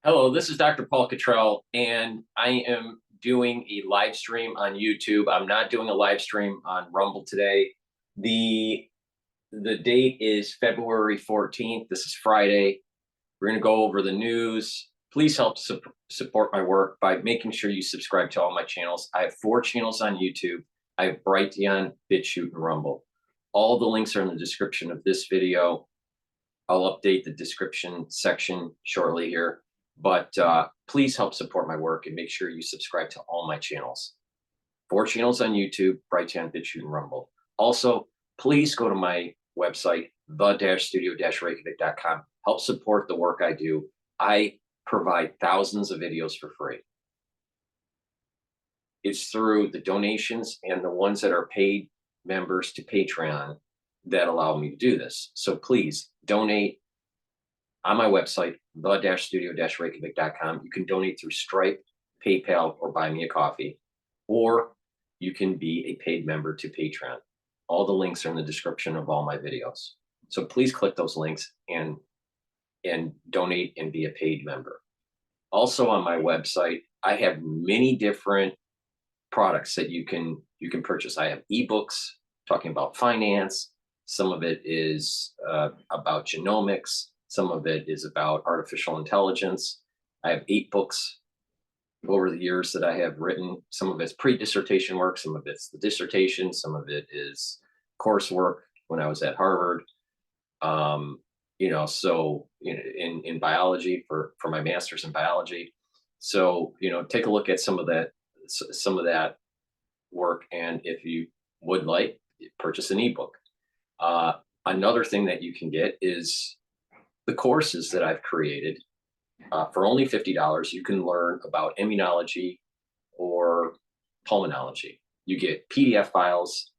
Hello, this is Dr. Paul Cottrell, and I am doing a live stream on YouTube. I'm not doing a live stream on Rumble today. The the date is February 14th. This is Friday. We're going to go over the news. Please help support my work by making sure you subscribe to all my channels. I have 4 channels on YouTube. I have Brighteon, Bitchute, and Rumble. All the links are in the description of this video. I'll update the description section shortly here. But please help support my work and make sure you subscribe to all my channels. 4 channels on YouTube, Brighteon, Bitchute, and Rumble. Also, please go to my website, the-studio-reykjavik.com. Help support the work I do. I provide thousands of videos for free. It's through the donations and the ones that are paid members to Patreon that allow me to do this. So please donate on my website, the-studio-reykjavik.com. You can donate through Stripe, PayPal, or Buy Me a Coffee, or you can be a paid member to Patreon. All the links are in the description of all my videos. So please click those links and donate and be a paid member. Also on my website, I have many different products that you can purchase. I have ebooks talking about finance. Some of it is about genomics. Some of it is about artificial intelligence. I have 8 books over the years that I have written. Some of it's pre-dissertation work, some of it's the dissertation, some of it is coursework when I was at Harvard. So in biology for my master's in biology. So take a look at some of that work, and if you would like, purchase an ebook. Another thing that you can get is the courses that I've created. For only $50, you can learn about immunology or pulmonology. You get PDF files,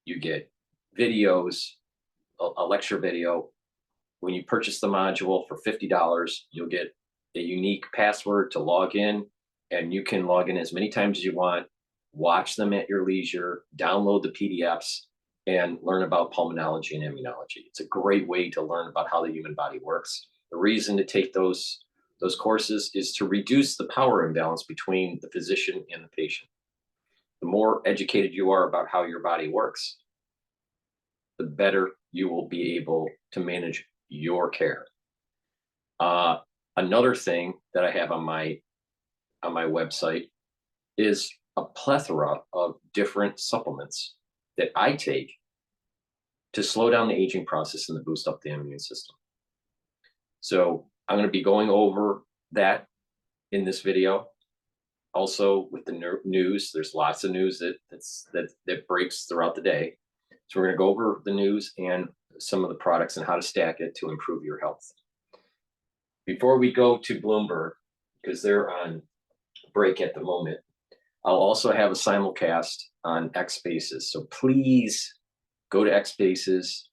you get videos, a lecture video. When you purchase the module for $50, you'll get a unique password to log in, and you can log in as many times as you want, watch them at your leisure, download the PDFs, and learn about pulmonology and immunology. It's a great way to learn about how the human body works. The reason to take those courses is to reduce the power imbalance between the physician and the patient. The more educated you are about how your body works, the better you will be able to manage your care. Another thing that I have on my website is a plethora of different supplements that I take to slow down the aging process and to boost up the immune system. So I'm going to be going over that in this video. Also with the news, there's lots of news that breaks throughout the day. So we're going to go over the news and some of the products and how to stack it to improve your health. Before we go to Bloomberg, because they're on break at the moment, I'll also have a simulcast on X Spaces. So please go to X Spaces,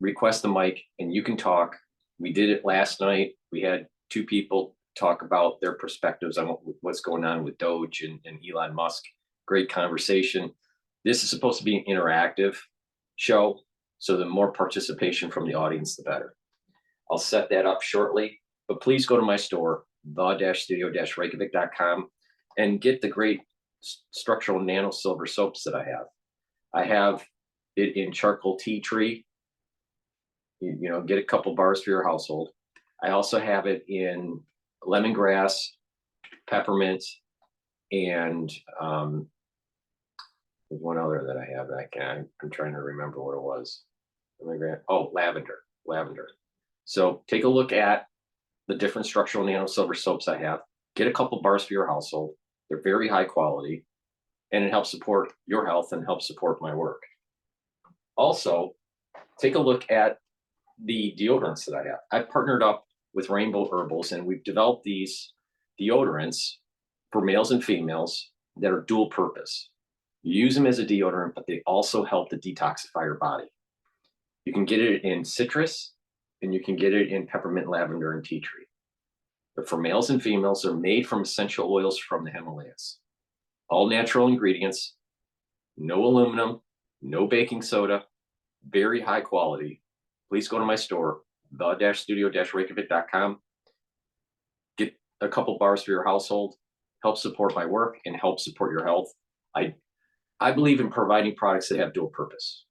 request the mic, and you can talk. We did it last night. We had 2 people talk about their perspectives on what's going on with Doge and Elon Musk. Great conversation. This is supposed to be an interactive show, so the more participation from the audience, the better. I'll set that up shortly, but please go to my store, the-studio-reykjavik.com, and get the great structural nano silver soaps that I have. I have it in charcoal tea tree. Get a couple bars for your household. I also have it in lemongrass, peppermint, and there's one other that I have that I'm trying to remember what it was. Oh, lavender. So take a look at the different structural nano silver soaps I have. Get a couple bars for your household. They're very high quality, and it helps support your health and helps support my work. Also, take a look at the deodorants that I have. I've partnered up with Rainbow Herbals, and we've developed these deodorants for males and females that are dual purpose. You use them as a deodorant, but they also help to detoxify your body. You can get it in citrus, and you can get it in peppermint, lavender, and tea tree. But for males and females, they're made from essential oils from the Himalayas. All natural ingredients, no aluminum, no baking soda, very high quality. Please go to my store, the-studio-reykjavik.com. a couple bars for your household, help support my work, and help support your health. I believe in providing products that have dual purpose.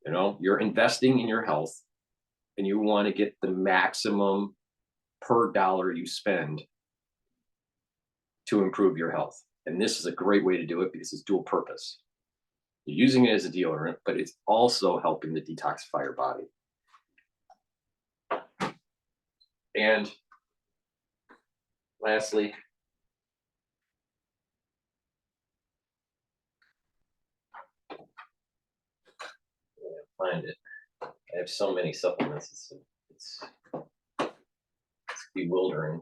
You know, you're investing in your health and you want to get the maximum per dollar you spend to improve your health. And this is a great way to do it because it's dual purpose. You're using it as a deodorant, but it's also helping to detoxify your body. And lastly, find it. I have so many supplements. It's bewildering.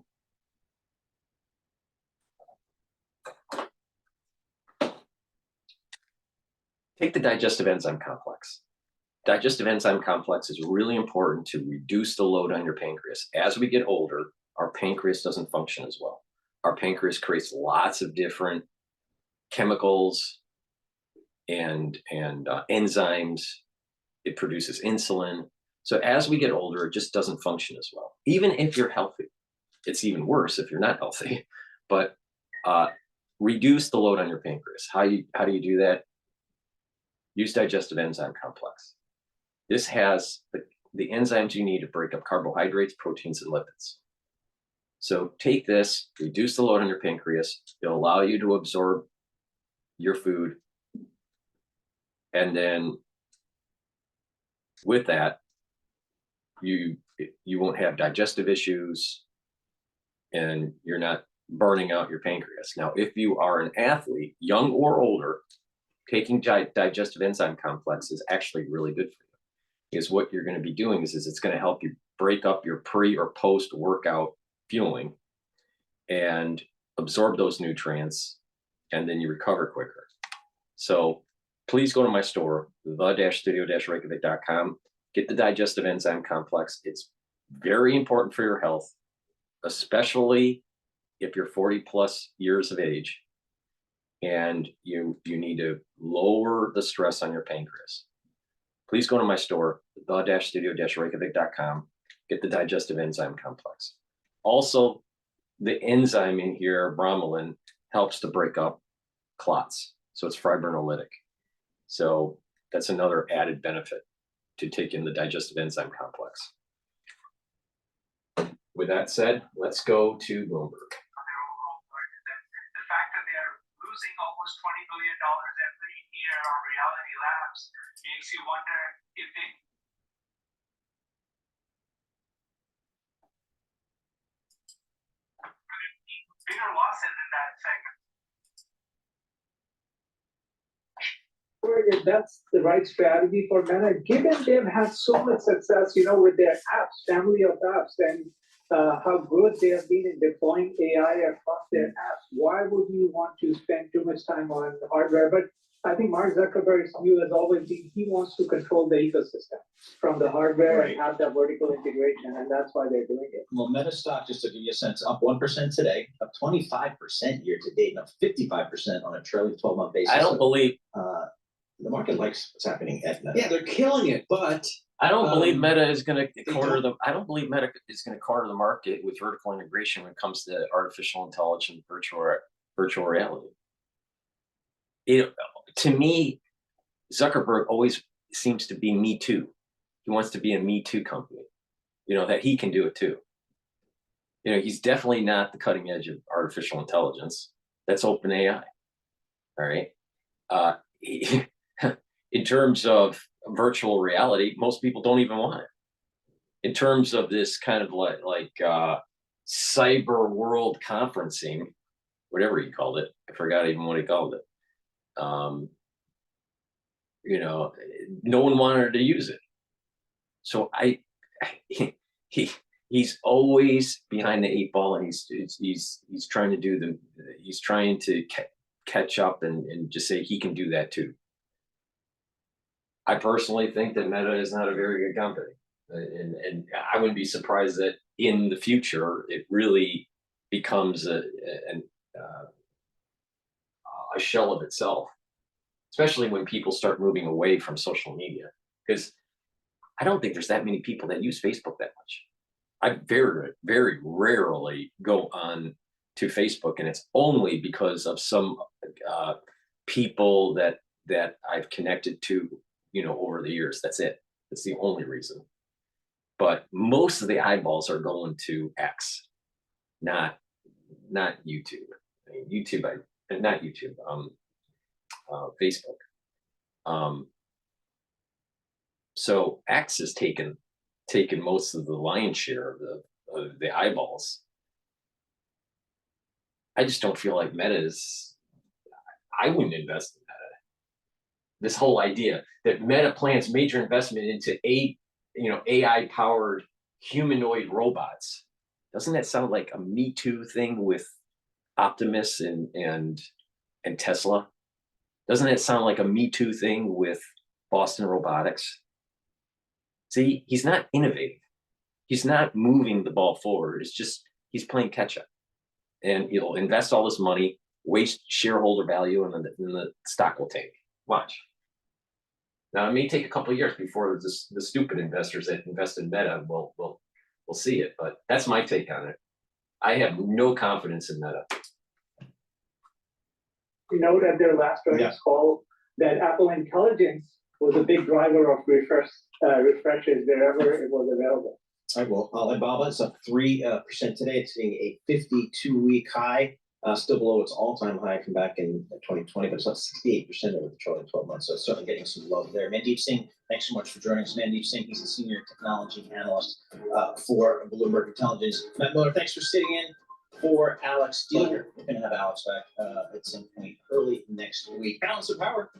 Take the digestive enzyme complex. Digestive enzyme complex is really important to reduce the load on your pancreas. As we get older, our pancreas doesn't function as well. Our pancreas creates lots of different chemicals and enzymes. It produces insulin. So as we get older, it just doesn't function as well. Even if you're healthy, it's even worse if you're not healthy. But reduce the load on your pancreas. How do you do that? Use digestive enzyme complex. This has the enzymes you need to break up carbohydrates, proteins, and lipids. So take this, reduce the load on your pancreas. It'll allow you to absorb your food. And then with that, you won't have digestive issues and you're not burning out your pancreas. Now, if you are an athlete, young or older, taking digestive enzyme complex is actually really good for you. Because what you're going to be doing is it's going to help you break up your pre or post workout fueling and absorb those nutrients, and then you recover quicker. So please go to my store, the-studio-reykjavik.com. Get the digestive enzyme complex. It's very important for your health, especially if you're 40 plus years of age and you need to lower the stress on your pancreas. Please go to my store, the-studio-reykjavik.com. Get the digestive enzyme complex. Also, the enzyme in here, bromelain, helps to break up clots. So it's fibrinolytic. So that's another added benefit to taking the digestive enzyme complex. With that said, let's go to Bloomberg. The fact that they are losing almost $20 billion every year on Reality Labs makes you wonder if they bigger losses in that segment. If that's the right strategy for Meta, given they've had so much success, with their apps, family of apps, and how good they have been in deploying AI across their apps, why would you want to spend too much time on hardware? But I think Mark Zuckerberg's view has always been he wants to control the ecosystem from the hardware and have that vertical integration, and that's why they're doing it. Well, Meta stock, just to give you a sense, up 1% today, up 25% year to date, and up 55% on a trailing 12-month basis. I don't believe the market likes what's happening at Meta. Yeah, they're killing it, but I don't believe Meta is going to corner the. I don't believe Meta is going to corner the market with vertical integration when it comes to artificial intelligence, virtual reality. To me, Zuckerberg always seems to be me too. He wants to be a me too company. That he can do it too. He's definitely not the cutting edge of artificial intelligence. That's OpenAI. All right. In terms of virtual reality, most people don't even want it. In terms of this kind of like cyber world conferencing, whatever he called it, I forgot even what he called it. No one wanted to use it. So he's always behind the eight ball, and he's trying to he's trying to catch up and just say he can do that too. I personally think that Meta is not a very good company, and I wouldn't be surprised that in the future it really becomes a shell of itself, especially when people start moving away from social media. Because I don't think there's that many people that use Facebook that much. I very, very rarely go on to Facebook, and it's only because of some people that I've connected to, over the years. That's it. That's the only reason. But most of the eyeballs are going to X, not YouTube. I mean, not YouTube. Facebook. So X has taken most of the lion's share of the eyeballs. I just don't feel like Meta is. I wouldn't invest in Meta. This whole idea that Meta plans major investment into AI powered humanoid robots, doesn't that sound like a Me Too thing with Optimus and Tesla? Doesn't it sound like a Me Too thing with Boston Robotics? See, he's not innovating. He's not moving the ball forward. It's just he's playing catch up, and he'll invest all this money, waste shareholder value, and then the stock will tank. Watch. Now it may take a couple of years before the stupid investors that invest in Meta will see it, but that's my take on it. I have no confidence in Meta. Note at their last earnings call that Apple Intelligence was a big driver of refreshes wherever it was available. All right, well, Alibaba is up 3% today. It's hitting a 52-week high, still below its all-time high from back in 2020, but it's up 68% over the trailing 12 months. So it's certainly getting some love there. Mandeep Singh, thanks so much for joining us. Mandeep Singh, he's a senior technology analyst for Bloomberg Intelligence. Matt Miller, thanks for sitting in for Alex Dealer. We're going to have Alex back at some point early next week. Balance of Power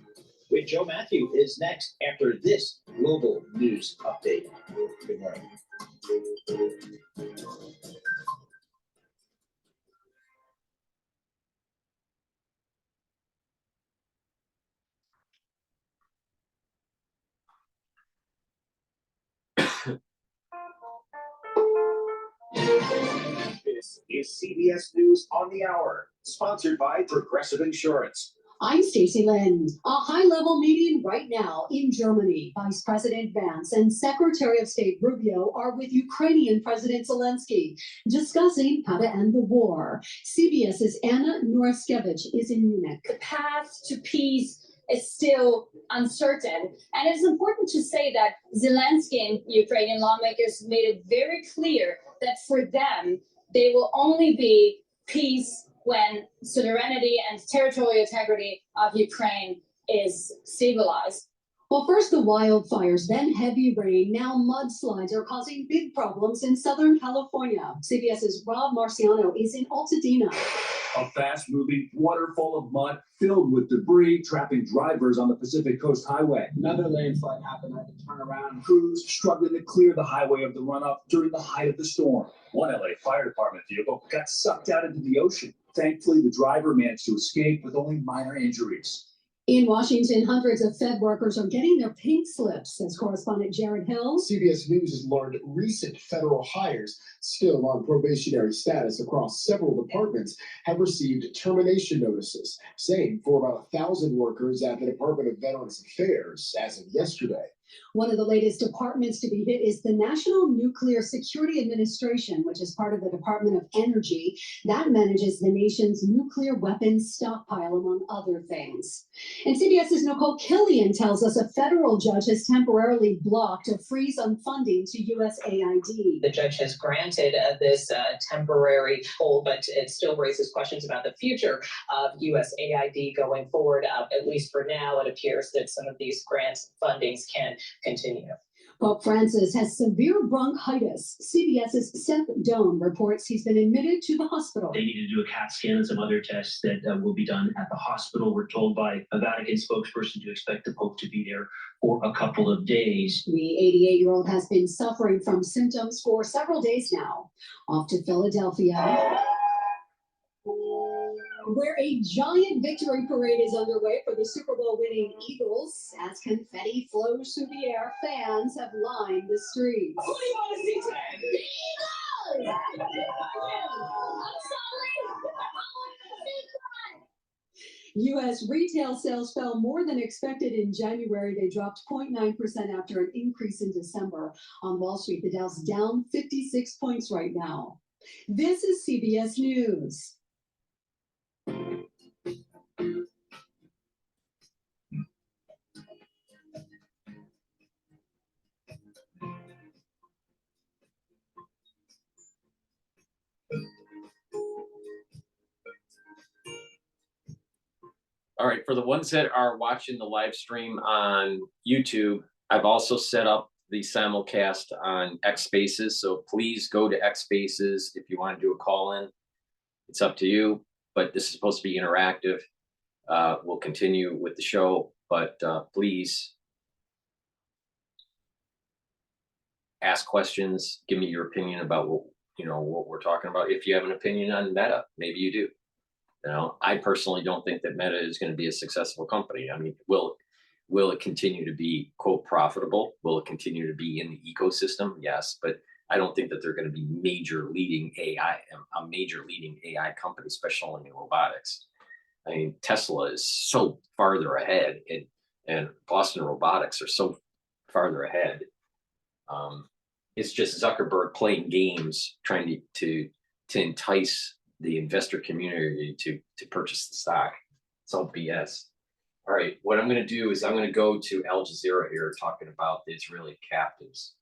with Joe Matthew is next after this global news update. Good morning. This is CBS News on the Hour, sponsored by Progressive Insurance. I'm Stacey Lind. A high-level meeting right now in Germany. Vice President Vance and Secretary of State Rubio are with Ukrainian President Zelensky, discussing how to end the war. CBS's Anna Noraskevich is in Munich. The path to peace is still uncertain. And it's important to say that Zelensky and Ukrainian lawmakers made it very clear that for them, they will only be peace when sovereignty and territorial integrity of Ukraine is stabilized. Well, first the wildfires, then heavy rain, now mudslides are causing big problems in Southern California. CBS's Rob Marciano is in Altadena. A fast-moving waterfall of mud filled with debris, trapping drivers on the Pacific Coast Highway. Another landslide happened at the turnaround. Crews struggling to clear the highway of the runoff during the height of the storm. One LA fire department vehicle got sucked out into the ocean. Thankfully, the driver managed to escape with only minor injuries. In Washington, hundreds of Fed workers are getting their pink slips, says correspondent Jared Hill. CBS News has learned recent federal hires still on probationary status across several departments have received termination notices, same for about 1,000 workers at the Department of Veterans Affairs as of yesterday. One of the latest departments to be hit is the National Nuclear Security Administration, which is part of the Department of Energy. That manages the nation's nuclear weapons stockpile, among other things. And CBS's Nicole Killian tells us a federal judge has temporarily blocked a freeze on funding to USAID. The judge has granted this temporary hold, but it still raises questions about the future of USAID going forward. At least for now, it appears that some of these grants fundings can continue. Pope Francis has severe bronchitis. CBS's Seth Doan reports he's been admitted to the hospital. They need to do a CAT scan and some other tests that will be done at the hospital. We're told by a Vatican spokesperson to expect the Pope to be there for a couple of days. The 88-year-old has been suffering from symptoms for several days now. Off to Philadelphia, where a giant victory parade is underway for the Super Bowl winning Eagles. As confetti flows through the air, fans have lined the streets. Who do you want to see today? Eagles! I'm sorry. U.S. retail sales fell more than expected in January. They dropped 0.9% after an increase in December. On Wall Street, the Dow's down 56 points right now. This is CBS News. All right, for the ones that are watching the live stream on YouTube, I've also set up the simulcast on X Spaces. So please go to X Spaces if you want to do a call in. It's up to you, but this is supposed to be interactive. We'll continue with the show, but please ask questions. Give me your opinion about what we're talking about. If you have an opinion on Meta, maybe you do. I personally don't think that Meta is going to be a successful company. I mean, will it continue to be, quote, profitable? Will it continue to be in the ecosystem? Yes, but I don't think that they're going to be a major leading AI company, especially in robotics. I mean, Tesla is so farther ahead, and Boston Robotics are so farther ahead. It's just Zuckerberg playing games, trying to entice the investor community to purchase the stock. It's all BS. All right, what I'm going to do is I'm going to go to Al Jazeera here talking about the Israeli captives.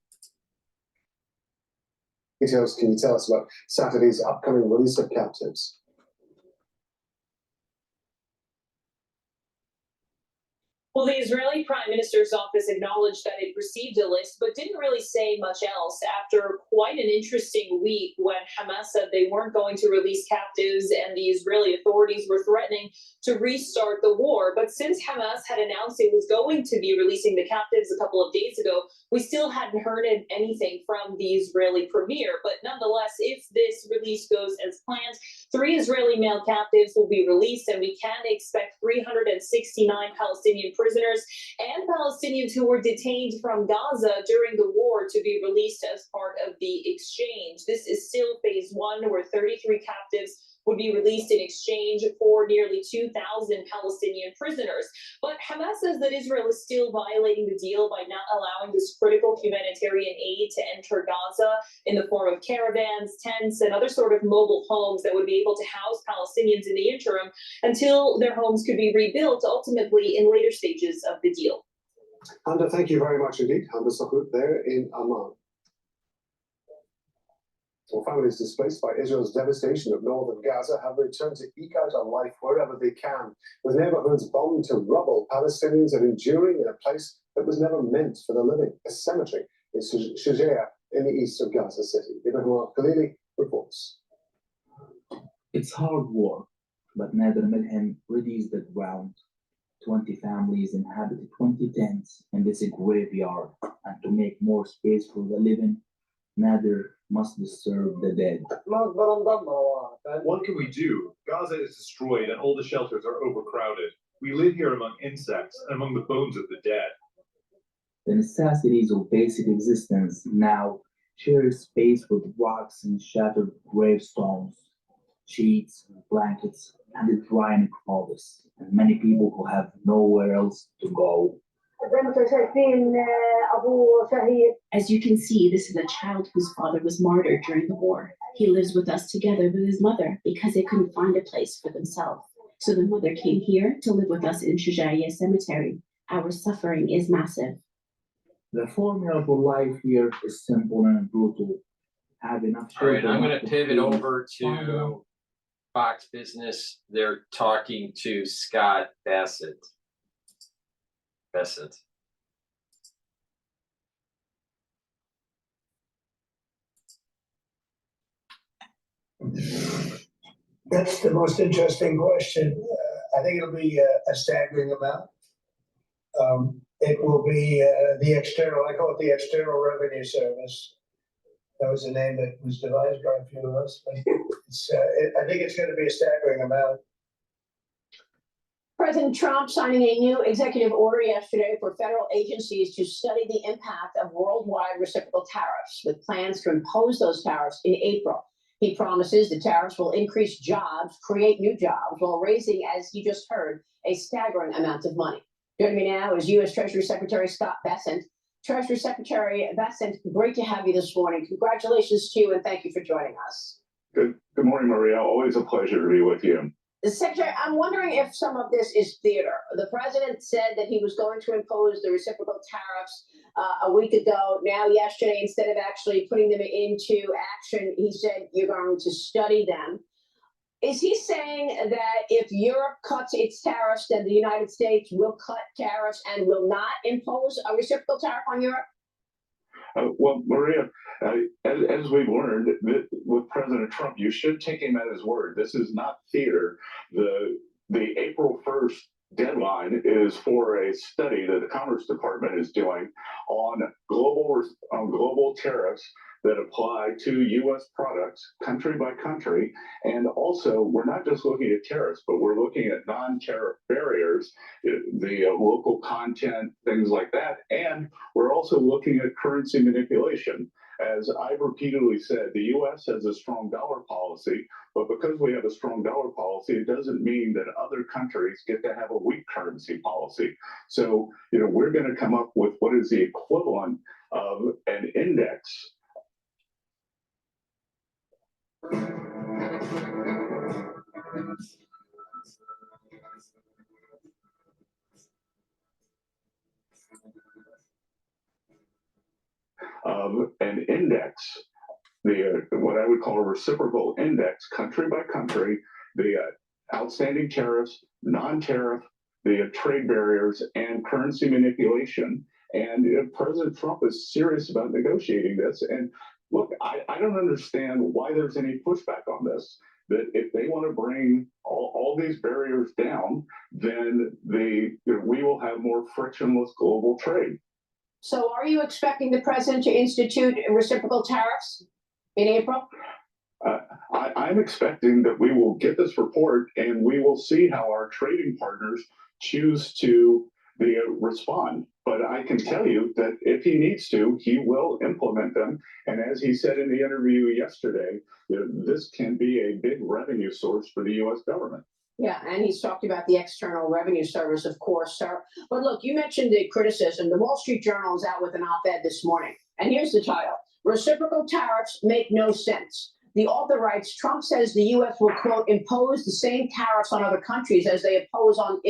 Details, can you tell us about Saturday's upcoming release of captives? Well, the Israeli Prime Minister's office acknowledged that it received a list, but didn't really say much else after quite an interesting week when Hamas said they weren't going to release captives and the Israeli authorities were threatening to restart the war. But since Hamas had announced it was going to be releasing the captives a couple of days ago, we still hadn't heard anything from the Israeli premier. But nonetheless, if this release goes as planned, 3 Israeli male captives will be released, and we can expect 369 Palestinian prisoners and Palestinians who were detained from Gaza during the war to be released as part of the exchange. This is still phase 1, where 33 captives would be released in exchange for nearly 2,000 Palestinian prisoners. But Hamas says that Israel is still violating the deal by not allowing this critical humanitarian aid to enter Gaza in the form of caravans, tents, and other sort of mobile homes that would be able to house Palestinians in the interim until their homes could be rebuilt, ultimately in later stages of the deal. Handa, thank you very much indeed. Handa Sokut there in Amman. Well, families displaced by Israel's devastation of northern Gaza have returned to eke out a life wherever they can. With neighborhoods bombed to rubble, Palestinians are enduring in a place that was never meant for the living, a cemetery in Shujaa in the east of Gaza City. Ibrahim Khalili reports. It's hard work, but Nader Milham readies the ground. 20 families inhabited 20 tents in this graveyard, and to make more space for the living, Nader must disturb the dead. What can we do? Gaza is destroyed and all the shelters are overcrowded. We live here among insects and among the bones of the dead. The necessities of basic existence now share space with rocks and shattered gravestones, sheets, blankets, and the drying clothes, and many people who have nowhere else to go. As you can see, this is a child whose father was martyred during the war. He lives with us together with his mother because they couldn't find a place for themselves. So the mother came here to live with us in Shujaa Cemetery. Our suffering is massive. The formula for life here is simple and brutal. Have enough All right, children. I'm going to pivot over to Fox Business. They're talking to Scott Bessent. That's the most interesting question. I think it'll be a staggering amount. It will be the external, I call it the External Revenue Service. That was the name that was devised by a few of us. But I think it's going to be a staggering amount. President Trump signing a new executive order yesterday for federal agencies to study the impact of worldwide reciprocal tariffs, with plans to impose those tariffs in April. He promises the tariffs will increase jobs, create new jobs, while raising, as you just heard, a staggering amount of money. Joining me now is U.S. Treasury Secretary Scott Bessent. Treasury Secretary Bessent, great to have you this morning. Congratulations to you, and thank you for joining us. Good morning, Maria. Always a pleasure to be with you. Secretary, I'm wondering if some of this is theater. The president said that he was going to impose the reciprocal tariffs a week ago. Now, yesterday, instead of actually putting them into action, he said you're going to study them. Is he saying that if Europe cuts its tariffs, then the United States will cut tariffs and will not impose a reciprocal tariff on Europe? Well, Maria, as we've learned with President Trump, you should take him at his word. This is not theater. The April 1st deadline is for a study that the Commerce Department is doing on global tariffs that apply to U.S. products, country by country. And also, we're not just looking at tariffs, but we're looking at non-tariff barriers, the local content, things like that. And we're also looking at currency manipulation. As I've repeatedly said, the U.S. has a strong dollar policy, but because we have a strong dollar policy, it doesn't mean that other countries get to have a weak currency policy. So, we're going to come up with what is the equivalent of an index of an index, what I would call a reciprocal index, country by country, the outstanding tariffs, non-tariff, the trade barriers, and currency manipulation. And President Trump is serious about negotiating this. And look, I don't understand why there's any pushback on this. That if they want to bring all these barriers down, then we will have more frictionless global trade. So are you expecting the president to institute reciprocal tariffs in April? I'm expecting that we will get this report and we will see how our trading partners choose to respond. But I can tell you that if he needs to, he will implement them. And as he said in the interview yesterday, this can be a big revenue source for the U.S. government. Yeah, and he's talked about the External Revenue Service, of course, sir. But look, you mentioned the criticism. The Wall Street Journal is out with an op-ed this morning. And here's the title: Reciprocal Tariffs Make No Sense. The author writes, Trump says the U.S. will, quote, impose the same tariffs on other countries as they impose on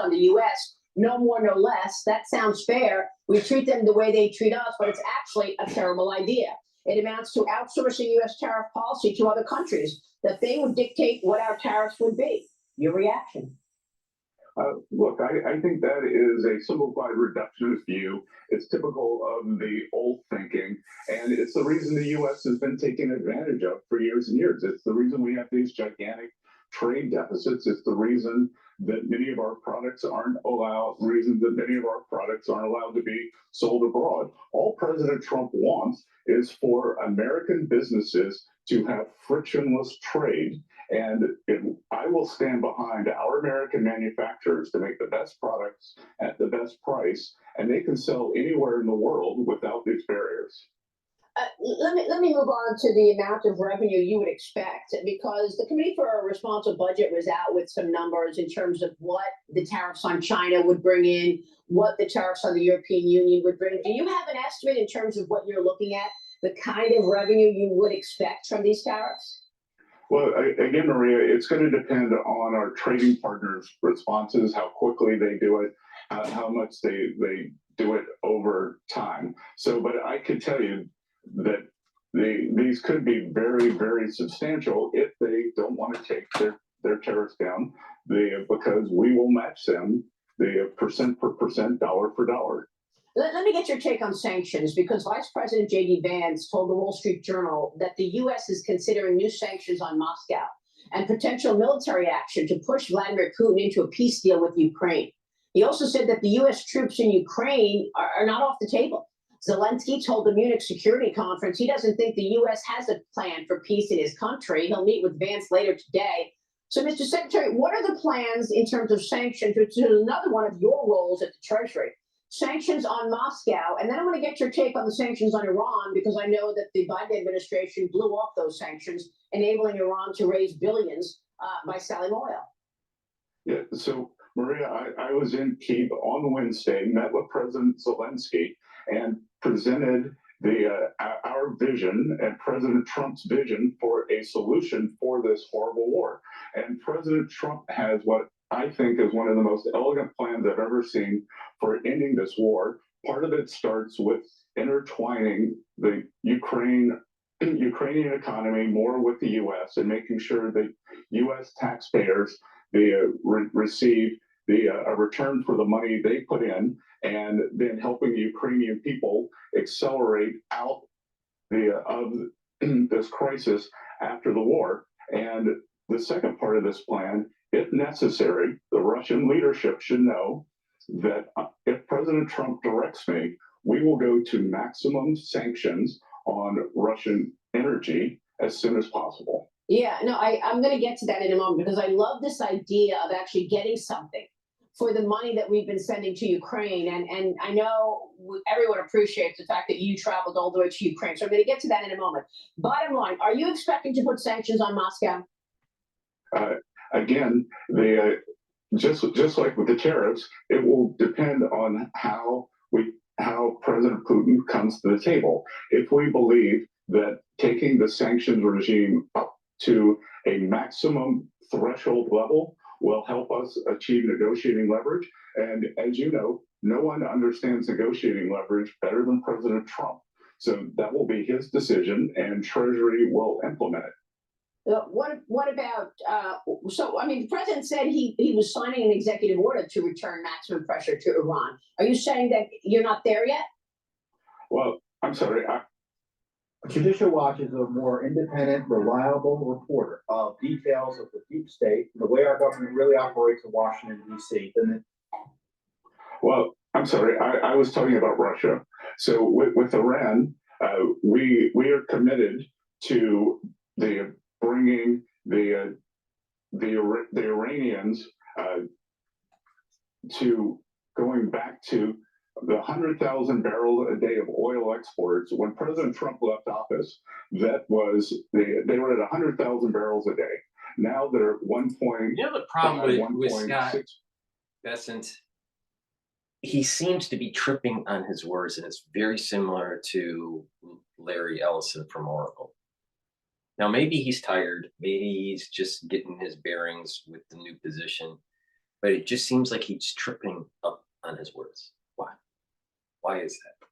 the U.S., no more, no less. That sounds fair. We treat them the way they treat us, but it's actually a terrible idea. It amounts to outsourcing U.S. tariff policy to other countries, that they would dictate what our tariffs would be. Your reaction? Look, I think that is a simplified reductionist view. It's typical of the old thinking, and it's the reason the U.S. has been taken advantage of for years and years. It's the reason we have these gigantic trade deficits. It's the reason that many of our products aren't allowed to be sold abroad. All President Trump wants is for American businesses to have frictionless trade. And I will stand behind our American manufacturers to make the best products at the best price, and they can sell anywhere in the world without these barriers. Let me move on to the amount of revenue you would expect, because the Committee for a Responsible Budget was out with some numbers in terms of what the tariffs on China would bring in, what the tariffs on the European Union would bring. Do you have an estimate in terms of what you're looking at, the kind of revenue you would expect from these tariffs? Well, again, Maria, it's going to depend on our trading partners' responses, how quickly they do it, how much they do it over time. So, but I could tell you that these could be very, very substantial if they don't want to take their tariffs down, because we will match them percent per percent, dollar for dollar. Let me get your take on sanctions, because Vice President J.D. Vance told the Wall Street Journal that the U.S. is considering new sanctions on Moscow and potential military action to push Vladimir Putin into a peace deal with Ukraine. He also said that the U.S. troops in Ukraine are not off the table. Zelensky told the Munich Security Conference he doesn't think the U.S. has a plan for peace in his country. He'll meet with Vance later today. So, Mr. Secretary, what are the plans in terms of sanctions, which is another one of your roles at the Treasury, sanctions on Moscow, and then I want to get your take on the sanctions on Iran, because I know that the Biden administration blew off those sanctions, enabling Iran to raise billions by selling oil. Yeah, so Maria, I was in Kyiv on Wednesday, met with President Zelensky, and presented our vision and President Trump's vision for a solution for this horrible war. And President Trump has what I think is one of the most elegant plans I've ever seen for ending this war. Part of it starts with intertwining the Ukrainian economy more with the U.S. and making sure that U.S. taxpayers receive a return for the money they put in, and then helping the Ukrainian people accelerate out of this crisis after the war. And the second part of this plan, if necessary, the Russian leadership should know that if President Trump directs me, we will go to maximum sanctions on Russian energy as soon as possible. Yeah, no, I'm going to get to that in a moment, because I love this idea of actually getting something for the money that we've been sending to Ukraine. And I know everyone appreciates the fact that you traveled all the way to Ukraine. So I'm going to get to that in a moment. Bottom line, are you expecting to put sanctions on Moscow? Again, just like with the tariffs, it will depend on how President Putin comes to the table. If we believe that taking the sanctions regime up to a maximum threshold level will help us achieve negotiating leverage, and as you know, no one understands negotiating leverage better than President Trump. So that will be his decision, and Treasury will implement it. What about, so, I mean, the president said he was signing an executive order to return maximum pressure to Iran. Are you saying that you're not there yet? Well, I'm sorry. Judicial Watch is a more independent, reliable reporter of details of the deep state, the way our government really operates in Washington, D.C. Well, I'm sorry. I was talking about Russia. So with Iran, we are committed to bringing the Iranians to going back to the 100,000 barrels a day of oil exports. When President Trump left office, that was they were at 100,000 barrels a day. Now they're at 1. You know the problem with Scott Bessent, he seems to be tripping on his words, and it's very similar to Larry Ellison from Oracle. Now, maybe he's tired, maybe he's just getting his bearings with the new position, but it just seems like he's tripping up on his words. Why? Why is that?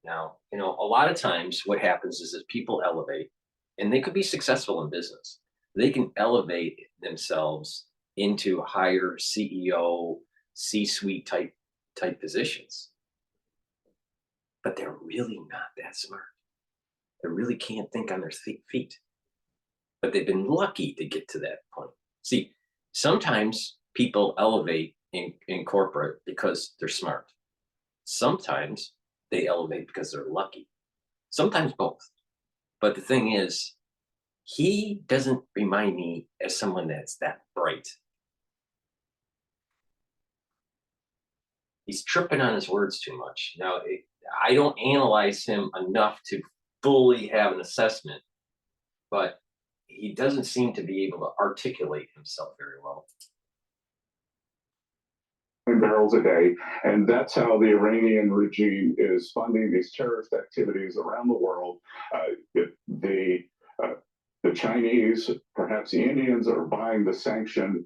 Now, you know, a lot of times what happens is that people elevate, and they could be successful in business. They can elevate themselves into higher CEO, C-suite type positions, but they're really not that smart. They really can't think on their feet, but they've been lucky to get to that point. See, sometimes people elevate in corporate because they're smart. Sometimes they elevate because they're lucky. Sometimes both. But the thing is, he doesn't remind me as someone that's that bright. He's tripping on his words too much. Now, I don't analyze him enough to fully have an assessment, but he doesn't seem to be able to articulate himself very well. Barrels a day, and that's how the Iranian regime is funding these terrorist activities around the world. The Chinese, perhaps the Indians, are buying the sanctioned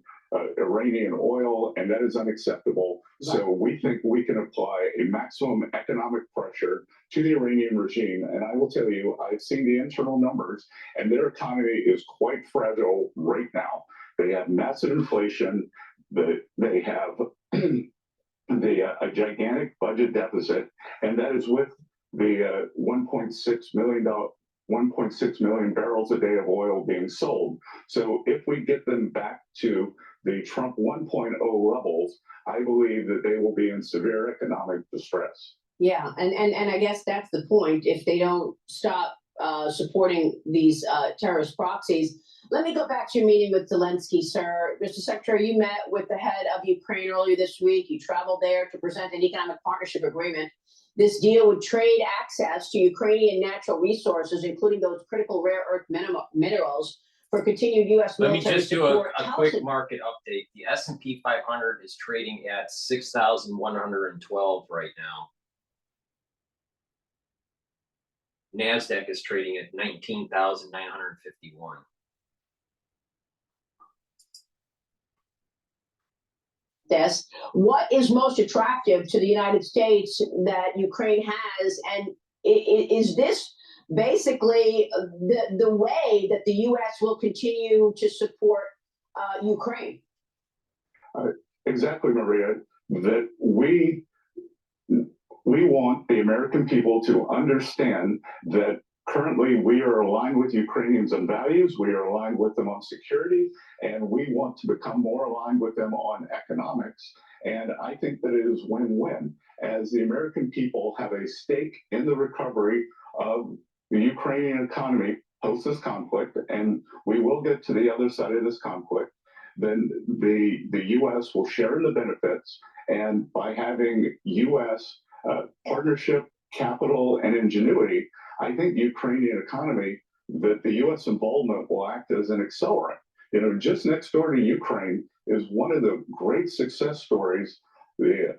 Iranian oil, and that is unacceptable. So we think we can apply a maximum economic pressure to the Iranian regime. And I will tell you, I've seen the internal numbers, and their economy is quite fragile right now. They have massive inflation. They have a gigantic budget deficit, and that is with the 1.6 million barrels a day of oil being sold. So if we get them back to the Trump 1.0 levels, I believe that they will be in severe economic distress. Yeah, and I guess that's the point. If they don't stop supporting these terrorist proxies. Let me go back to your meeting with Zelensky, sir. Mr. Secretary, you met with the head of Ukraine earlier this week. You traveled there to present an economic partnership agreement. This deal would trade access to Ukrainian natural resources, including those critical rare earth minerals, for continued U.S. Let me military just do support. a quick market update. The S&P 500 is trading at 6,112 right now. NASDAQ is trading at 19,951. This, what is most attractive to the United States that Ukraine has, and is this basically the way that the U.S. will continue to support Ukraine? Exactly, Maria. That we want the American people to understand that currently we are aligned with Ukrainians on values, we are aligned with them on security, and we want to become more aligned with them on economics. And I think that it is win-win, as the American people have a stake in the recovery of the Ukrainian economy post this conflict, and we will get to the other side of this conflict. Then the U.S. will share in the benefits, and by having U.S. Partnership, capital, and ingenuity, I think the Ukrainian economy, that the U.S. involvement will act as an accelerant. You know, just next door to Ukraine is one of the great success stories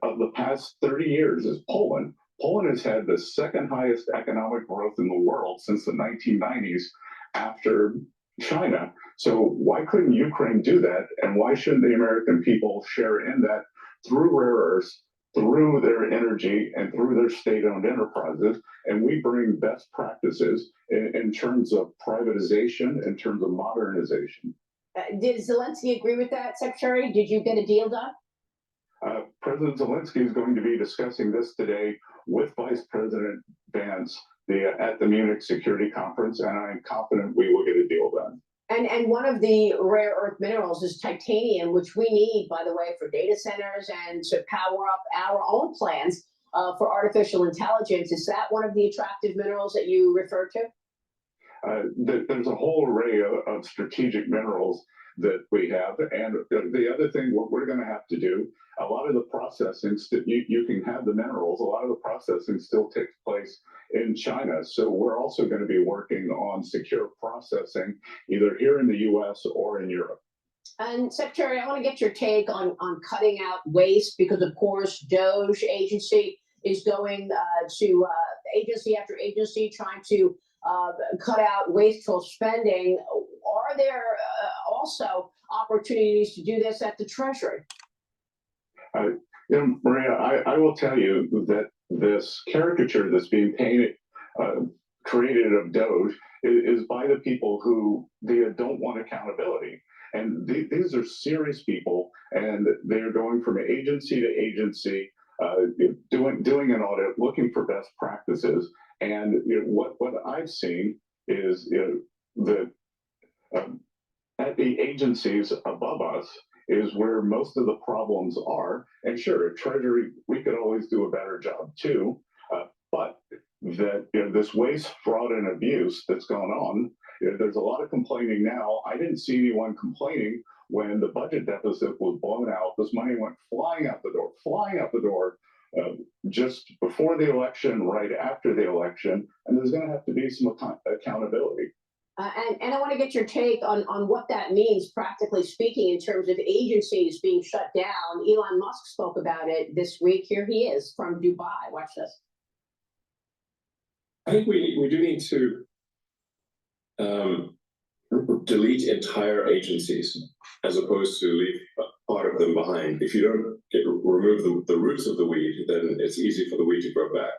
of the past 30 years is Poland. Poland has had the second highest economic growth in the world since the 1990s after China. So why couldn't Ukraine do that? And why shouldn't the American people share in that through rare earths, through their energy, and through their state-owned enterprises? And we bring best practices in terms of privatization, in terms of modernization. Did Zelensky agree with that, Secretary? Did you get a deal done? President Zelensky is going to be discussing this today with Vice President Vance at the Munich Security Conference, and I'm confident we will get a deal done. And one of the rare earth minerals is titanium, which we need, by the way, for data centers and to power up our own plans for artificial intelligence. Is that one of the attractive minerals that you referred to? There's a whole array of strategic minerals that we have. And the other thing, what we're going to have to do, a lot of the processing, you can have the minerals, a lot of the processing still takes place in China. So we're also going to be working on secure processing, either here in the US or in Europe. And Secretary, I want to get your take on cutting out waste, because of course, DOGE agency is going to agency after agency trying to cut out wasteful spending. Are there also opportunities to do this at the Treasury? Maria, I will tell you that this caricature that's being painted, created of DOGE is by the people who they don't want accountability. And these are serious people, and they're going from agency to agency, doing an audit, looking for best practices. And what I've seen is that at the agencies above us is where most of the problems are. And sure, at Treasury, we could always do a better job too. But that this waste, fraud, and abuse that's going on, there's a lot of complaining now. I didn't see anyone complaining when the budget deficit was blown out. This money went flying out the door, just before the election, right after the election. And there's going to have to be some accountability. And I want to get your take on what that means, practically speaking, in terms of agencies being shut down. Elon Musk spoke about it this week. Here he is from Dubai. Watch this. I think we do need to delete entire agencies as opposed to leave part of them behind. If you don't remove the roots of the weed, then it's easy for the weed to grow back.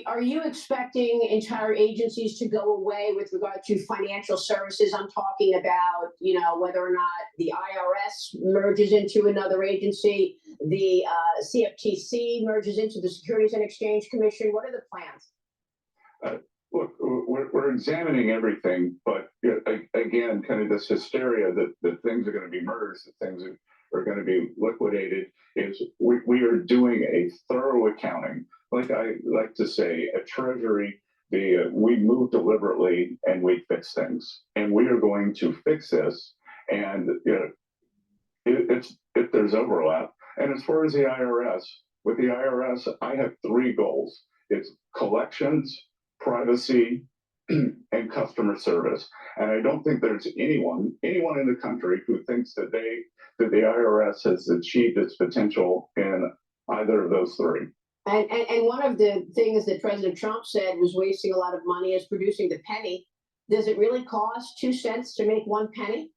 Are you expecting entire agencies to go away with regard to financial services? I'm talking about, whether or not the IRS merges into another agency, the CFTC merges into the Securities and Exchange Commission. What are the plans? Look, we're examining everything, but again, kind of this hysteria that things are going to be merged, that things are going to be liquidated, is we are doing a thorough accounting. Like I like to say, at Treasury, we move deliberately and we fix things, and we are going to fix this. And if there's overlap, and as far as the IRS, with the IRS, I have 3 goals. It's collections, privacy, and customer service. And I don't think there's anyone in the country who thinks that the IRS has achieved its potential in either of those 3. And one of the things that President Trump said was wasting a lot of money is producing the penny. Does it really cost 2 cents to make 1 penny?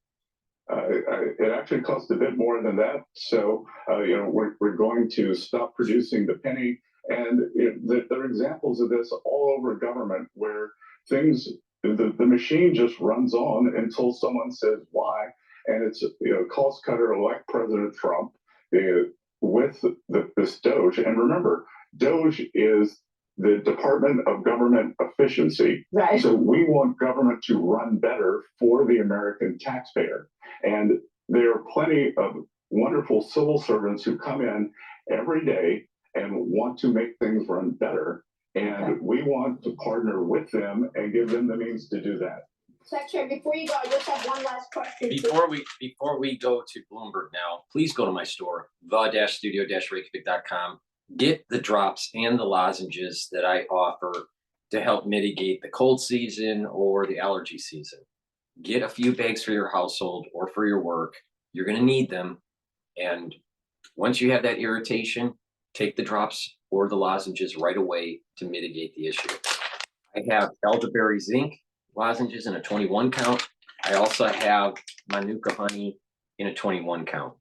It actually costs a bit more than that. So, we're going to stop producing the penny. And there are examples of this all over government where the machine just runs on until someone says why. And it's, cost cutter like President Trump with this Doge. And remember, Doge is the Department of Government Efficiency. Right. So we want government to run better for the American taxpayer. And there are plenty of wonderful civil servants who come in every day and want to make things run better. And we want to partner with them and give them the means to do that. Secretary, before you go, I just have one last question. Before we go to Bloomberg now, please go to my store, the-studio-reykjavik.com. Get the drops and the lozenges that I offer to help mitigate the cold season or the allergy season. Get a few bags for your household or for your work. You're going to need them. And once you have that irritation, take the drops or the lozenges right away to mitigate the issue. I have elderberry zinc lozenges in a 21 count. I also have Manuka honey in a 21 count.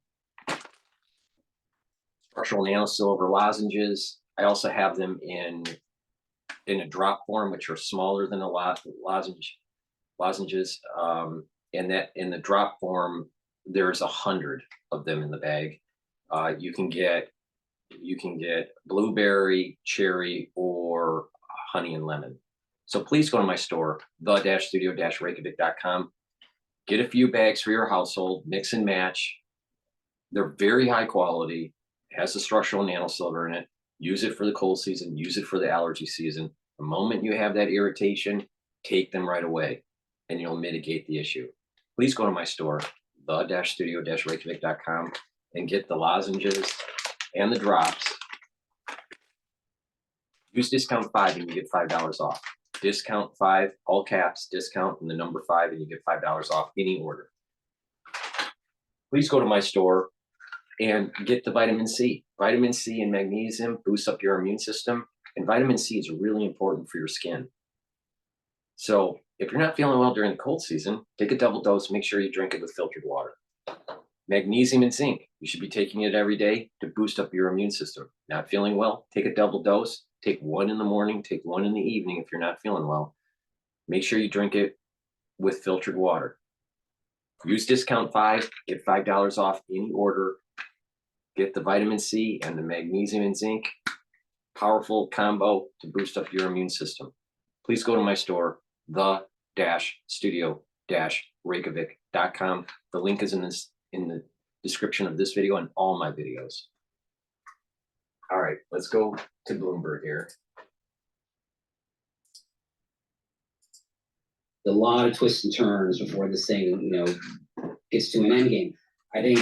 Structural nanosilver lozenges. I also have them in a drop form, which are smaller than a lozenges. And that in the drop form, there's 100 of them in the bag. You can get blueberry, cherry, or honey and lemon. So please go to my store, the-studio-reykjavik.com. Get a few bags for your household, mix and match. They're very high quality. It has the structural nanosilver in it. Use it for the cold season, use it for the allergy season. The moment you have that irritation, take them right away and you'll mitigate the issue. Please go to my store, the-studio-reykjavik.com, and get the lozenges and the drops. Use discount 5 and you get $5 off. Discount 5, all caps, discount, and the number 5, and you get $5 off any order. Please go to my store and get the vitamin C. Vitamin C and magnesium boosts up your immune system, and vitamin C is really important for your skin. So if you're not feeling well during the cold season, take a double dose. Make sure you drink it with filtered water. Magnesium and zinc, you should be taking it every day to boost up your immune system. Not feeling well, take a double dose. Take 1 in the morning, take 1 in the evening if you're not feeling well. Make sure you drink it with filtered water. Use discount 5, get $5 off any order. Get the vitamin C and the magnesium and zinc. Powerful combo to boost up your immune system. Please go to my store, the-studio-reykjavik.com. The link is in the description of this video and all my videos. All right, let's go to Bloomberg here. A lot of twists and turns before this thing, gets to an end game. I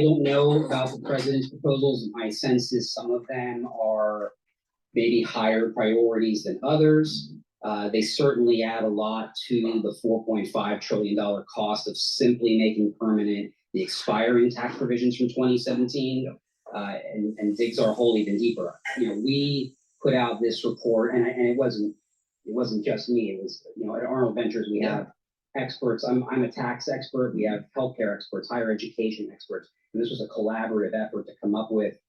don't know about the president's proposals. My sense is some of them are maybe higher priorities than others. They certainly add a lot to the $4.5 trillion cost of simply making permanent the expiring tax provisions from 2017. And digs our hole even deeper. We put out this report, and it wasn't just me. It was, at Arnold Ventures we have experts. I'm a tax expert. We have healthcare experts, higher education experts, and this was a collaborative effort to come up with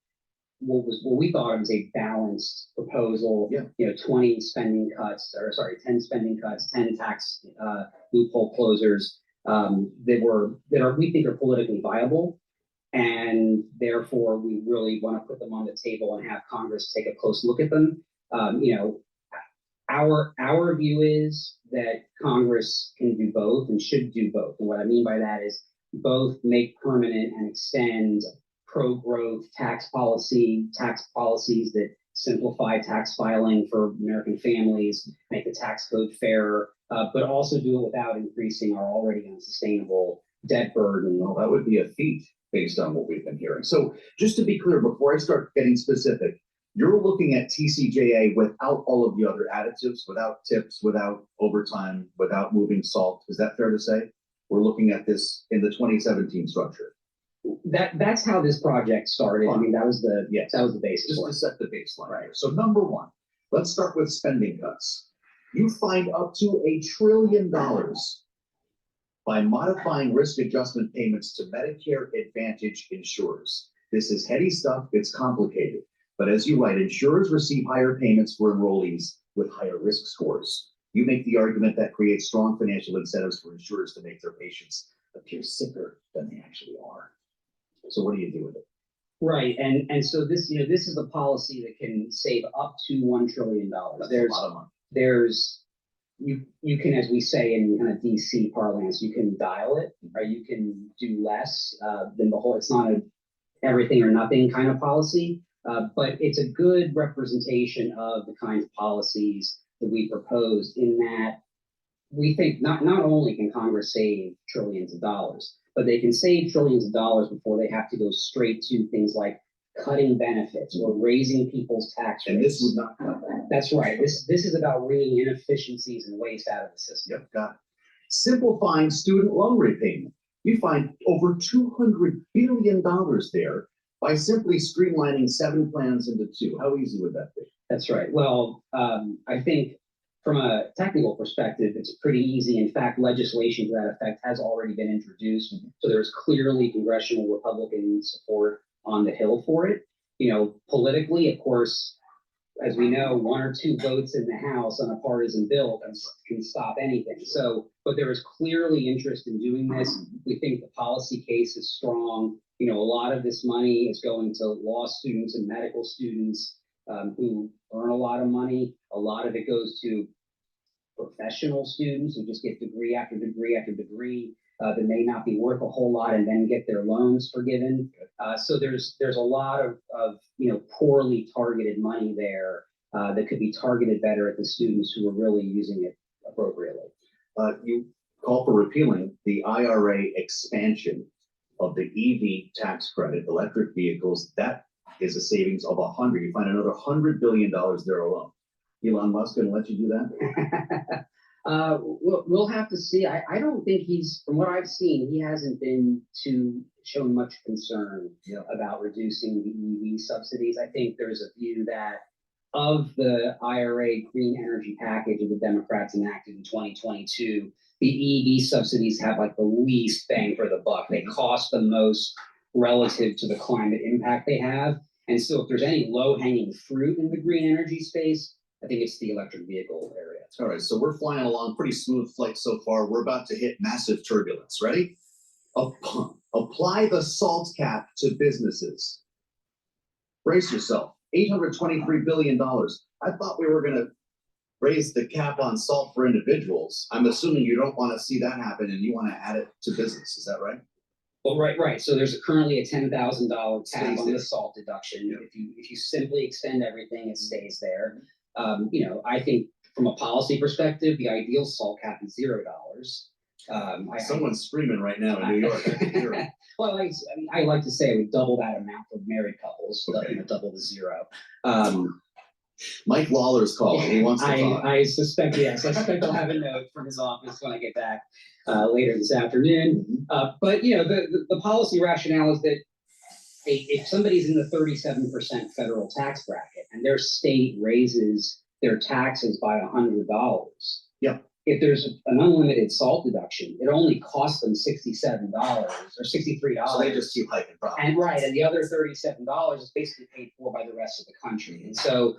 what we thought was a balanced proposal. 10 spending cuts, 10 tax loophole closures that we think are politically viable. And therefore, we really want to put them on the table and have Congress take a close look at them. Our view is that Congress can do both and should do both. And what I mean by that is both make permanent and extend pro-growth tax policies that simplify tax filing for American families, make the tax code fairer, but also do it without increasing our already unsustainable debt burden. Well, that would be a feat based on what we've been hearing. So just to be clear, before I start getting specific, you're looking at TCJA without all of the other additives, without tips, without overtime, without moving salt. Is that fair to say? We're looking at this in the 2017 structure. That's how this project started. I mean, that was the basis. Just to set the baseline. Right. So number one, let's start with spending cuts. You find up to $1 trillion by modifying risk adjustment payments to Medicare Advantage insurers. This is heady stuff, it's complicated. But as you write, insurers receive higher payments for enrollees with higher risk scores. You make the argument that creates strong financial incentives for insurers to make their patients appear sicker than they actually are. So what do you do with it? Right, and so this is a policy that can save up to $1 trillion. That's a lot of money. You can, as we say in kind of DC parlance, you can dial it, right? You can do less than the whole. It's not a everything or nothing kind of policy, but it's a good representation of the kinds of policies that we propose. In that, we think not only can Congress save trillions of dollars, but they can save trillions of dollars before they have to go straight to things like cutting benefits or raising people's tax rates. And this would not cut that. That's right. This is about wringing inefficiencies and waste out of the system. Yep, got it. Simplifying student loan repayment. You find over $200 billion there by simply streamlining 7 plans into 2. How easy would that be? That's right. Well, I think from a technical perspective, it's pretty easy. In fact, legislation to that effect has already been introduced. So there's clearly congressional Republican support on the Hill for it. Politically, of course, as we know, 1 or 2 votes in the House on a partisan bill can stop anything. So, but there is clearly interest in doing this. We think the policy case is strong. A lot of this money is going to law students and medical students who earn a lot of money. A lot of it goes to professional students who just get degree after degree after degree that may not be worth a whole lot and then get their loans forgiven. So there's a lot of poorly targeted money there that could be targeted better at the students who are really using it appropriately. You call for repealing the IRA expansion of the EV tax credit, electric vehicles. That is a savings of 100. You find another $100 billion there alone. Elon Musk going to let you do that? We'll have to see. I don't think from what I've seen, he hasn't been shown much concern about reducing the EV subsidies. I think there's a view that of the IRA green energy package that the Democrats enacted in 2022, the EV subsidies have like the least bang for the buck. They cost the most relative to the climate impact they have. And so if there's any low-hanging fruit in the green energy space, I think it's the electric vehicle area. All right, so we're flying along pretty smooth flight so far. We're about to hit massive turbulence. Ready? Apply the salt cap to businesses. Brace yourself. $823 billion. I thought we were going to raise the cap on salt for individuals. I'm assuming you don't want to see that happen and you want to add it to business. Is that right? Well, right. So there's currently a $10,000 cap on the salt deduction. Yep. If you simply extend everything, it stays there. I think from a policy perspective, the ideal salt cap is $0. Someone's screaming right now in New York. Well, I like to say I would double that amount for married couples, okay. Double the $0. Mike Lawler's calling. He wants to talk. I suspect, yes. I suspect I'll have a note from his office when I get back later this afternoon. But the policy rationale is that if somebody's in the 37% federal tax bracket and their state raises their taxes by $100, if there's an unlimited salt deduction, it only costs them $67 or $63. So they just keep hiking profits. And the other $37 is basically paid for by the rest of the country. And so,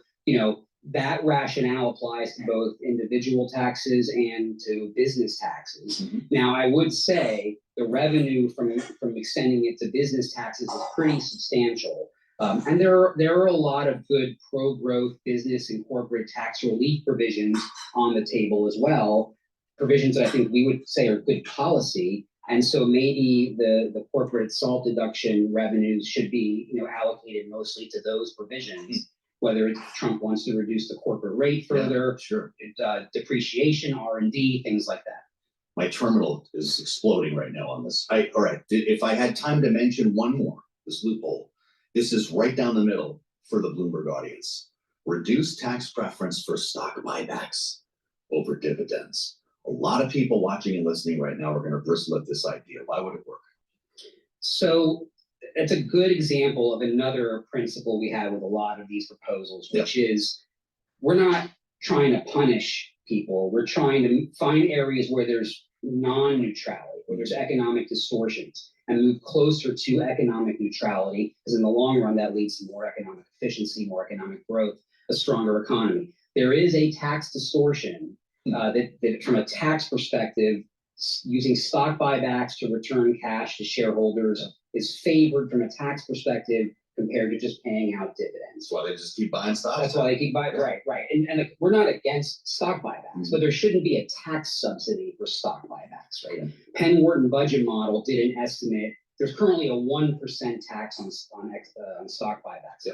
that rationale applies to both individual taxes and to business taxes. Mm-hmm. Now, I would say the revenue from extending it to business taxes is pretty substantial. And there are a lot of good pro-growth business and corporate tax relief provisions on the table as well, provisions that I think we would say are good policy. And so maybe the corporate salt deduction revenues should be allocated mostly to those provisions, whether it's Trump wants to reduce the corporate rate further, depreciation, R&D, things like that. My terminal is exploding right now on this. All right, if I had time to mention one more, this loophole, this is right down the middle for the Bloomberg audience. Reduce tax preference for stock buybacks over dividends. A lot of people watching and listening right now are going to bristle at this idea. Why would it work? So it's a good example of another principle we have with a lot of these proposals, which is we're not trying to punish people. We're trying to find areas where there's non-neutrality, where there's economic distortions, and move closer to economic neutrality, because in the long run, that leads to more economic efficiency, more economic growth, a stronger economy. There is a tax distortion that from a tax perspective, using stock buybacks to return cash to shareholders is favored from a tax perspective compared to just paying out dividends. That's why they just keep buying stocks. That's why they keep buying, right. And we're not against stock buybacks, but there shouldn't be a tax subsidy for stock buybacks, right? Penn Wharton budget model did an estimate. There's currently a 1% tax on stock buybacks.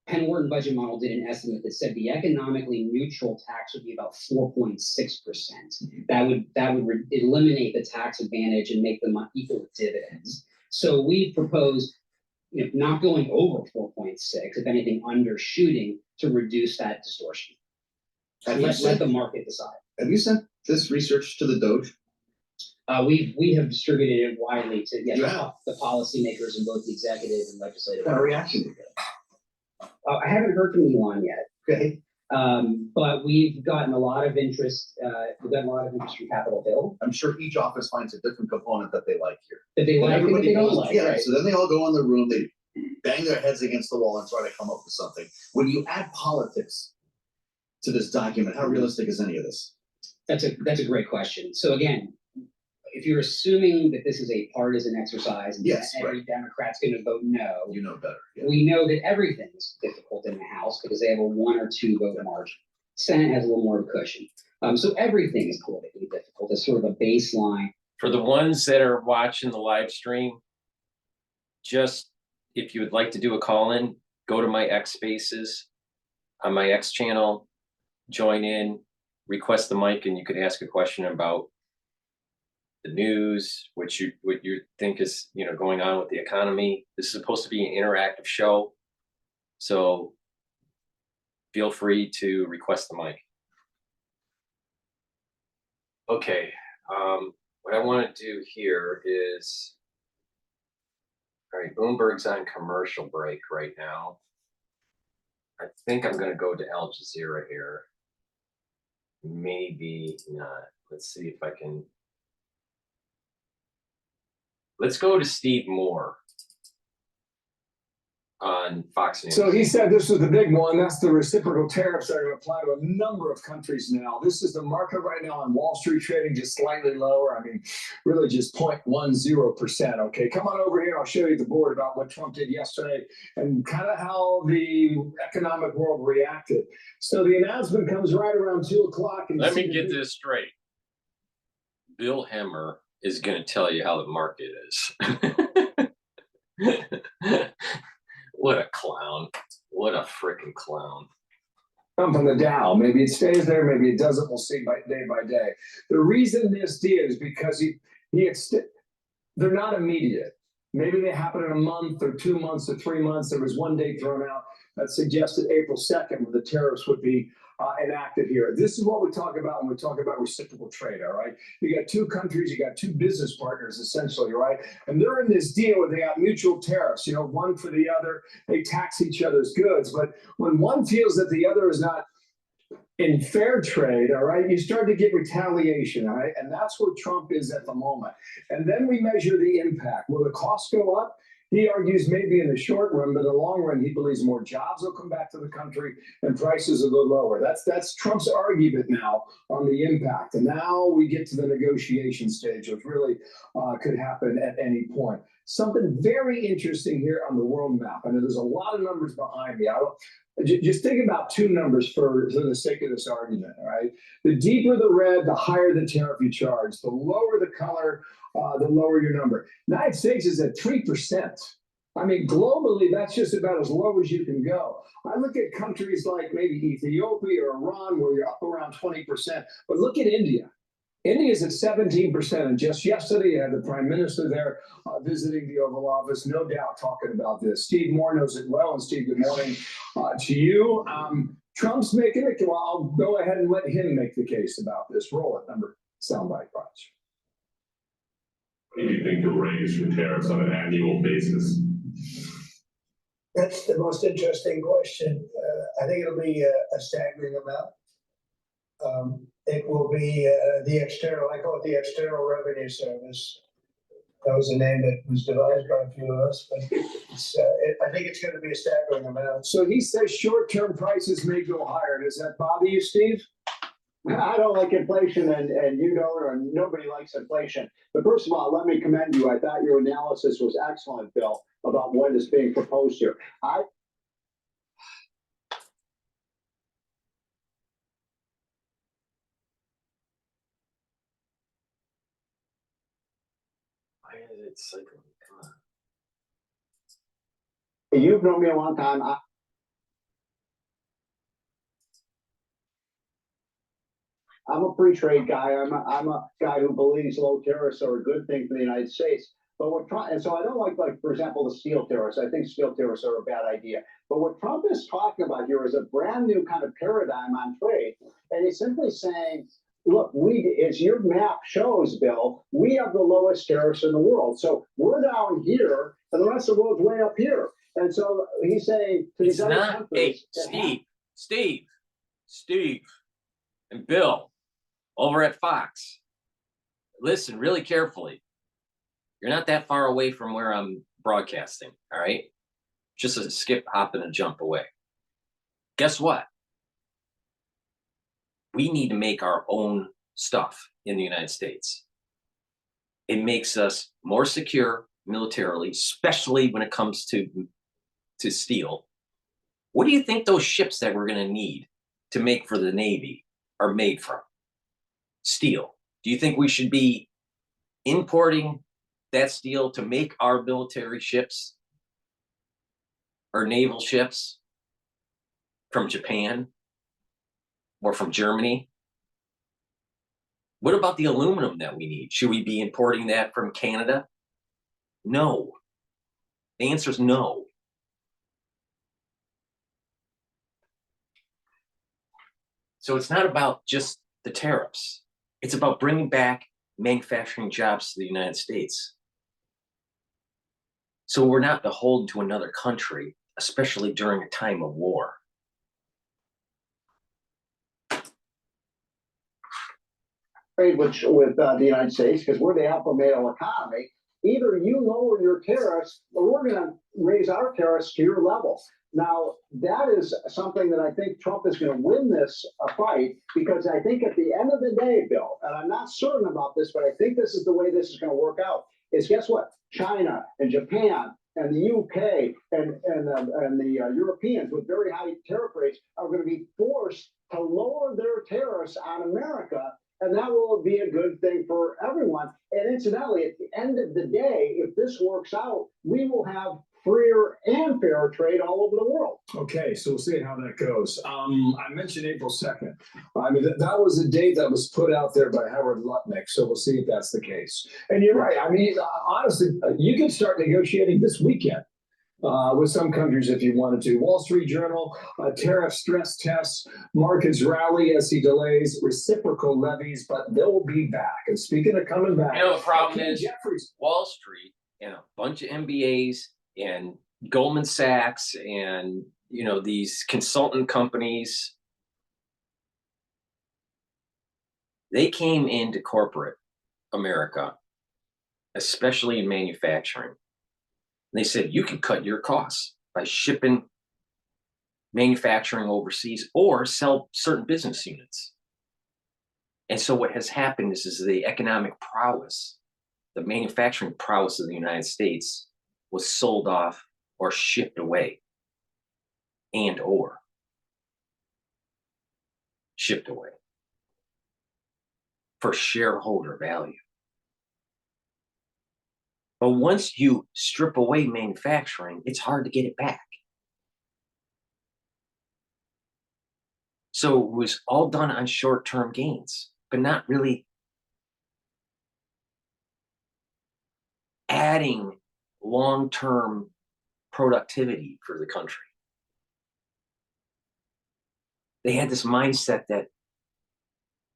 Penn Wharton budget model did an estimate that said the economically neutral tax would be about 4.6%. That would eliminate the tax advantage and make them equal with dividends. So we proposed, not going over 4.6, if anything, undershooting to reduce that distortion. Let the market decide. Have you sent this research to the Doge? We have distributed it widely to the policymakers in both the executive and legislative. What reaction did you get? I haven't heard from Elon yet. Okay. But we've gotten a lot of interest. We've gotten a lot of interest from Capitol Hill. I'm sure each office finds a different component that they like here. That they like and that they don't like. Yeah, right. So then they all go in the room, they bang their heads against the wall and try to come up with something. When you add politics to this document, how realistic is any of this? That's a great question. So again, if you're assuming that this is a partisan exercise and every Democrat's going to vote no, you know better. We know that everything is difficult in the House because they have a 1 or 2 vote margin. Senate has a little more of a cushion. So everything is politically difficult. It's sort of a baseline. For the ones that are watching the live stream, just if you would like to do a call-in, go to my X Spaces on my X channel, join in, request the mic, and you could ask a question about the news, what you think is going on with the economy. This is supposed to be an interactive show, so feel free to request the mic. Okay, what I want to do here is, all right, Bloomberg's on commercial break right now. I think I'm going to go to Al Jazeera here. Maybe not. Let's see if I can. Let's go to Steve Moore on Fox News. So he said this was the big one. That's the reciprocal tariffs that are going to apply to a number of countries now. This is the market right now on Wall Street trading just slightly lower. I mean, really just 0.10%. Okay, come on over here. I'll show you the board about what Trump did yesterday and kind of how the economic world reacted. So the announcement comes right around 2 o'clock. Let me get this straight. Bill Hemmer is going to tell you how the market is. What a clown. What a freaking clown. Up on the Dow. Maybe it stays there, maybe it doesn't. We'll see day by day. The reason this did is because they're not immediate. Maybe they happen in a month or 2 months or 3 months. There was one date thrown out that suggested April 2nd when the tariffs would be enacted here. This is what we talk about when we talk about reciprocal trade, all right? You got 2 countries, you got 2 business partners, essentially, right? And they're in this deal where they got mutual tariffs, one for the other. They tax each other's goods. But when one feels that the other is not in fair trade, all right, you start to get retaliation, all right? And that's where Trump is at the moment. And then we measure the impact. Will the costs go up? He argues maybe in the short run, but in the long run, he believes more jobs will come back to the country and prices will go lower. That's Trump's argument now on the impact. And now we get to the negotiation stage, which really could happen at any point. Something very interesting here on the world map. I know there's a lot of numbers behind me. Just think about 2 numbers for the sake of this argument, all right? The deeper the red, the higher the tariff you charge. The lower the color, the lower your number. United States is at 3%. I mean, globally, that's just about as low as you can go. I look at countries like maybe Ethiopia or Iran, where you're up around 20%. But look at India. India's at 17%. And just yesterday, you had the prime minister there visiting the Oval Office, no doubt talking about this. Steve Moore knows it well. And Steve, good morning to you. Trump's making it. Well, I'll go ahead and let him make the case about this. Roll it, number soundbite, Raj. What do you think you'll raise for tariffs on an annual basis? That's the most interesting question. I think it'll be a staggering amount. It will be the external, I call it the External Revenue Service. That was a name that was devised by a few of us, but I think it's going to be a staggering amount. So he says short-term prices may go higher. Does that bother you, Steve? I don't like inflation, and you don't, or nobody likes inflation. But first of all, let me commend you. I thought your analysis was excellent, Bill, about what is being proposed here. Why is it cycling? Come on. You've known me a long time. I'm a free trade guy. I'm a guy who believes low tariffs are a good thing for the United States. But what Trump, and so I don't like, for example, the steel tariffs. I think steel tariffs are a bad idea. But what Trump is talking about here is a brand new kind of paradigm on trade. And he's simply saying, look, as your map shows, Bill, we have the lowest tariffs in the world. So we're down here, and the rest of the world's way up here. And so he's saying to these other countries, hey, Steve, and Bill over at Fox, listen really carefully. You're not that far away from where I'm broadcasting, all right? Just a skip, hop, and a jump away. Guess what? We need to make our own stuff in the United States. It makes us more secure militarily, especially when it comes to steel. What do you think those ships that we're going to need to make for the Navy are made from? Steel. Do you think we should be importing that steel to make our military ships or naval ships from Japan or from Germany? What about the aluminum that we need? Should we be importing that from Canada? No. The answer is no. So it's not about just the tariffs. It's about bringing back manufacturing jobs to the United States. So we're not beholden to another country, especially during a time of war. Trade with the United States, because we're the alpha male economy. Either you lower your tariffs, or we're going to raise our tariffs to your level. Now, that is something that I think Trump is going to win this fight, because I think at the end of the day, Bill, and I'm not certain about this, but I think this is the way this is going to work out, is guess what? China and Japan and the UK and the Europeans with very high tariff rates are going to be forced to lower their tariffs on America. And that will be a good thing for everyone. And incidentally, at the end of the day, if this works out, we will have freer and fairer trade all over the world. Okay, so we'll see how that goes. I mentioned April 2nd. I mean, that was a date that was put out there by Howard Lutnick, so we'll see if that's the case. And you're right. I mean, honestly, you can start negotiating this weekend with some countries if you wanted to. Wall Street Journal, tariff stress tests, markets rally as he delays reciprocal levies, but they'll be back. And speaking of coming back, you know, the problem is Jeffries. Wall Street and a bunch of MBAs and Goldman Sachs and, you know, these consultant companies, they came into corporate America, especially in manufacturing. And they said, you can cut your costs by shipping manufacturing overseas or sell certain business units. And so what has happened is the economic prowess, the manufacturing prowess of the United States was sold off or shipped away or shipped away for shareholder value. But once you strip away manufacturing, it's hard to get it back. So it was all done on short-term gains, but not really adding long-term productivity for the country. They had this mindset that,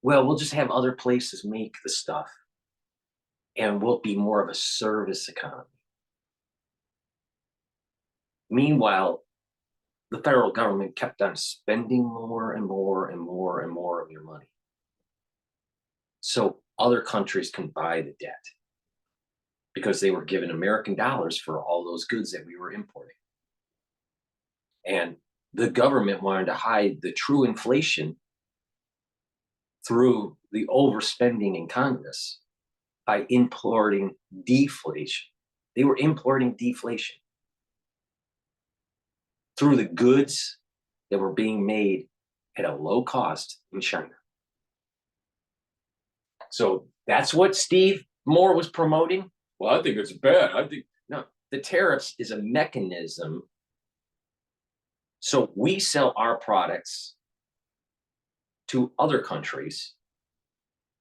well, we'll just have other places make the stuff and we'll be more of a service economy. Meanwhile, the federal government kept on spending more and more and more and more of your money. So other countries can buy the debt because they were given American dollars for all those goods that we were importing. And the government wanted to hide the true inflation through the overspending in Congress by importing deflation. They were importing deflation through the goods that were being made at a low cost in China. So that's what Steve Moore was promoting. Well, I think it's bad. I think no, the tariffs is a mechanism. So we sell our products to other countries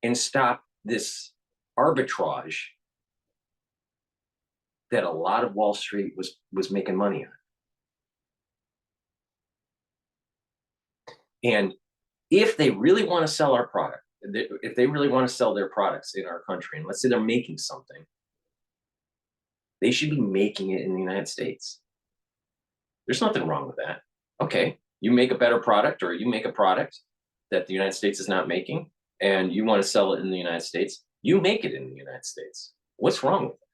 and stop this arbitrage that a lot of Wall Street was making money on. And if they really want to sell our product, if they really want to sell their products in our country, and let's say they're making something, they should be making it in the United States. There's nothing wrong with that. Okay, you make a better product, or you make a product that the United States is not making, and you want to sell it in the United States, you make it in the United States. What's wrong with that?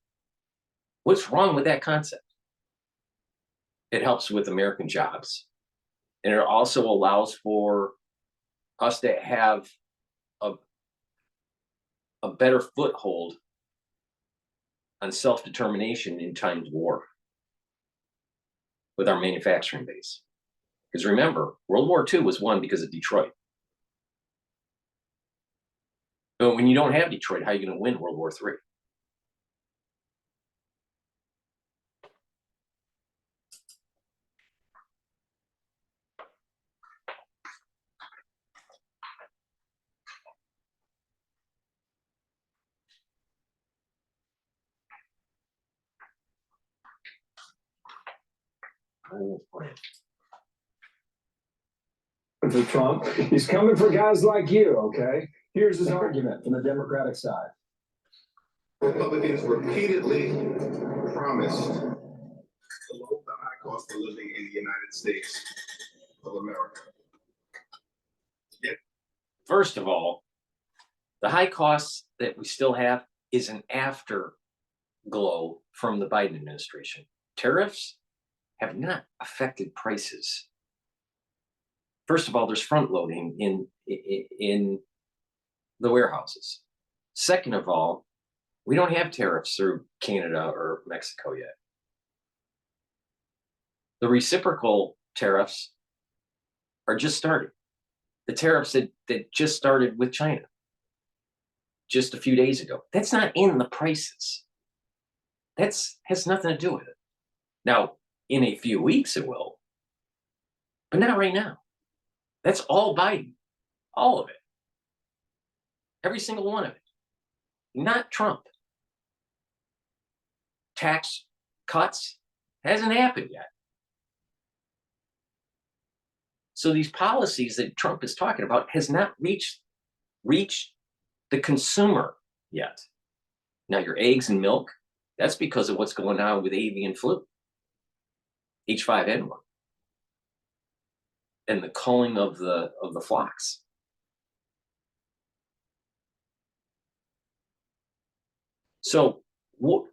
What's wrong with that concept? It helps with American jobs. And it also allows for us to have a better foothold on self-determination in times of war with our manufacturing base. Because remember, World War II was won because of Detroit. But when you don't have Detroit, how are you going to win World War III? For Trump, he's coming for guys like you, okay? Here's his argument from the Democratic side. Republicans repeatedly promised to lower the high cost of living in the United States of America. First of all, the high costs that we still have is an afterglow from the Biden administration. Tariffs have not affected prices. First of all, there's front loading in the warehouses. Second of all, we don't have tariffs through Canada or Mexico yet. The reciprocal tariffs are just starting. The tariffs that just started with China just a few days ago, that's not in the prices. That's has nothing to do with it. Now, in a few weeks it will, but not right now. That's all Biden, all of it. Every single one of it, not Trump. Tax cuts hasn't happened yet. So these policies that Trump is talking about has not reached the consumer yet. Now your eggs and milk, that's because of what's going on with avian flu, H5N1, and the culling of the flocks. So what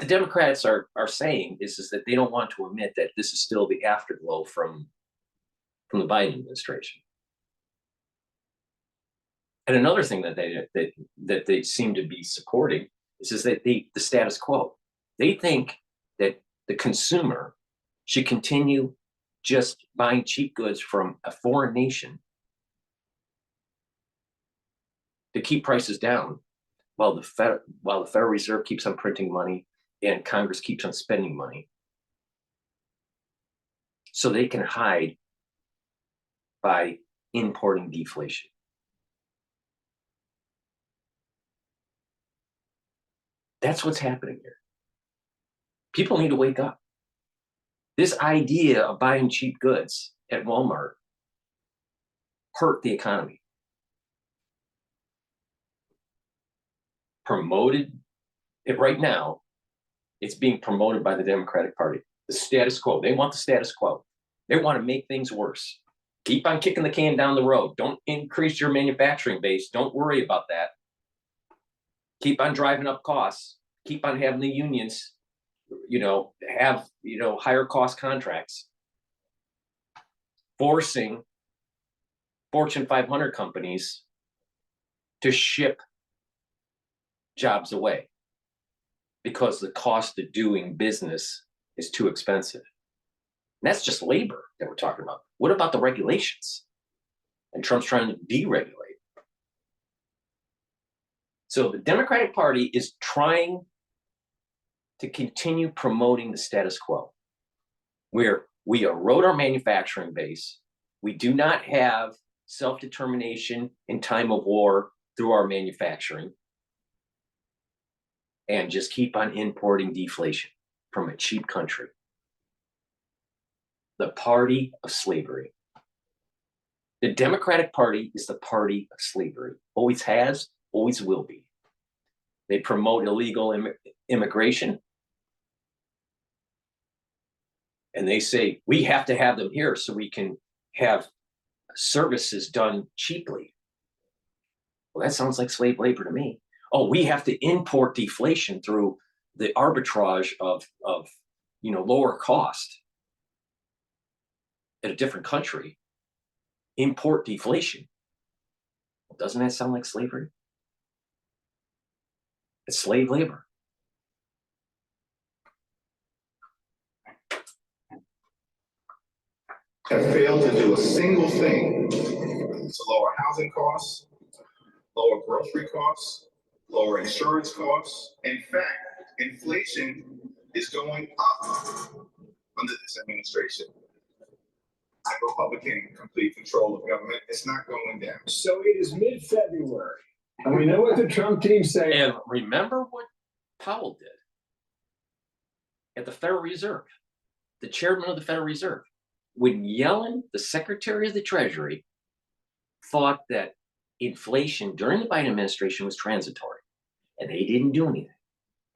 the Democrats are saying is that they don't want to admit that this is still the afterglow from the Biden administration. And another thing that they seem to be supporting is that the status quo. They think that the consumer should continue just buying cheap goods from a foreign nation to keep prices down, while the Federal Reserve keeps on printing money and Congress keeps on spending money, so they can hide by importing deflation. That's what's happening here. People need to wake up. This idea of buying cheap goods at Walmart hurt the economy. Promoted it right now, it's being promoted by the Democratic Party. The status quo. They want the status quo. They want to make things worse. Keep on kicking the can down the road. Don't increase your manufacturing base. Don't worry about that. Keep on driving up costs. Keep on having the unions, have, higher cost contracts. Forcing Fortune 500 companies to ship jobs away because the cost of doing business is too expensive. And that's just labor that we're talking about. What about the regulations? And Trump's trying to deregulate. So the Democratic Party is trying to continue promoting the status quo, where we erode our manufacturing base. We do not have self-determination in time of war through our manufacturing, and just keep on importing deflation from a cheap country. The party of slavery. The Democratic Party is the party of slavery. Always has, always will be. They promote illegal immigration. And they say, we have to have them here so we can have services done cheaply. Well, that sounds like slave labor to me. Oh, we have to import deflation through the arbitrage of lower cost at a different country. Import deflation. Well, doesn't that sound like slavery? It's slave labor. Have failed to do a single thing to lower housing costs, lower grocery costs, lower insurance costs. In fact, inflation is going up under this administration. Republican complete control of government. It's not going down. So it is mid-February, and we know what the Trump team's saying. And remember what Powell did at the Federal Reserve, the chairman of the Federal Reserve, when Yellen, the Secretary of the Treasury, thought that inflation during the Biden administration was transitory, and they didn't do anything.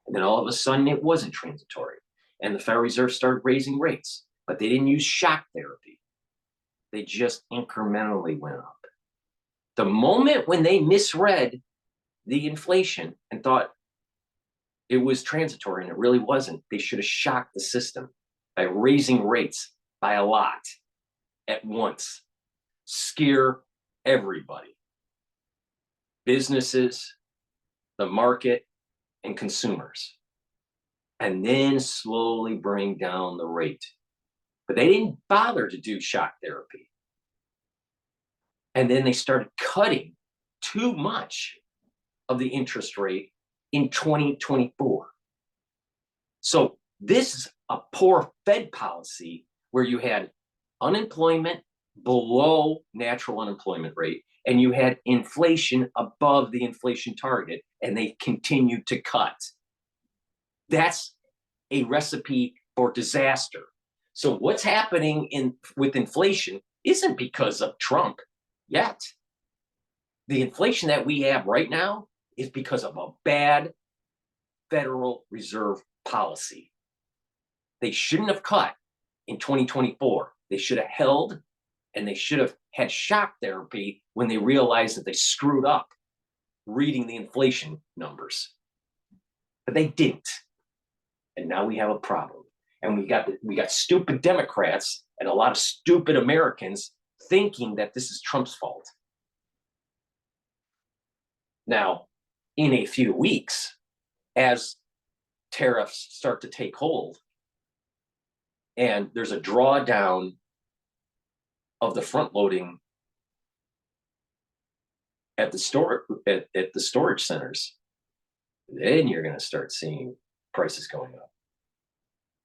And then all of a sudden it wasn't transitory, and the Federal Reserve started raising rates, but they didn't use shock therapy. They just incrementally went up. The moment when they misread the inflation and thought it was transitory and it really wasn't, they should have shocked the system by raising rates by a lot at once. Scare everybody. Businesses, the market, and consumers. And then slowly bring down the rate. But they didn't bother to do shock therapy. And then they started cutting too much of the interest rate in 2024. So this is a poor Fed policy where you had unemployment below natural unemployment rate, and you had inflation above the inflation target, and they continued to cut. That's a recipe for disaster. So what's happening with inflation isn't because of Trump yet. The inflation that we have right now is because of a bad Federal Reserve policy. They shouldn't have cut in 2024. They should have held, and they should have had shock therapy when they realized that they screwed up reading the inflation numbers. But they didn't. And now we have a problem. And we got stupid Democrats and a lot of stupid Americans thinking that this is Trump's fault. Now, in a few weeks, as tariffs start to take hold, and there's a drawdown of the front loading at the storage centers, then you're going to start seeing prices going up.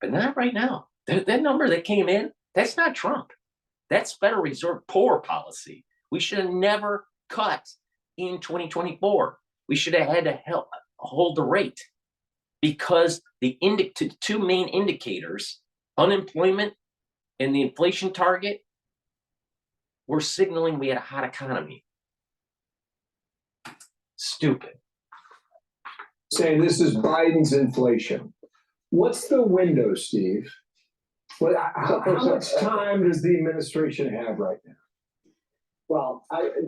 But not right now. That number that came in, that's not Trump. That's Federal Reserve poor policy. We should have never cut in 2024. We should have had to hold the rate, because the two main indicators, unemployment and the inflation target, were signaling we had a hot economy. Stupid. Saying this is Biden's inflation. What's the window, Steve? How much time does the administration have right now? Well,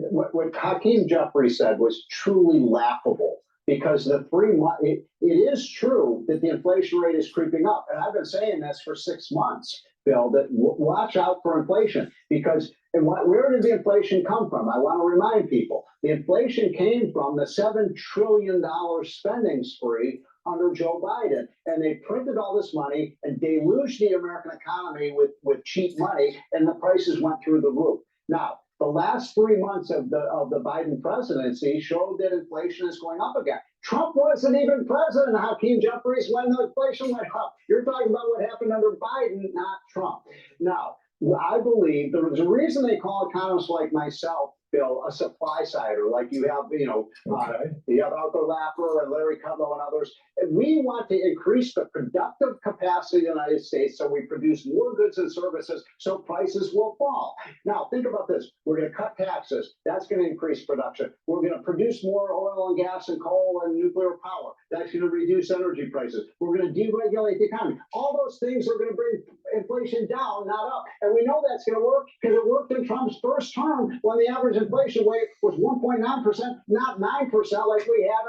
what Hakeem Jeffrey said was truly laughable, because the 3 months, it is true that the inflation rate is creeping up. And I've been saying this for 6 months, Bill, that watch out for inflation, because where did the inflation come from? I want to remind people, the inflation came from the $7 trillion spending spree under Joe Biden. And they printed all this money and deluged the American economy with cheap money, and the prices went through the roof. Now, the last 3 months of the Biden presidency showed that inflation is going up again. Trump wasn't even president, Hakeem Jeffries, when the inflation went up. You're talking about what happened under Biden, not Trump. Now, I believe there's a reason they call economists like myself, Bill, a supply sider, like you have, you have Arthur Laffer and Larry Kudlow and others. And we want to increase the productive capacity of the United States so we produce more goods and services so prices will fall. Now, think about this. We're going to cut taxes. That's going to increase production. We're going to produce more oil and gas and coal and nuclear power. That's going to reduce energy prices. We're going to deregulate the economy. All those things are going to bring inflation down, not up. And we know that's going to work because it worked in Trump's first term when the average inflation rate was 1.9%, not 9% like we had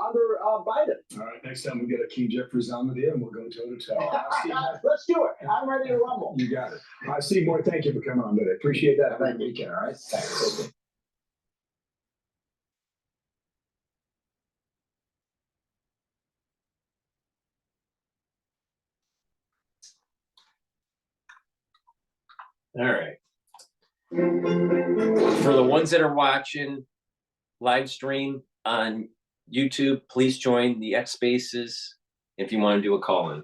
under Biden. All right, next time we get Hakeem Jeffries on with you, and we'll go toe to toe. Let's do it. I'm ready to rumble. You got it. Seymour, thank you for coming on today. Appreciate that. Have a good weekend. All right. Thanks. All right. For the ones that are watching live stream on YouTube, please join the X Spaces if you want to do a call in.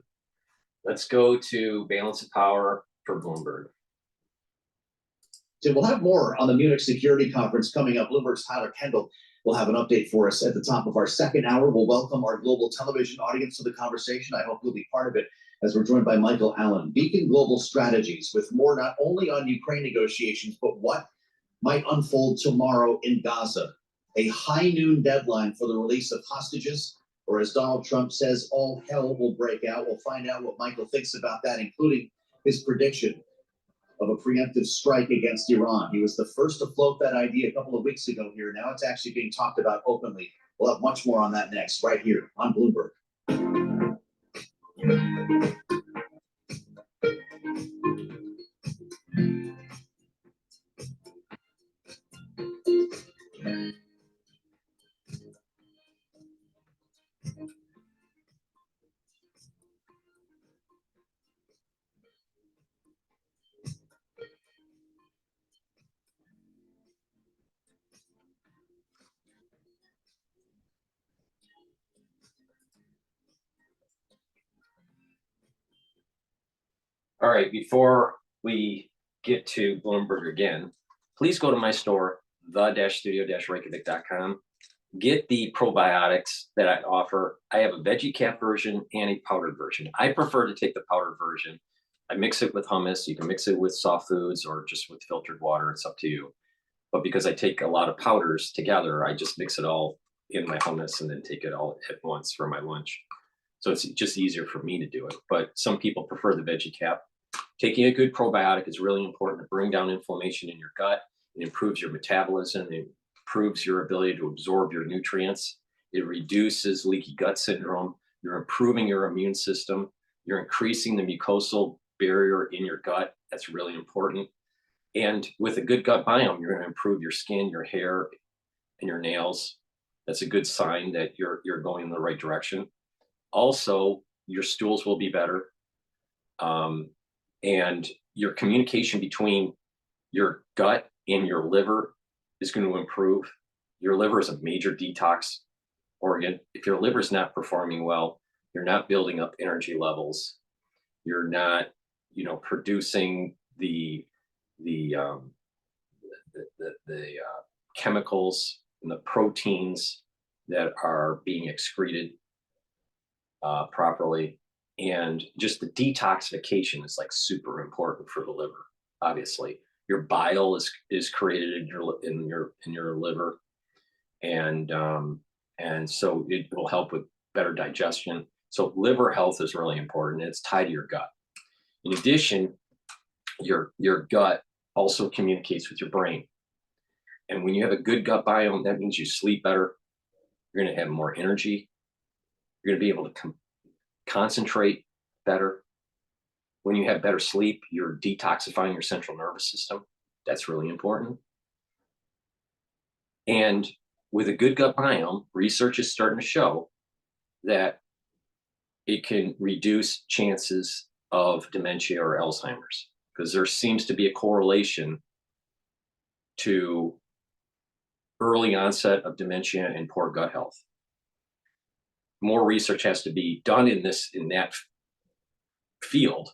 Let's go to balance of power for Bloomberg. So we'll have more on the Munich Security Conference coming up. Bloomberg's Tyler Kendall will have an update for us at the top of our second hour. We'll welcome our global television audience to the conversation. I hope you'll be part of it, as we're joined by Michael Allen, Beacon Global Strategies, with more not only on Ukraine negotiations, but what might unfold tomorrow in Gaza. A high noon deadline for the release of hostages, or as Donald Trump says, all hell will break out. We'll find out what Michael thinks about that, including his prediction of a preemptive strike against Iran. He was the first to float that idea a couple of weeks ago here. Now it's actually being talked about openly. We'll have much more on that next, right here on Bloomberg. All right, before we get to Bloomberg again, please go to my store, the-studio-reykjavik.com. Get the probiotics that I offer. I have a veggie cap version and a powdered version. I prefer to take the powdered version. I mix it with hummus. You can mix it with soft foods or just with filtered water. It's up to you. But because I take a lot of powders together, I just mix it all in my hummus and then take it all at once for my lunch. So it's just easier for me to do it. But some people prefer the veggie cap. Taking a good probiotic is really important to bring down inflammation in your gut. It improves your metabolism. It improves your ability to absorb your nutrients. It reduces leaky gut syndrome. You're improving your immune system. You're increasing the mucosal barrier in your gut. That's really important. And with a good gut biome, you're going to improve your skin, your hair, and your nails. That's a good sign that you're going in the right direction. Also, your stools will be better. And your communication between your gut and your liver is going to improve. Your liver is a major detox organ. If your liver's not performing well, you're not building up energy levels. You're not, producing the chemicals and the proteins that are being excreted properly. And just the detoxification is like super important for the liver. Obviously, your bile is created in your liver, and so it will help with better digestion. So liver health is really important. It's tied to your gut. In addition, your gut also communicates with your brain. And when you have a good gut biome, that means you sleep better. You're going to have more energy. You're going to be able to concentrate better. When you have better sleep, you're detoxifying your central nervous system. That's really important. And with a good gut biome, research is starting to show that it can reduce chances of dementia or Alzheimer's, because there seems to be a correlation to early onset of dementia and poor gut health. More research has to be done in that field,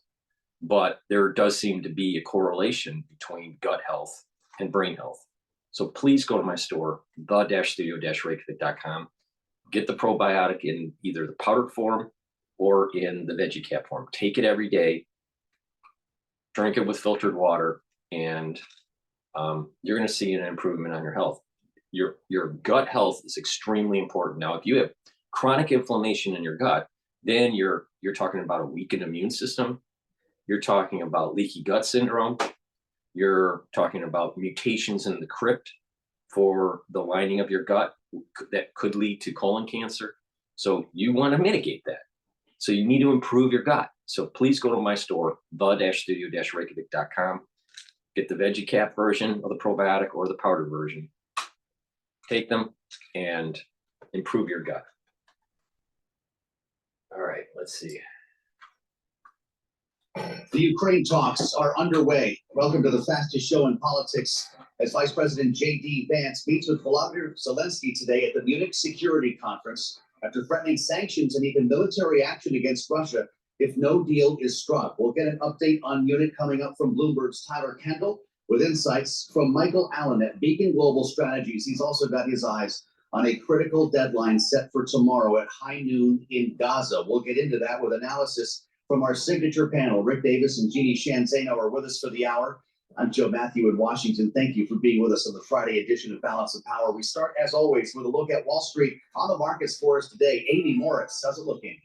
but there does seem to be a correlation between gut health and brain health. So please go to my store, the-studio-reykjavik.com. Get the probiotic in either the powdered form or in the veggie cap form. Take it every day. Drink it with filtered water, and you're going to see an improvement on your health. Your gut health is extremely important. Now, if you have chronic inflammation in your gut, then you're talking about a weakened immune system. You're talking about leaky gut syndrome. You're talking about mutations in the crypt for the lining of your gut that could lead to colon cancer. So you want to mitigate that. So you need to improve your gut. So please go to my store, the-studio-reykjavik.com. Get the veggie cap version of the probiotic or the powder version. Take them and improve your gut. All right, let's see. The Ukraine talks are underway. Welcome to the fastest show in politics as Vice President J.D. Vance meets with Volodymyr Zelensky today at the Munich Security Conference after threatening sanctions and even military action against Russia if no deal is struck. We'll get an update on Munich coming up from Bloomberg's Tyler Kendall with insights from Michael Allen at Beacon Global Strategies. He's also got his eyes on a critical deadline set for tomorrow at high noon in Gaza. We'll get into that with analysis from our signature panel. Rick Davis and Jeannie Shanzano are with us for the hour. I'm Joe Matthew in Washington. Thank you for being with us on the Friday edition of Balance of Power. We start, as always, with a look at Wall Street on the markets for us today. Amy Morris, how's it looking?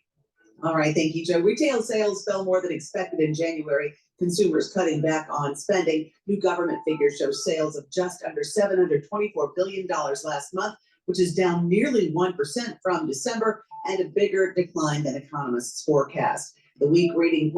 All right, thank you, Joe. Retail sales fell more than expected in January. Consumers cutting back on spending. New government figures show sales of just under $724 billion last month, which is down nearly 1% from December and a bigger decline than economists forecast. The weak reading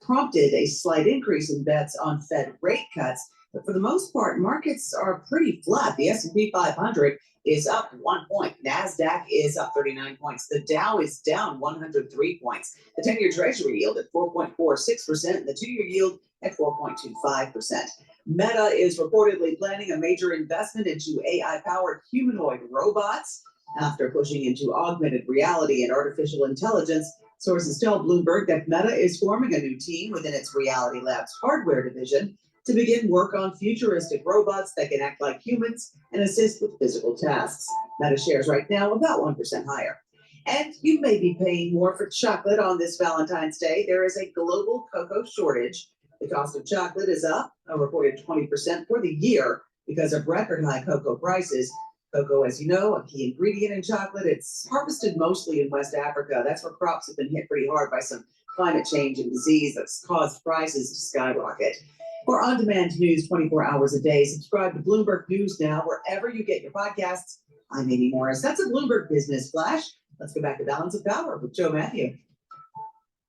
prompted a slight increase in bets on Fed rate cuts, but for the most part, markets are pretty flat. The S&P 500 is up 1 point. NASDAQ is up 39 points. The Dow is down 103 points. The 10-year Treasury yield at 4.46%, and the 2-year yield at 4.25%. Meta is reportedly planning a major investment into AI-powered humanoid robots after pushing into augmented reality and artificial intelligence. Sources tell Bloomberg that Meta is forming a new team within its Reality Labs hardware division to begin work on futuristic robots that can act like humans and assist with physical tasks. Meta shares right now about 1% higher. And you may be paying more for chocolate on this Valentine's Day. There is a global cocoa shortage. The cost of chocolate is up a reported 20% for the year because of record high cocoa prices. Cocoa, as you know, a key ingredient in chocolate. It's harvested mostly in West Africa. That's where crops have been hit pretty hard by some climate change and disease that's caused prices to skyrocket. For on-demand news 24 hours a day, subscribe to Bloomberg News Now wherever you get your podcasts. I'm Amy Morris. That's a Bloomberg Business Flash. Let's go back to Balance of Power with Joe Matthew.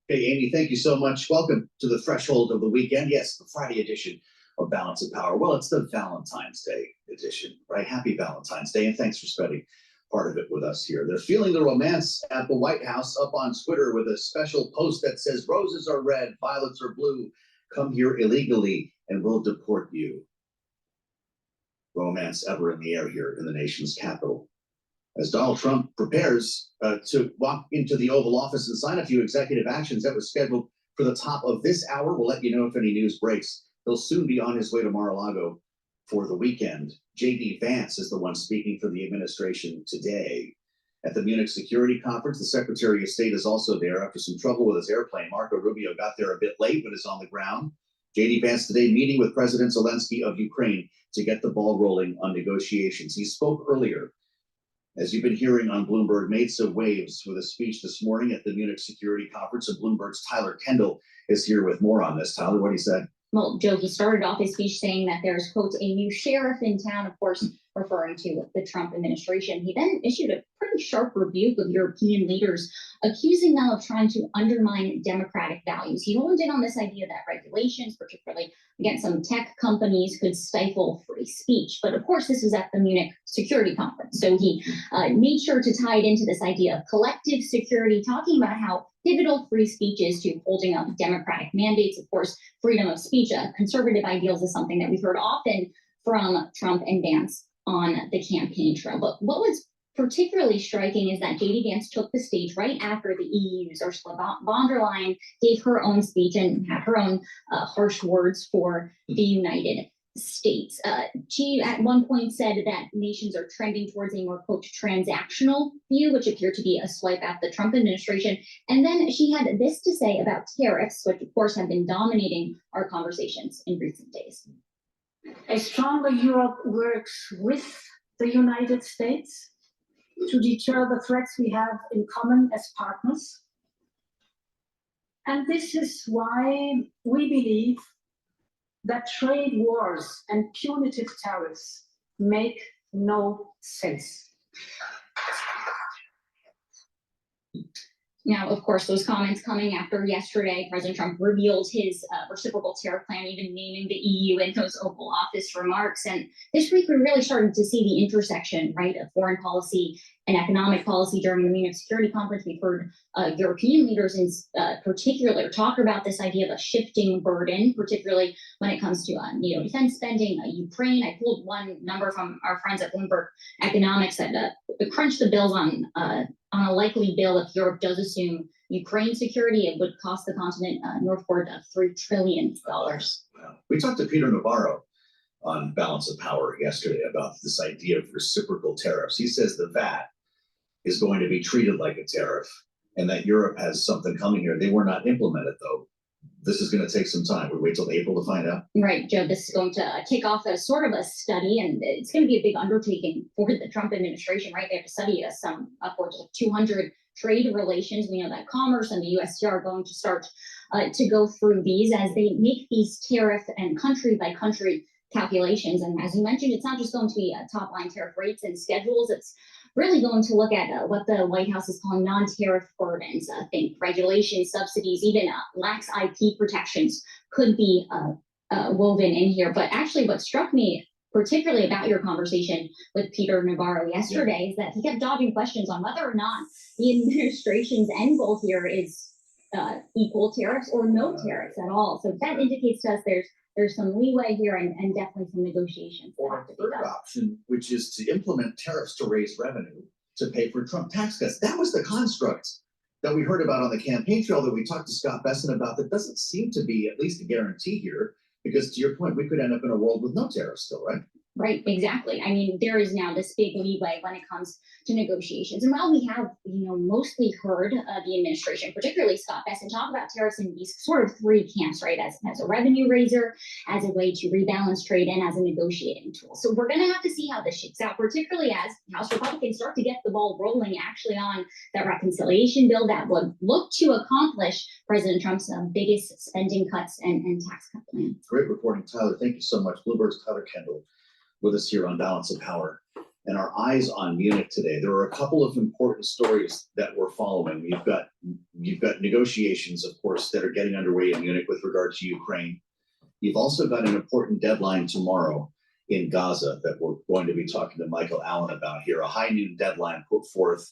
Hey, Amy, thank you so much. Welcome to the threshold of the weekend. Yes, the Friday edition of Balance of Power. Well, it's the Valentine's Day edition, right? Happy Valentine's Day, and thanks for spending part of it with us here. They're feeling the romance at the White House up on Twitter with a special post that says, "Roses are red, violets are blue. Come here illegally and we'll deport you." Romance ever in the air here in the nation's capital. As Donald Trump prepares to walk into the Oval Office and sign a few executive actions that was scheduled for the top of this hour. We'll let you know if any news breaks. He'll soon be on his way to Mar-a-Lago for the weekend. J.D. Vance is the one speaking for the administration today. At the Munich Security Conference, the Secretary of State is also there after some trouble with his airplane. Marco Rubio got there a bit late, but is on the ground. J.D. Vance today meeting with President Zelensky of Ukraine to get the ball rolling on negotiations. He spoke earlier, as you've been hearing on Bloomberg, made some waves with a speech this morning at the Munich Security Conference, and Bloomberg's Tyler Kendall is here with more on this. Tyler, what he said? Well, Joe, he started off his speech saying that there's, quote, a new sheriff in town, of course, referring to the Trump administration. He then issued a pretty sharp rebuke of European leaders, accusing them of trying to undermine democratic values. He honed in on this idea that regulations, particularly against some tech companies, could stifle free speech. But of course, this was at the Munich Security Conference. So he made sure to tie it into this idea of collective security, talking about how pivotal free speech is to holding up democratic mandates. Of course, freedom of speech, conservative ideals is something that we've heard often from Trump and Vance on the campaign trail. But what was particularly striking is that J.D. Vance took the stage right after the EU's Ursula von der Leyen gave her own speech and had her own harsh words for the United States. She at one point said that nations are trending towards a more, quote, transactional view, which appeared to be a swipe at the Trump administration. And then she had this to say about tariffs, which of course have been dominating our conversations in recent days. A stronger Europe works with the United States to deter the threats we have in common as partners. And this is why we believe that trade wars and punitive tariffs make no sense. Now, of course, those comments coming after yesterday, President Trump revealed his reciprocal tariff plan, even naming the EU in those Oval Office remarks. And this week, we really started to see the intersection, right, of foreign policy and economic policy during the Munich Security Conference. We've heard European leaders in particular talk about this idea of a shifting burden, particularly when it comes to NATO defense spending, Ukraine. I pulled one number from our friends at Bloomberg Economics that crunched the bills on a likely bill if Europe does assume Ukraine security. It would cost the continent northward of $3 trillion. We talked to Peter Navarro on Balance of Power yesterday about this idea of reciprocal tariffs. He says the VAT is going to be treated like a tariff and that Europe has something coming here. They were not implemented, though. This is going to take some time. We wait till April to find out. Right, Joe, this is going to kick off a sort of a study, and it's going to be a big undertaking for the Trump administration, right? They have to study some upwards of 200 trade relations. We know that Commerce and the USTR are going to start to go through these as they make these tariff and country by country calculations. And as you mentioned, it's not just going to be top line tariff rates and schedules. It's really going to look at what the White House is calling non-tariff burdens. Think regulations, subsidies, even lax IP protections could be woven in here. But actually what struck me particularly about your conversation with Peter Navarro yesterday is that he kept dodging questions on whether or not the administration's end goal here is equal tariffs or no tariffs at all. So that indicates to us there's some leeway here and definitely some negotiations. Or a third option, which is to implement tariffs to raise revenue to pay for Trump tax cuts. That was the construct that we heard about on the campaign trail that we talked to Scott Bessent about. That doesn't seem to be at least a guarantee here, because to your point, we could end up in a world with no tariffs still, right? Right, exactly. I mean, there is now this big leeway when it comes to negotiations. And while we have, mostly heard the administration, particularly Scott Bessent, talk about tariffs in these sort of three camps, right? As a revenue raiser, as a way to rebalance trade, and as a negotiating tool. So we're going to have to see how this shakes out, particularly as House Republicans start to get the ball rolling actually on that reconciliation bill that would look to accomplish President Trump's biggest spending cuts and tax cut plan. Great reporting, Tyler. Thank you so much. Bloomberg's Tyler Kendall with us here on Balance of Power. And our eyes on Munich today. There are a couple of important stories that we're following. You've got negotiations, of course, that are getting underway in Munich with regard to Ukraine. You've also got an important deadline tomorrow in Gaza that we're going to be talking to Michael Allen about here. A high noon deadline put forth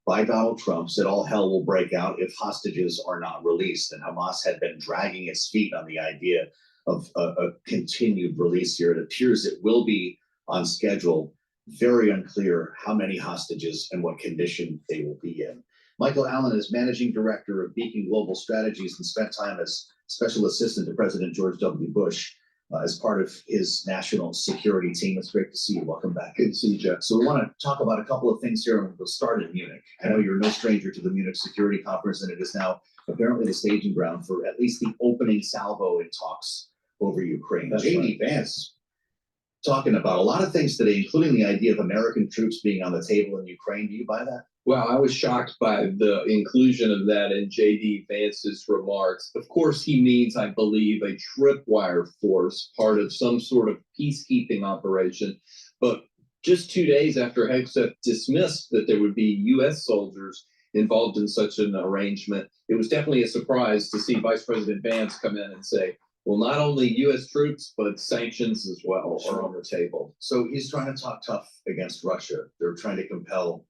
by Donald Trump said all hell will break out if hostages are not released. And Hamas had been dragging its feet on the idea of a continued release here. It appears it will be on schedule very unclear how many hostages and what condition they will be in. Michael Allen is Managing Director of Beacon Global Strategies and spent time as Special Assistant to President George W. Bush as part of his national security team. It's great to see you. Welcome back. Good to see you, Jeff. So we want to talk about a couple of things here, and we'll start in Munich. I know you're no stranger to the Munich Security Conference, and it is now apparently the staging ground for at least the opening salvo in talks over Ukraine. J.D. Vance talking about a lot of things today, including the idea of American troops being on the table in Ukraine. Do you buy that? Well, I was shocked by the inclusion of that in J.D. Vance's remarks. Of course, he means, I believe, a tripwire force, part of some sort of peacekeeping operation. But just 2 days after Hegseth dismissed that there would be U.S. soldiers involved in such an arrangement, it was definitely a surprise to see Vice President Vance come in and say, well, not only U.S. troops, but sanctions as well are on the table. So he's trying to talk tough against Russia. They're trying to compel,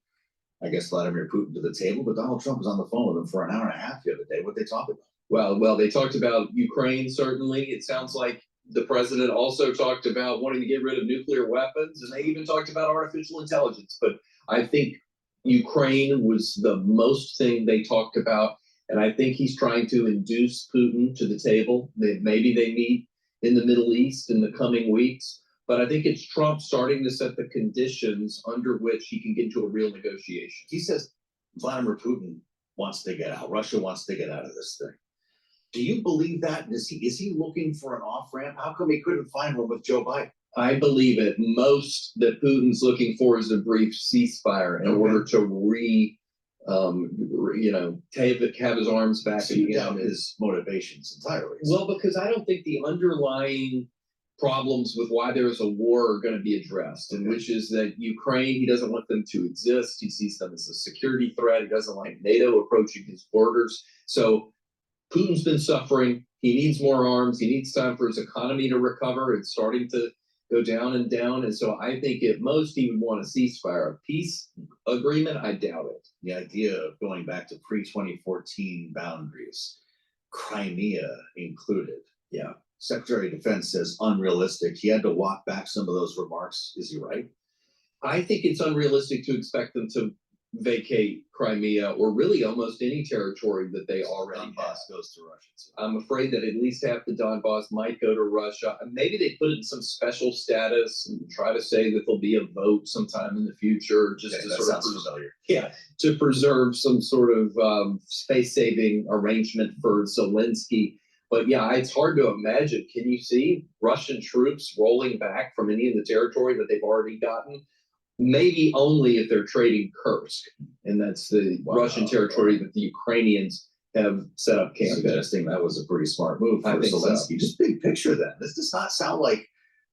I guess, Vladimir Putin to the table, but Donald Trump was on the phone with him for an hour and a half the other day. What they talk about? Well, they talked about Ukraine, certainly. It sounds like the president also talked about wanting to get rid of nuclear weapons, and they even talked about artificial intelligence. But I think Ukraine was the most thing they talked about. And I think he's trying to induce Putin to the table. Maybe they meet in the Middle East in the coming weeks. But I think it's Trump starting to set the conditions under which he can get into a real negotiation. He says Vladimir Putin wants to get out. Russia wants to get out of this thing. Do you believe that? Is he looking for an off-ramp? How come he couldn't find one with Joe Biden? I believe at most that Putin's looking for is a brief ceasefire in order to have his arms back. So you doubt his motivations entirely. Well, because I don't think the underlying problems with why there is a war are going to be addressed, and which is that Ukraine, he doesn't want them to exist. He sees them as a security threat. He doesn't like NATO approaching his borders. So Putin's been suffering. He needs more arms. He needs time for his economy to recover. It's starting to go down and down. And so I think at most he would want a ceasefire. A peace agreement, I doubt it. The idea of going back to pre-2014 boundaries, Crimea included. Yeah. Secretary of Defense says unrealistic. He had to walk back some of those remarks. Is he right? I think it's unrealistic to expect them to vacate Crimea or really almost any territory that they already have. Donbass goes to Russia. I'm afraid that at least half the Donbass might go to Russia. Maybe they put it in some special status and try to say that there'll be a vote sometime in the future, just to sort of to preserve some sort of space-saving arrangement for Zelensky. But yeah, it's hard to imagine. Can you see Russian troops rolling back from any of the territory that they've already gotten? Maybe only if they're trading Kursk, and that's the Russian territory that the Ukrainians have set up camp. Suggesting that was a pretty smart move for Zelensky. So. Just big picture then. This does not sound like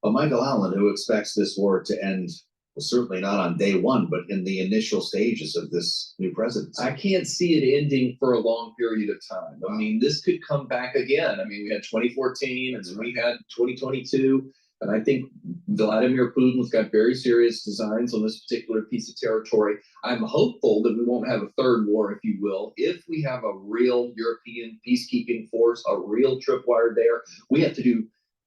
a Michael Allen who expects this war to end, well, certainly not on day one, but in the initial stages of this new presidency. I can't see it ending for a long period of time. I mean, this could come back again. I mean, we had 2014 and then we had 2022. And I think Vladimir Putin's got very serious designs on this particular piece of territory. I'm hopeful that we won't have a third war, if you will. If we have a real European peacekeeping force, a real tripwire there, we have to do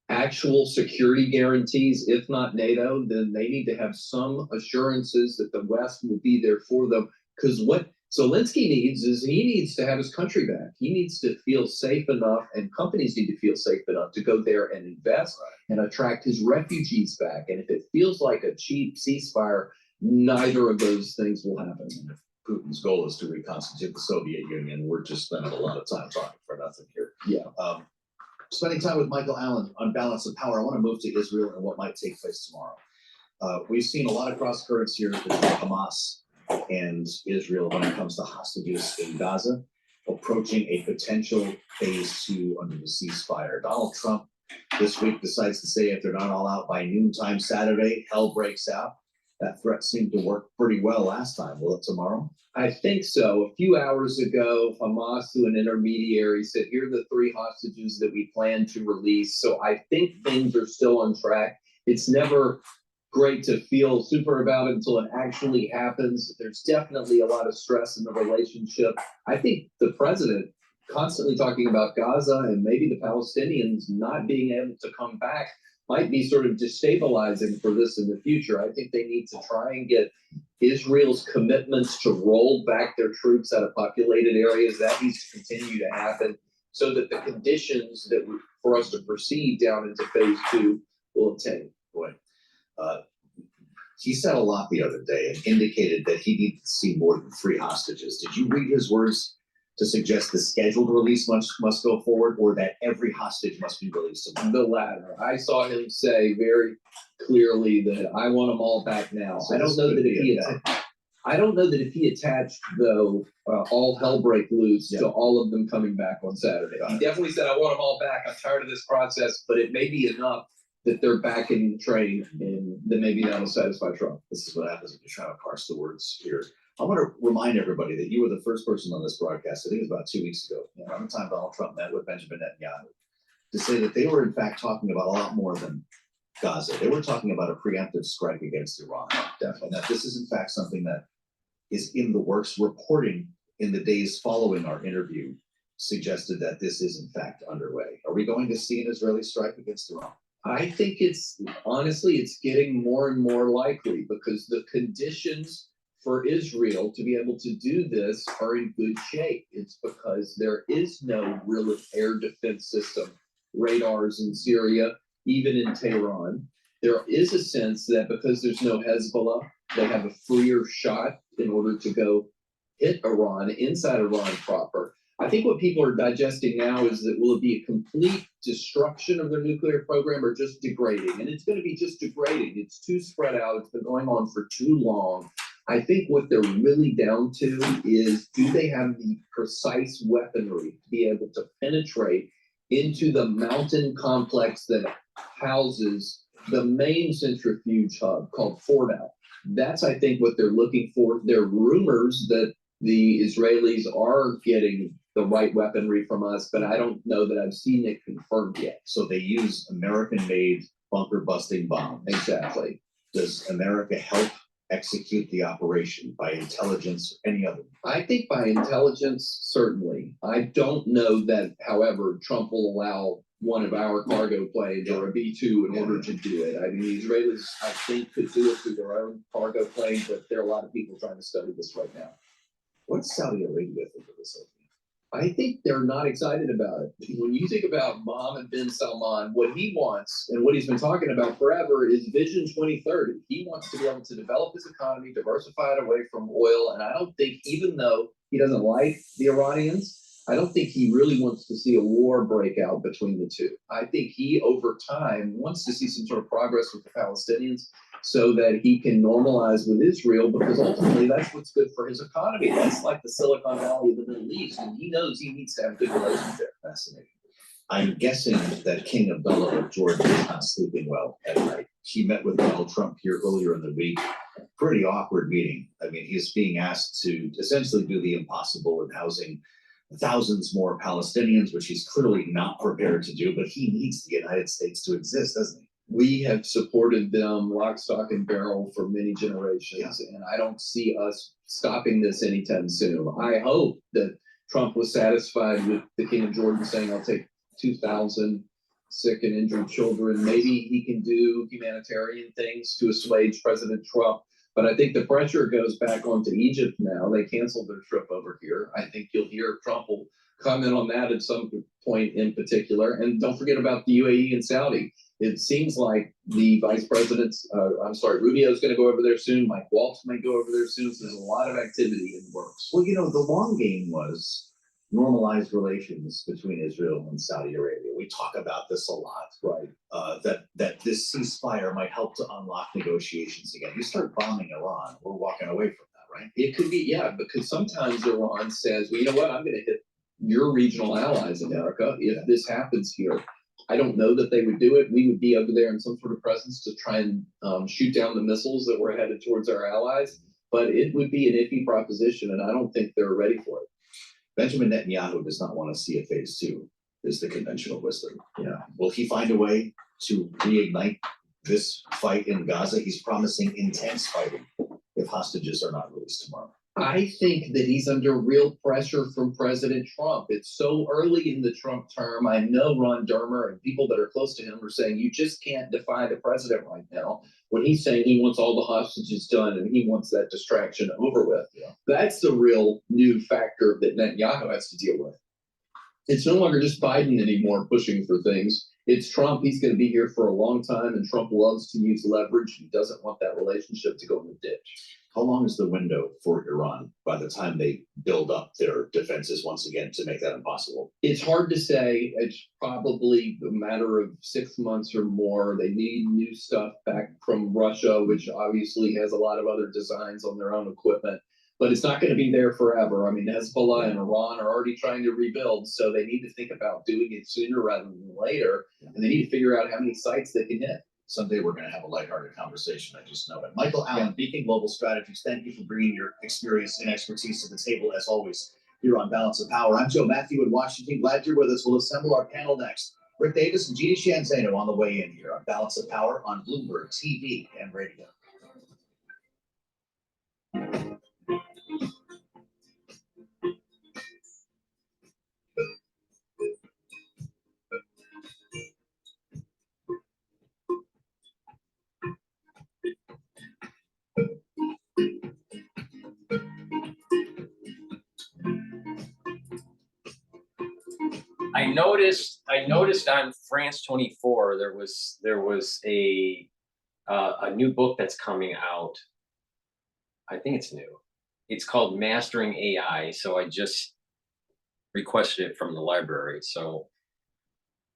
actual security guarantees. If not NATO, then they need to have some assurances that the West will be there for them. Because what Zelensky needs is he needs to have his country back. He needs to feel safe enough, and companies need to feel safe enough to go there and invest and attract his refugees back. And if it feels like a cheap ceasefire, neither of those things will happen. And if Putin's goal is to reconstitute the Soviet Union, we're just spending a lot of time talking for nothing here. Yeah. Spending time with Michael Allen on balance of power, I want to move to Israel and what might take place tomorrow. We've seen a lot of cross currents here between Hamas and Israel when it comes to hostages in Gaza, approaching a potential phase 2 under the ceasefire. Donald Trump this week decides to say if they're not all out by noontime Saturday, hell breaks out. That threat seemed to work pretty well last time. Will it tomorrow? I think so. A few hours ago, Hamas, through an intermediary, said, here are the 3 hostages that we plan to release. So I think things are still on track. It's never great to feel super about it until it actually happens. There's definitely a lot of stress in the relationship. I think the president constantly talking about Gaza and maybe the Palestinians not being able to come back might be sort of destabilizing for this in the future. I think they need to try and get Israel's commitments to roll back their troops out of populated areas. That needs to continue to happen so that the conditions that for us to proceed down into phase 2 will obtain. Boy, he said a lot the other day and indicated that he needed to see more than 3 hostages. Did you read his words to suggest the scheduled release must go forward, or that every hostage must be released? The latter. I saw him say very clearly that I want them all back now. So I don't know that if he attached though all hell break loose to all of them coming back on Saturday. He definitely said I want them all back. I'm tired of this process, but it may be enough that they're back in train, and then maybe that'll satisfy Trump. This is what happens when you try to parse the words here. I want to remind everybody that you were the first person on this broadcast, I think it was about 2 weeks ago, around the time Donald Trump met with Benjamin Netanyahu, to say that they were in fact talking about a lot more than Gaza. They were talking about a preemptive strike against Iran. Definitely. And that this is in fact something that is in the works. Reporting in the days following our interview suggested that this is in fact underway. Are we going to see an Israeli strike against Iran? I think it's getting more and more likely because the conditions for Israel to be able to do this are in good shape. It's because there is no real air defense system, radars in Syria, even in Tehran. There is a sense that because there's no Hezbollah, they have a freer shot in order to go hit Iran, inside Iran proper. I think what people are digesting now is that will it be a complete destruction of their nuclear program or just degrading? And it's going to be just degrading. It's too spread out. It's been going on for too long. I think what they're really down to is, do they have the precise weaponry to be able to penetrate into the mountain complex that houses the main centrifuge hub called Fordow? That's, I think, what they're looking for. There are rumors that the Israelis are getting the right weaponry from us, but I don't know that I've seen it confirmed yet. So they use American-made bunker-busting bombs. Exactly. Does America help execute the operation by intelligence or any other? I think by intelligence, certainly. I don't know that, however, Trump will allow one of our cargo planes or a B-2 in order to do it. I mean, the Israelis, I think, could do it through their own cargo plane, but there are a lot of people trying to study this right now. What's Saudi Arabia think of this? I think they're not excited about it. When you think about Mohammed bin Salman, what he wants and what he's been talking about forever is Vision 2030. He wants to be able to develop his economy, diversify it away from oil. And I don't think, even though he doesn't like the Iranians, I don't think he really wants to see a war break out between the two. I think he, over time, wants to see some sort of progress with the Palestinians so that he can normalize with Israel, because ultimately that's what's good for his economy. That's like the Silicon Valley of the Middle East, and he knows he needs to have good relations there. Fascinating. I'm guessing that King Abdullah of Jordan is not sleeping well at night. He met with Donald Trump here earlier in the week. Pretty awkward meeting. I mean, he's being asked to essentially do the impossible in housing thousands more Palestinians, which he's clearly not prepared to do, but he needs the United States to exist, doesn't he? We have supported them lock, stock, and barrel for many generations, and I don't see us stopping this anytime soon. I hope that Trump was satisfied with the King of Jordan saying, I'll take 2,000 sick and injured children. Maybe he can do humanitarian things to assuage President Trump. But I think the pressure goes back onto Egypt now. They canceled their trip over here. I think you'll hear Trump will comment on that at some point in particular. And don't forget about the UAE and Saudi. It seems like the vice president's, Rubio's going to go over there soon. Mike Waltz may go over there soon. So there's a lot of activity in the works. Well, the long game was normalized relations between Israel and Saudi Arabia. We talk about this a lot, right? That this ceasefire might help to unlock negotiations again. You start bombing Iran, we're walking away from that, right? It could be, yeah, because sometimes Iran says, well, you know what, I'm going to hit your regional allies, America, if this happens here. I don't know that they would do it. We would be over there in some sort of presence to try and shoot down the missiles that were headed towards our allies. But it would be an iffy proposition, and I don't think they're ready for it. Benjamin Netanyahu does not want to see a phase 2, is the conventional wisdom. Yeah. Will he find a way to reignite this fight in Gaza? He's promising intense fighting if hostages are not released tomorrow. I think that he's under real pressure from President Trump. It's so early in the Trump term. I know Ron Dermer and people that are close to him are saying you just can't defy the president right now. When he's saying he wants all the hostages done and he wants that distraction over with. Yeah. That's the real new factor that Netanyahu has to deal with. It's no longer just Biden anymore pushing for things. It's Trump. He's going to be here for a long time, and Trump loves to use leverage. He doesn't want that relationship to go in the ditch. How long is the window for Iran by the time they build up their defenses once again to make that impossible? It's hard to say. It's probably a matter of 6 months or more. They need new stuff back from Russia, which obviously has a lot of other designs on their own equipment. But it's not going to be there forever. I mean, Hezbollah and Iran are already trying to rebuild, so they need to think about doing it sooner rather than later, and they need to figure out how many sites they can hit. Someday we're going to have a lighthearted conversation. I just know it. Michael Allen, Beacon Global Strategies, thank you for bringing your experience and expertise to the table, as always, here on Balance of Power. I'm Joe Matthew in Washington. Glad you're with us. We'll assemble our panel next. Rick Davis and Gina Shanzano on the way in here on Balance of Power on Bloomberg TV and radio. I noticed on France 24 there was a new book that's coming out. I think it's new. It's called Mastering AI. So I just requested it from the library. So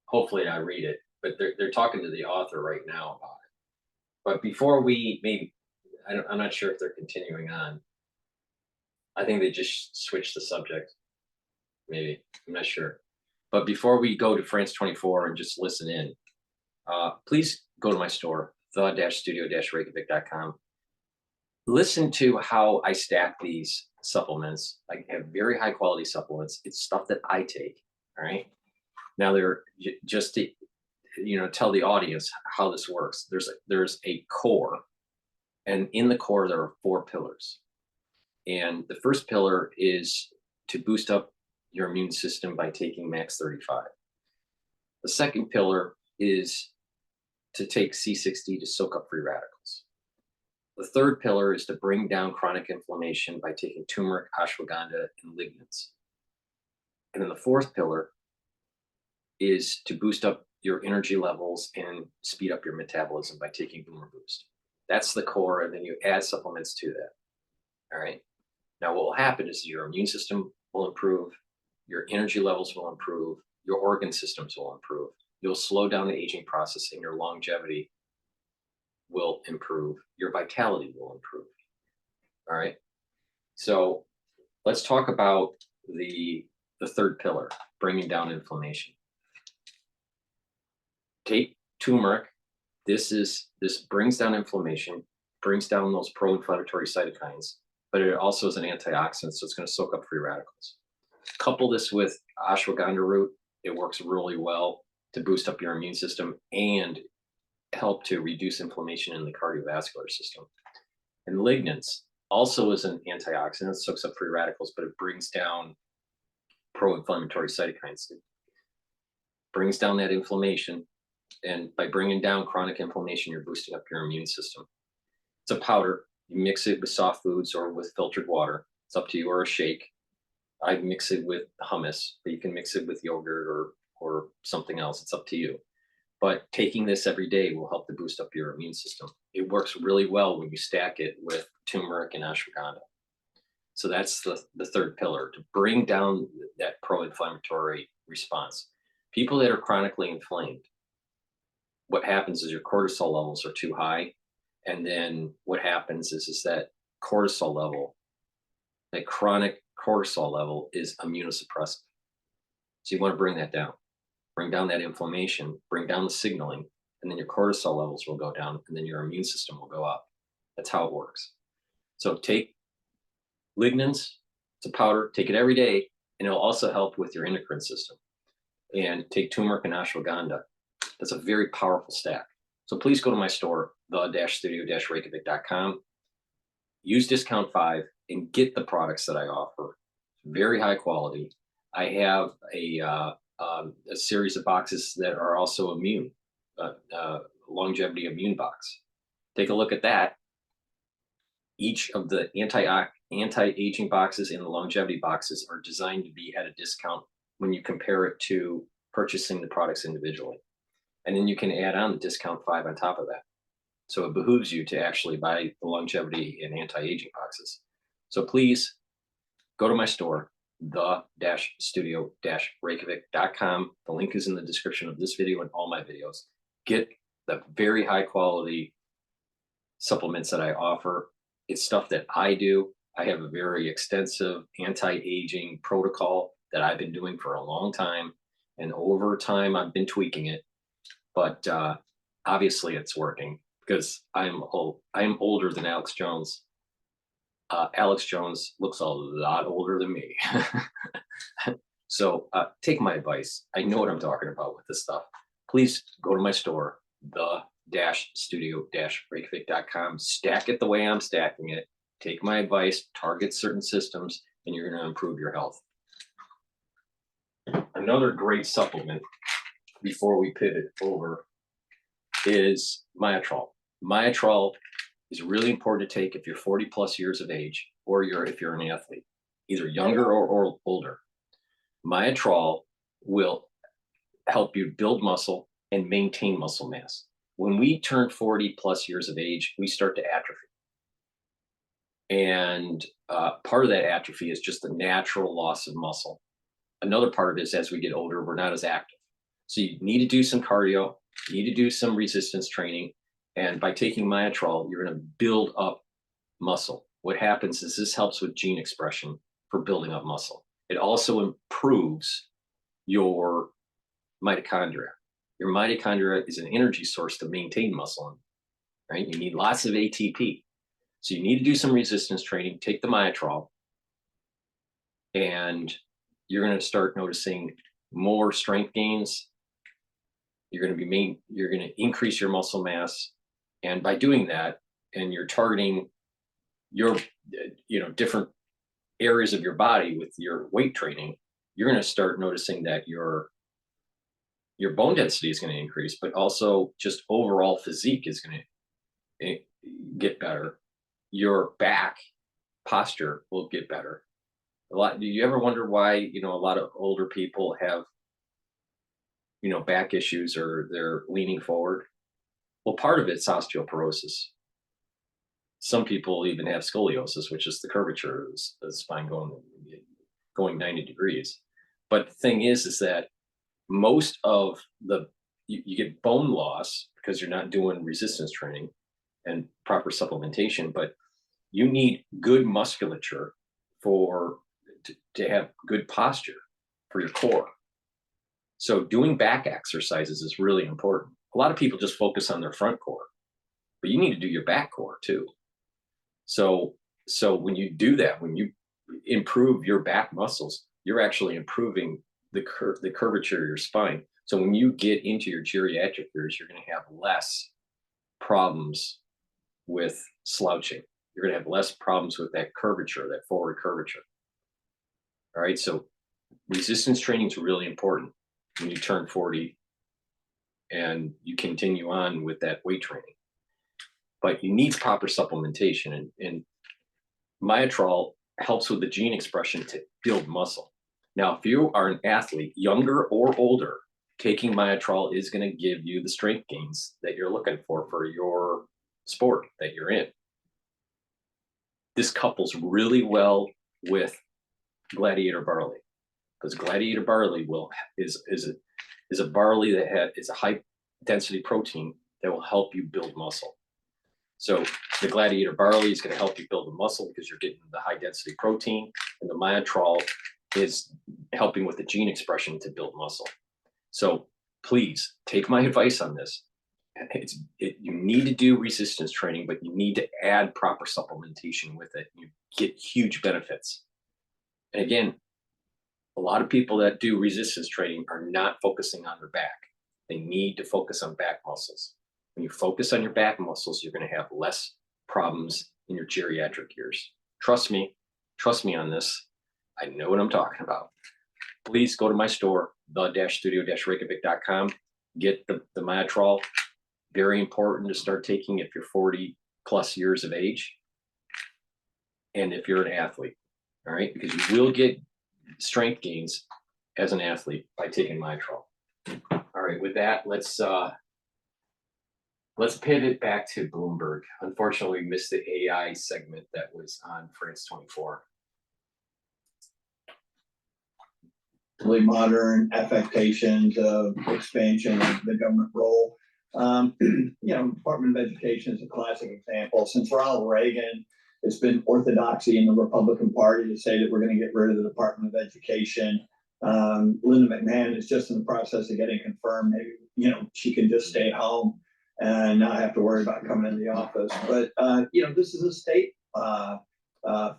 hopefully I read it. But they're talking to the author right now about it. But before I'm not sure if they're continuing on. I think they just switched the subject. Maybe, I'm not sure. But before we go to France 24 and just listen in, please go to my store, the-studio-reykjavik.com. Listen to how I stack these supplements. I have very high quality supplements. It's stuff that I take, all right? Now they're just to, tell the audience how this works. There's a core, and in the core there are 4 pillars. And the first pillar is to boost up your immune system by taking Max 35. The second pillar is to take C60 to soak up free radicals. The third pillar is to bring down chronic inflammation by taking turmeric, ashwagandha, and lignans. And then the fourth pillar is to boost up your energy levels and speed up your metabolism by taking Boomer Boost. That's the core, and then you add supplements to that. All right. Now, what will happen is your immune system will improve, your energy levels will improve, your organ systems will improve. You'll slow down the aging process, and your longevity will improve. Your vitality will improve. All right. So let's talk about the third pillar, bringing down inflammation. Take turmeric. This brings down inflammation, brings down those pro-inflammatory cytokines, but it also is an antioxidant, so it's going to soak up free radicals. Couple this with ashwagandha root. It works really well to boost up your immune system and help to reduce inflammation in the cardiovascular system. And lignans also is an antioxidant, soaks up free radicals, but it brings down pro-inflammatory cytokines. It brings down that inflammation, and by bringing down chronic inflammation, you're boosting up your immune system. It's a powder. You mix it with soft foods or with filtered water. It's up to you, or a shake. I mix it with hummus, but you can mix it with yogurt or something else. It's up to you. But taking this every day will help to boost up your immune system. It works really well when you stack it with turmeric and ashwagandha. So that's the third pillar, to bring down that pro-inflammatory response. People that are chronically inflamed, what happens is your cortisol levels are too high. And then what happens is that cortisol level, that chronic cortisol level, is immunosuppressive. So you want to bring that down. Bring down that inflammation, bring down the signaling, and then your cortisol levels will go down, and then your immune system will go up. That's how it works. So take lignans, it's a powder, take it every day, and it'll also help with your endocrine system. And take turmeric and ashwagandha. That's a very powerful stack. So please go to my store, the-studio-reykjavik.com. use discount 5 and get the products that I offer. Very high quality. I have a series of boxes that are also immune, longevity immune box. Take a look at that. Each of the anti-aging boxes and the longevity boxes are designed to be at a discount when you compare it to purchasing the products individually. And then you can add on the discount 5 on top of that. So it behooves you to actually buy the longevity and anti-aging boxes. So please go to my store, the-studio-reykjavik.com. The link is in the description of this video and all my videos. Get the very high quality supplements that I offer. It's stuff that I do. I have a very extensive anti-aging protocol that I've been doing for a long time. And over time, I've been tweaking it. But obviously it's working because I'm older than Alex Jones. Alex Jones looks a lot older than me. So take my advice. I know what I'm talking about with this stuff. Please go to my store, the-studio-reykjavik.com. Stack it the way I'm stacking it. Take my advice, target certain systems, and you're going to improve your health. Another great supplement before we pivot over is Myotrol. Myotrol is really important to take if you're 40 plus years of age, or if you're an athlete, either younger or older. Myotrol will help you build muscle and maintain muscle mass. When we turn 40 plus years of age, we start to atrophy. And part of that atrophy is just the natural loss of muscle. Another part of it is as we get older, we're not as active. So you need to do some cardio, you need to do some resistance training. And by taking Myotrol, you're going to build up muscle. What happens is this helps with gene expression for building up muscle. It also improves your mitochondria. Your mitochondria is an energy source to maintain muscle, right? You need lots of ATP. So you need to do some resistance training, take the Myotrol, and you're going to start noticing more strength gains. You're going to increase your muscle mass. And by doing that, and you're targeting your, different areas of your body with your weight training, you're going to start noticing that your bone density is going to increase, but also just overall physique is going to get better. Your back posture will get better. Do you ever wonder why, a lot of older people have, back issues or they're leaning forward? Well, part of it's osteoporosis. Some people even have scoliosis, which is the curvature of the spine going 90 degrees. But the thing is that most of you get bone loss because you're not doing resistance training and proper supplementation, but you need good musculature to have good posture for your core. So doing back exercises is really important. A lot of people just focus on their front core, but you need to do your back core too. So when you do that, when you improve your back muscles, you're actually improving the curvature of your spine. So when you get into your geriatric years, you're going to have less problems with slouching. You're going to have less problems with that curvature, that forward curvature. All right. So resistance training is really important when you turn 40 and you continue on with that weight training. But you need proper supplementation, and Myotrol helps with the gene expression to build muscle. Now, if you are an athlete, younger or older, taking Myotrol is going to give you the strength gains that you're looking for your sport that you're in. This couples really well with Gladiator barley, because Gladiator barley is a barley that is a high density protein that will help you build muscle. So the Gladiator barley is going to help you build the muscle because you're getting the high density protein, and the Myotrol is helping with the gene expression to build muscle. So please take my advice on this. You need to do resistance training, but you need to add proper supplementation with it. You get huge benefits. And again, a lot of people that do resistance training are not focusing on their back. They need to focus on back muscles. When you focus on your back muscles, you're going to have less problems in your geriatric years. Trust me on this. I know what I'm talking about. Please go to my store, the-studio-reykjavik.com. Get the Myotrol. Very important to start taking if you're 40 plus years of age. And if you're an athlete, all right, because you will get strength gains as an athlete by taking Myotrol. All right, with that, let's pivot back to Bloomberg. Unfortunately, we missed the AI segment that was on France 24. Really modern affectations of expansion of the government role. Department of Education is a classic example. Since Ronald Reagan, it's been orthodoxy in the Republican Party to say that we're going to get rid of the Department of Education. Linda McMahon is just in the process of getting confirmed. Maybe, she can just stay home and not have to worry about coming into the office. But, this is a state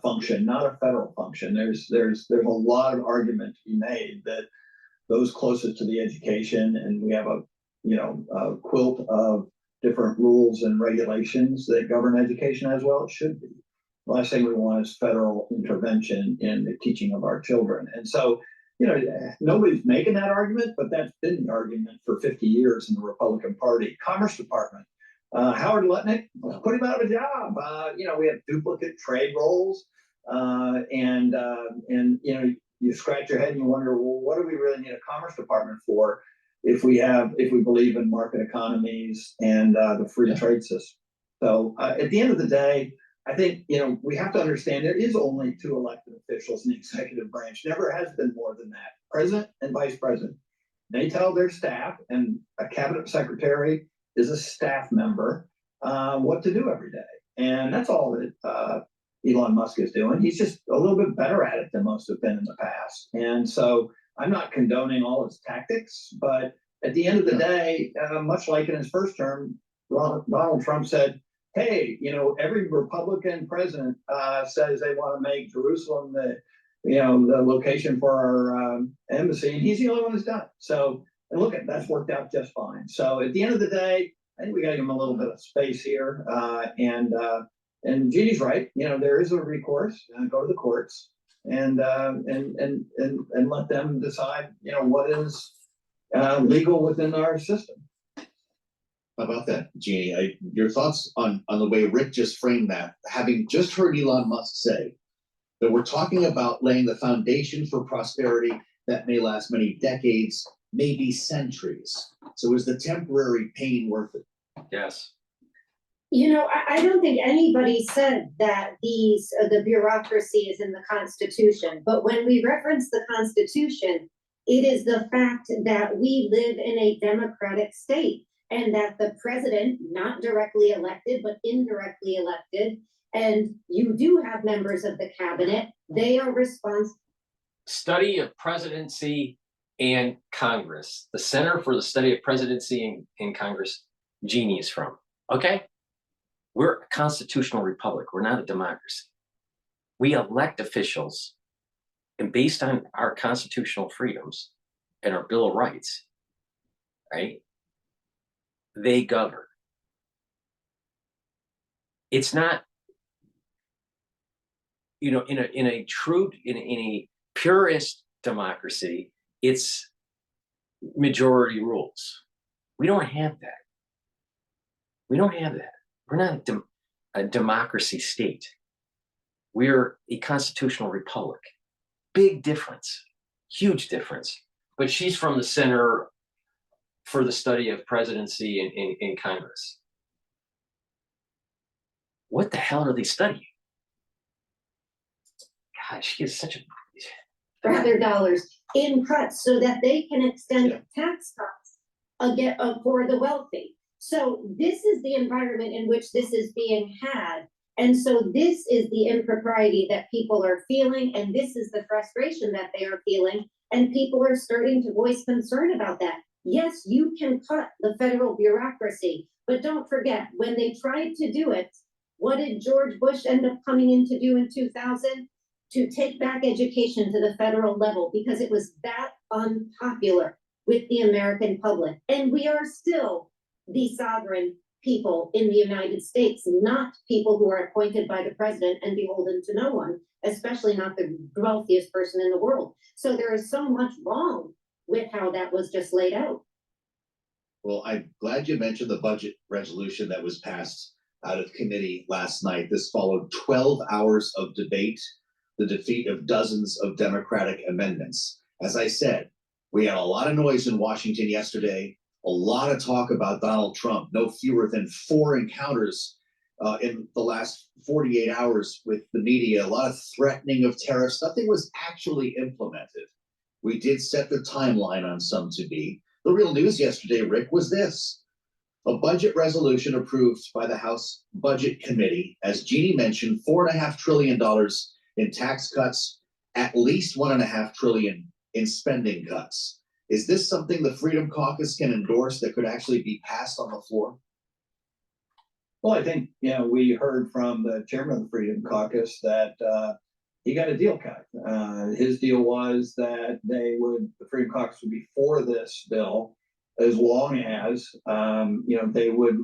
function, not a federal function. There's a lot of argument to be made that those closest to the education, and we have a quilt of different rules and regulations that govern education as well. It should be. The last thing we want is federal intervention in the teaching of our children. And so, nobody's making that argument, but that's been the argument for 50 years in the Republican Party. Commerce Department, Howard Lutnick, put him out of a job. We have duplicate trade roles, and you scratch your head and you wonder, well, what do we really need a Commerce Department for if we believe in market economies and the free trade system? So at the end of the day, I think, we have to understand there is only 2 elected officials in the executive branch. Never has been more than that. President and vice president. They tell their staff, and a cabinet secretary is a staff member, what to do every day. And that's all that Elon Musk is doing. He's just a little bit better at it than most have been in the past. And so I'm not condoning all his tactics, but at the end of the day, much like in his first term, Donald Trump said, hey, every Republican president says they want to make Jerusalem the location for our embassy, and he's the only one who's done it. So, and look, that's worked out just fine. So at the end of the day, I think we got to give him a little bit of space here. And Jeannie's right. There is a recourse. Go to the courts and let them decide. What is legal within our system. How about that, Jeannie? Your thoughts on the way Rick just framed that, having just heard Elon Musk say that we're talking about laying the foundation for prosperity that may last many decades, maybe centuries. So is the temporary pain worth it? Yes. I don't think anybody said that the bureaucracy is in the Constitution, but when we reference the Constitution, it is the fact that we live in a democratic state. And that the president, not directly elected, but indirectly elected, and you do have members of the cabinet, they are responsible. Study of Presidency and Congress. The Center for the Study of Presidency and Congress, Jeannie is from. Okay? We're a constitutional republic. We're not a democracy. We elect officials, and based on our constitutional freedoms and our Bill of Rights, right? They govern. It's not, in a purist democracy, it's majority rules. We don't have that. We're not a democracy state. We're a constitutional republic. Big difference, huge difference. But she's from the Center for the Study of Presidency in Congress. What the hell are they studying? God, she is such a... Rather dollars in cuts so that they can extend tax cuts again for the wealthy. So this is the environment in which this is being had. And so this is the impropriety that people are feeling, and this is the frustration that they are feeling, and people are starting to voice concern about that. Yes, you can cut the federal bureaucracy, but don't forget, when they tried to do it, what did George Bush end up coming in to do in 2000? To take back education to the federal level, because it was that unpopular with the American public. And we are still the sovereign people in the United States, not people who are appointed by the president and beholden to no one, especially not the wealthiest person in the world. So there is so much wrong with how that was just laid out. Well, I'm glad you mentioned the budget resolution that was passed out of committee last night. This followed 12 hours of debate, the defeat of dozens of Democratic amendments. As I said, we had a lot of noise in Washington yesterday, a lot of talk about Donald Trump, no fewer than 4 encounters in the last 48 hours with the media, a lot of threatening of tariffs. Nothing was actually implemented. We did set the timeline on some to be. The real news yesterday, Rick, was this. A budget resolution approved by the House Budget Committee, as Jeannie mentioned, $4.5 trillion in tax cuts, at least $1.5 trillion in spending cuts. Is this something the Freedom Caucus can endorse that could actually be passed on the floor? Well, I think, we heard from the chairman of the Freedom Caucus that he got a deal cut. His deal was that the Freedom Caucus would be for this bill as long as, they would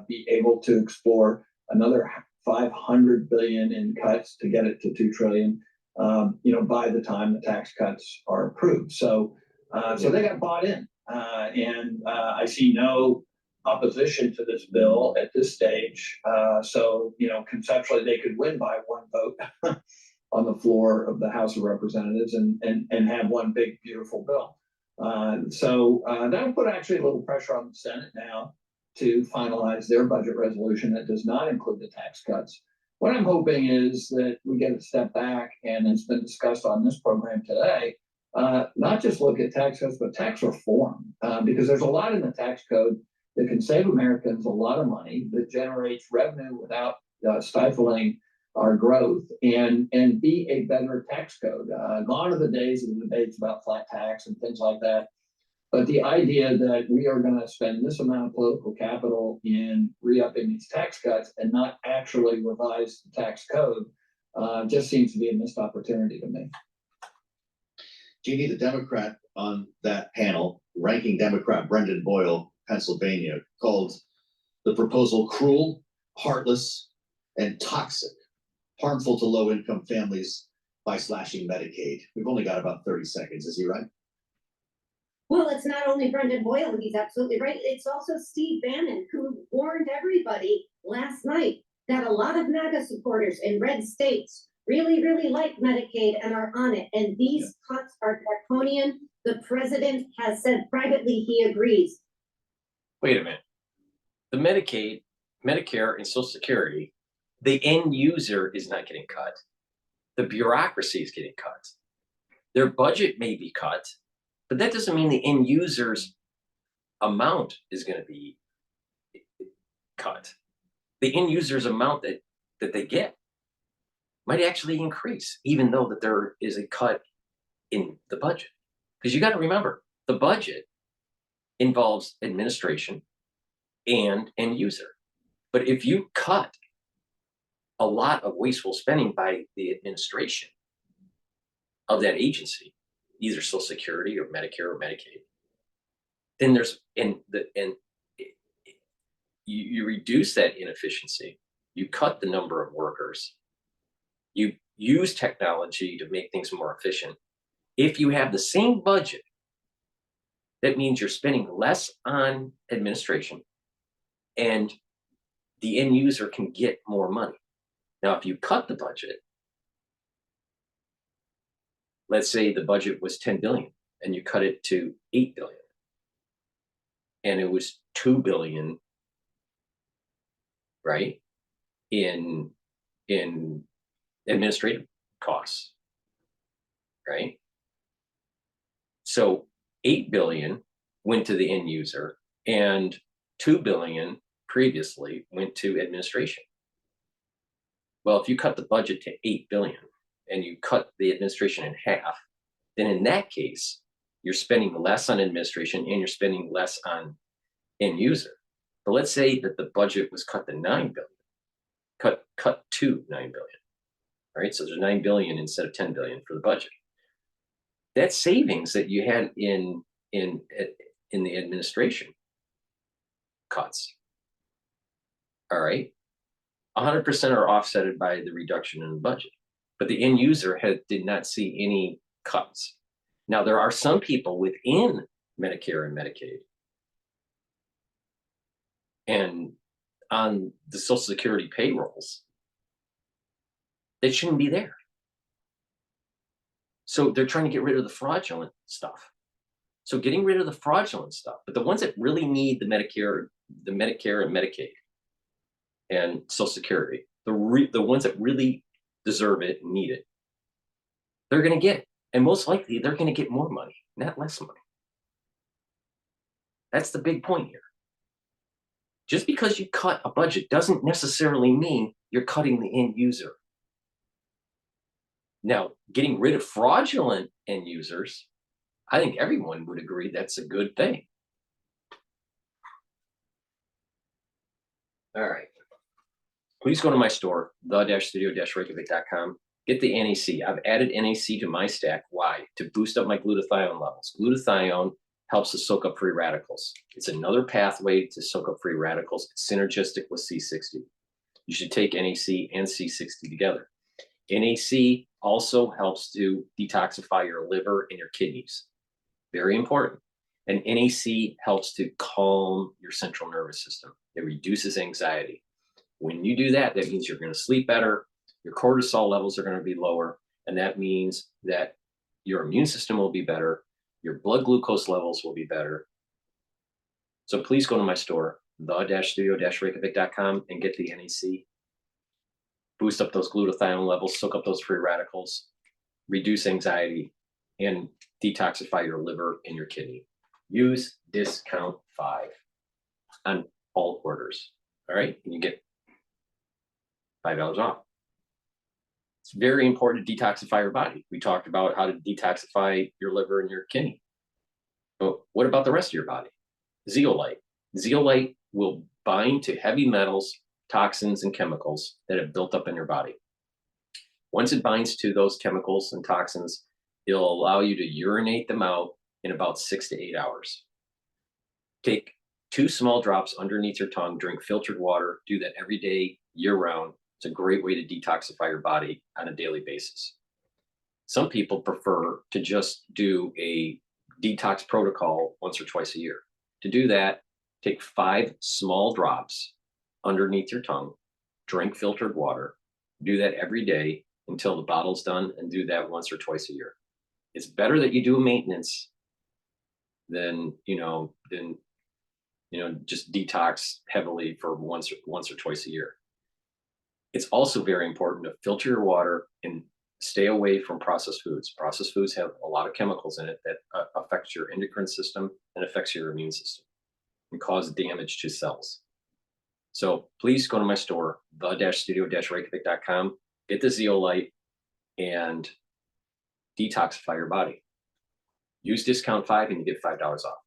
be able to explore another 500 billion in cuts to get it to 2 trillion, by the time the tax cuts are approved. So they got bought in, and I see no opposition to this bill at this stage. So conceptually, they could win by 1 vote on the floor of the House of Representatives and have one big, beautiful bill. So that'll put actually a little pressure on the Senate now to finalize their budget resolution that does not include the tax cuts. What I'm hoping is that we get a step back, and it's been discussed on this program today, not just look at tax cuts, but tax reform, because there's a lot in the tax code that can save Americans a lot of money, that generates revenue without stifling our growth, and be a better tax code. Gone are the days of the debates about flat tax and things like that. But the idea that we are going to spend this amount of political capital in re-upping these tax cuts and not actually revise the tax code just seems to be a missed opportunity to me. Jeannie, the Democrat on that panel, ranking Democrat Brendan Boyle, Pennsylvania, called the proposal cruel, heartless, and toxic, harmful to low-income families by slashing Medicaid. We've only got about 30 seconds. Is he right? Well, it's not only Brendan Boyle, he's absolutely right. It's also Steve Bannon, who warned everybody last night that a lot of MAGA supporters in red states really, really like Medicaid and are on it. And these cuts are draconian. The president has said privately he agrees. Wait a minute. The Medicaid, Medicare, and Social Security, the end user is not getting cut. The bureaucracy is getting cut. Their budget may be cut, but that doesn't mean the end user's amount is going to be cut. The end user's amount that they get might actually increase, even though that there is a cut in the budget. Because you got to remember, the budget involves administration and end user. But if you cut a lot of wasteful spending by the administration of that agency, either Social Security or Medicare or Medicaid, then you reduce that inefficiency. You cut the number of workers. You use technology to make things more efficient. If you have the same budget, that means you're spending less on administration and the end user can get more money. Now, if you cut the budget, let's say the budget was 10 billion and you cut it to 8 billion and it was 2 billion, right, in administrative costs, right? So 8 billion went to the end user and 2 billion previously went to administration. Well, if you cut the budget to 8 billion and you cut the administration in half, then in that case, you're spending less on administration and you're spending less on end user. But let's say that the budget was cut to 9 billion, cut to 9 billion, right? So there's 9 billion instead of 10 billion for the budget. That savings that you had in the administration cuts All right. 100% are offsetted by the reduction in the budget, but the end user did not see any cuts. Now, there are some people within Medicare and Medicaid and on the Social Security payrolls that shouldn't be there. So they're trying to get rid of the fraudulent stuff. So getting rid of the fraudulent stuff, but the ones that really need the Medicare and Medicaid and Social Security, the ones that really deserve it and need it, they're going to get it. And most likely they're going to get more money, not less money. That's the big point here. Just because you cut a budget doesn't necessarily mean you're cutting the end user. Now, getting rid of fraudulent end users, I think everyone would agree that's a good thing. All right. Please go to my store, the-studio-reykjavik.com. Get the NAC. I've added NAC to my stack. Why? To boost up my glutathione levels. Glutathione helps to soak up free radicals. It's another pathway to soak up free radicals. It's synergistic with C60. You should take NAC and C60 together. NAC also helps to detoxify your liver and your kidneys. Very important. And NAC helps to calm your central nervous system. It reduces anxiety. When you do that, that means you're going to sleep better. Your cortisol levels are going to be lower. And that means that your immune system will be better. Your blood glucose levels will be better. So please go to my store, the-studio-reykjavik.com, and get the NAC. Boost up those glutathione levels, soak up those free radicals, reduce anxiety, and detoxify your liver and your kidney. Use discount 5 on all orders. All right, and you get $5 off. It's very important to detoxify your body. We talked about how to detoxify your liver and your kidney. But what about the rest of your body? Zeolite. Zeolite will bind to heavy metals, toxins, and chemicals that have built up in your body. Once it binds to those chemicals and toxins, it'll allow you to urinate them out in about 6 to 8 hours. Take 2 small drops underneath your tongue, drink filtered water, do that every day, year round. It's a great way to detoxify your body on a daily basis. Some people prefer to just do a detox protocol once or twice a year. To do that, take 5 small drops underneath your tongue, drink filtered water, do that every day until the bottle's done, and do that once or twice a year. It's better that you do maintenance than just detox heavily for once or twice a year. It's also very important to filter your water and stay away from processed foods. Processed foods have a lot of chemicals in it that affects your endocrine system and affects your immune system and cause damage to cells. So please go to my store, the-studio-reykjavik.com, get the zeolite and detoxify your body. Use discount 5 and you get $5 off.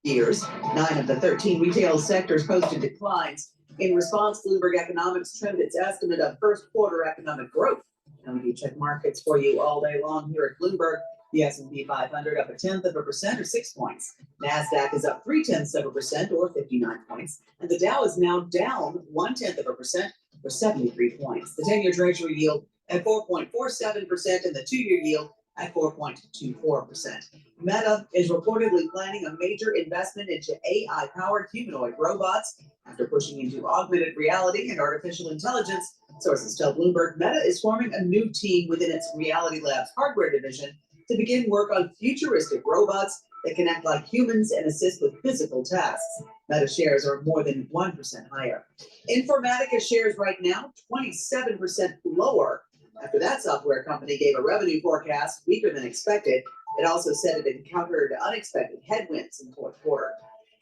Years, 9 of the 13 retail sectors posted declines. In response, Bloomberg Economics trimmed its estimate of first quarter economic growth. And we check markets for you all day long here at Bloomberg. The S&P 500 up 0.1% or 6 points. NASDAQ is up 0.3% or 59 points. And the Dow is now down 0.1% or 73 points. The 10-year Treasury yield at 4.47% and the 2-year yield at 4.24%. Meta is reportedly planning a major investment into AI-powered humanoid robots after pushing into augmented reality and artificial intelligence. Sources tell Bloomberg Meta is forming a new team within its Reality Labs hardware division to begin work on futuristic robots that can act like humans and assist with physical tasks. Meta shares are more than 1% higher. Informatica shares right now 27% lower after that software company gave a revenue forecast weaker than expected. It also said it encountered unexpected headwinds in the fourth quarter.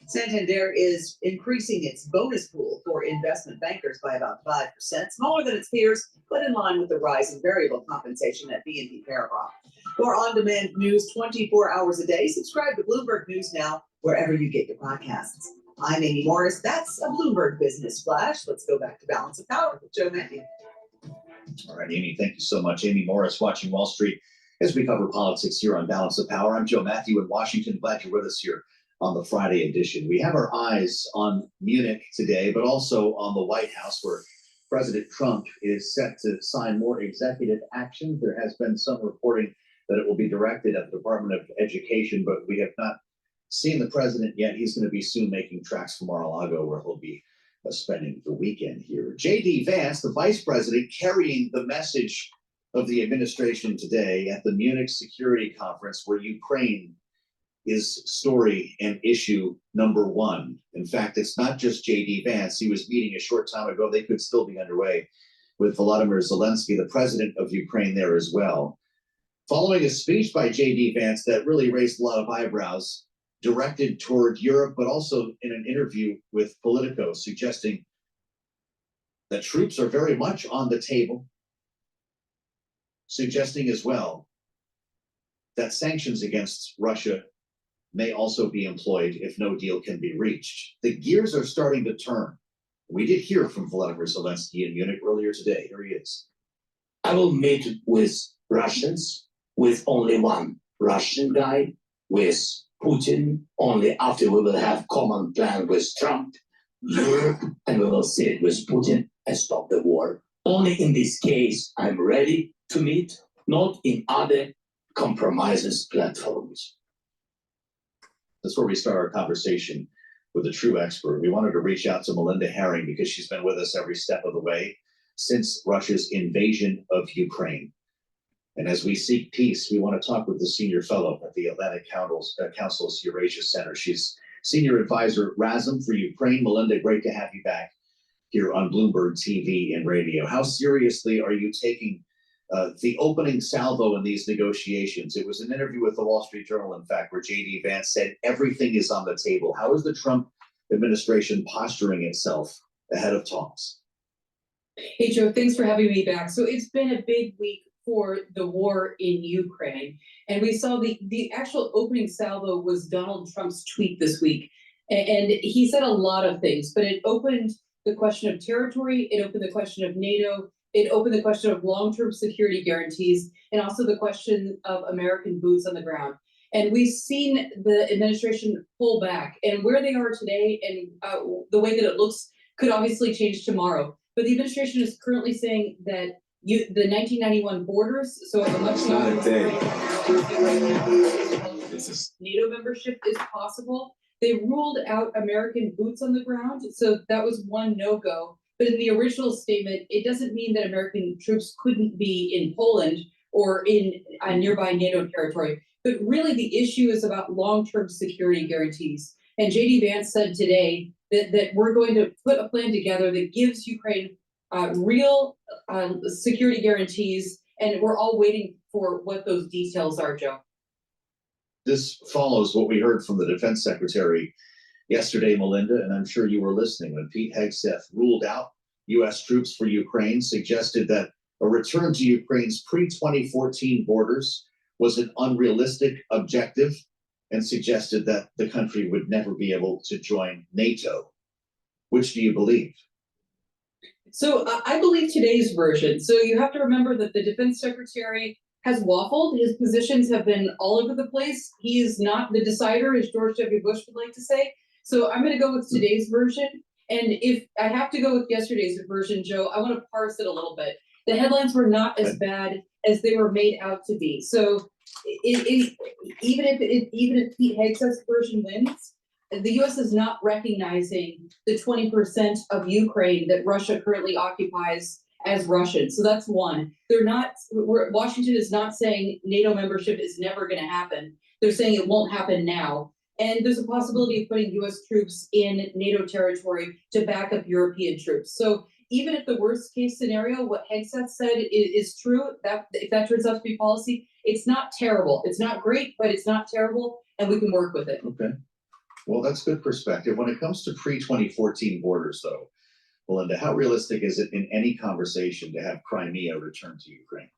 Santander is increasing its bonus pool for investment bankers by about 5%, smaller than its peers, but in line with the rise in variable compensation at BNP Paribas. For on-demand news 24 hours a day, subscribe to Bloomberg News Now wherever you get your podcasts. I'm Amy Morris. That's a Bloomberg Business Flash. Let's go back to Balance of Power with Joe Matthew. All right, Amy, thank you so much. Amy Morris, watching Wall Street as we cover politics here on Balance of Power. I'm Joe Matthew in Washington. Glad you're with us here on the Friday edition. We have our eyes on Munich today, but also on the White House, where President Trump is set to sign more executive action. There has been some reporting that it will be directed at the Department of Education, but we have not seen the president yet. He's going to be soon making tracks from Mar-a-Lago, where he'll be spending the weekend here. J.D. Vance, the vice president, carrying the message of the administration today at the Munich Security Conference, where Ukraine is story and issue number one. In fact, it's not just J.D. Vance. He was meeting a short time ago. They could still be underway with Volodymyr Zelensky, the president of Ukraine, there as well. Following a speech by J.D. Vance that really raised a lot of eyebrows, directed toward Europe, but also in an interview with Politico, suggesting that troops are very much on the table, suggesting as well that sanctions against Russia may also be employed if no deal can be reached. The gears are starting to turn. We did hear from Volodymyr Zelensky in Munich earlier today. Here he is. I will meet with Russians, with only one Russian guy, with Putin, only after we will have common plan with Trump, and we will sit with Putin and stop the war. Only in this case, I'm ready to meet, not in other compromises platforms. That's where we start our conversation with a true expert. We wanted to reach out to Melinda Herring because she's been with us every step of the way since Russia's invasion of Ukraine. And as we seek peace, we want to talk with the senior fellow at the Atlantic Council's Eurasia Center. She's senior advisor RASM for Ukraine. Melinda, great to have you back here on Bloomberg TV and radio. How seriously are you taking the opening salvo in these negotiations? It was an interview with the Wall Street Journal, in fact, where J.D. Vance said everything is on the table. How is the Trump administration posturing itself ahead of talks? Hey, Joe, thanks for having me back. So it's been a big week for the war in Ukraine. And we saw the actual opening salvo was Donald Trump's tweet this week. And he said a lot of things, but it opened the question of territory, it opened the question of NATO, it opened the question of long-term security guarantees, and also the question of American boots on the ground. And we've seen the administration pull back, and where they are today and the way that it looks could obviously change tomorrow. But the administration is currently saying that the 1991 borders, so a much longer NATO membership is possible. They ruled out American boots on the ground, so that was one no-go. But in the original statement, it doesn't mean that American troops couldn't be in Poland or in nearby NATO territory. But really, the issue is about long-term security guarantees. And J.D. Vance said today that we're going to put a plan together that gives Ukraine real security guarantees, and we're all waiting for what those details are, Joe. This follows what we heard from the defense secretary yesterday, Melinda, and I'm sure you were listening when Pete Hegseth ruled out U.S. troops for Ukraine, suggested that a return to Ukraine's pre-2014 borders was an unrealistic objective, and suggested that the country would never be able to join NATO. Which do you believe? So I believe today's version. So you have to remember that the defense secretary has waffled. His positions have been all over the place. He is not the decider, as George W. Bush would like to say. So I'm going to go with today's version. And if I have to go with yesterday's version, Joe, I want to parse it a little bit. The headlines were not as bad as they were made out to be. So even if Pete Hegseth's version wins, the U.S. is not recognizing the 20% of Ukraine that Russia currently occupies as Russian. So that's one. Washington is not saying NATO membership is never going to happen. They're saying it won't happen now. And there's a possibility of putting U.S. troops in NATO territory to back up European troops. So even if the worst case scenario, what Hegseth said is true, that if that turns out to be policy, it's not terrible. It's not great, but it's not terrible, and we can work with it. Okay. Well, that's good perspective. When it comes to pre-2014 borders, though, Melinda, how realistic is it in any conversation to have Crimea return to Ukraine?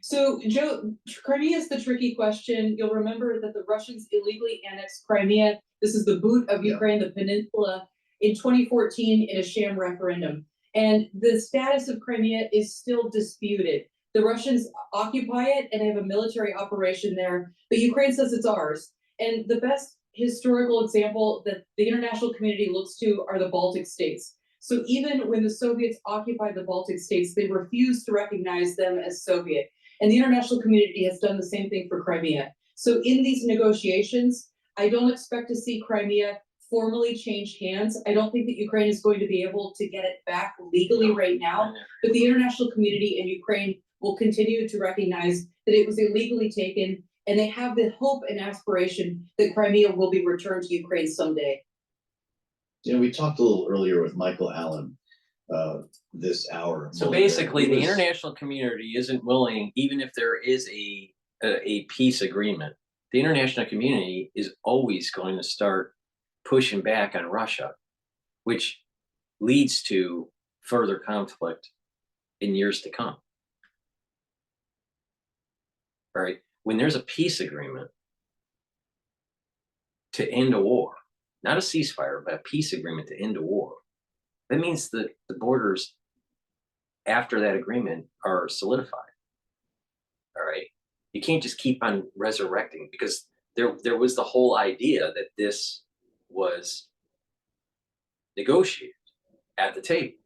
So, Joe, Crimea is the tricky question. You'll remember that the Russians illegally annexed Crimea. This is the boot of Ukraine, the peninsula, in 2014 in a sham referendum. And the status of Crimea is still disputed. The Russians occupy it and have a military operation there, but Ukraine says it's ours. And the best historical example that the international community looks to are the Baltic states. So even when the Soviets occupied the Baltic states, they refused to recognize them as Soviet. And the international community has done the same thing for Crimea. So in these negotiations, I don't expect to see Crimea formally change hands. I don't think that Ukraine is going to be able to get it back legally right now, but the international community and Ukraine will continue to recognize that it was illegally taken, and they have the hope and aspiration that Crimea will be returned to Ukraine someday. You know, we talked a little earlier with Michael Allen this hour. So basically, the international community isn't willing, even if there is a peace agreement, the international community is always going to start pushing back on Russia, which leads to further conflict in years to come. All right, when there's a peace agreement to end a war, not a ceasefire, but a peace agreement to end a war, that means that the borders after that agreement are solidified. All right, you can't just keep on resurrecting, because there was the whole idea that this was negotiated at the table,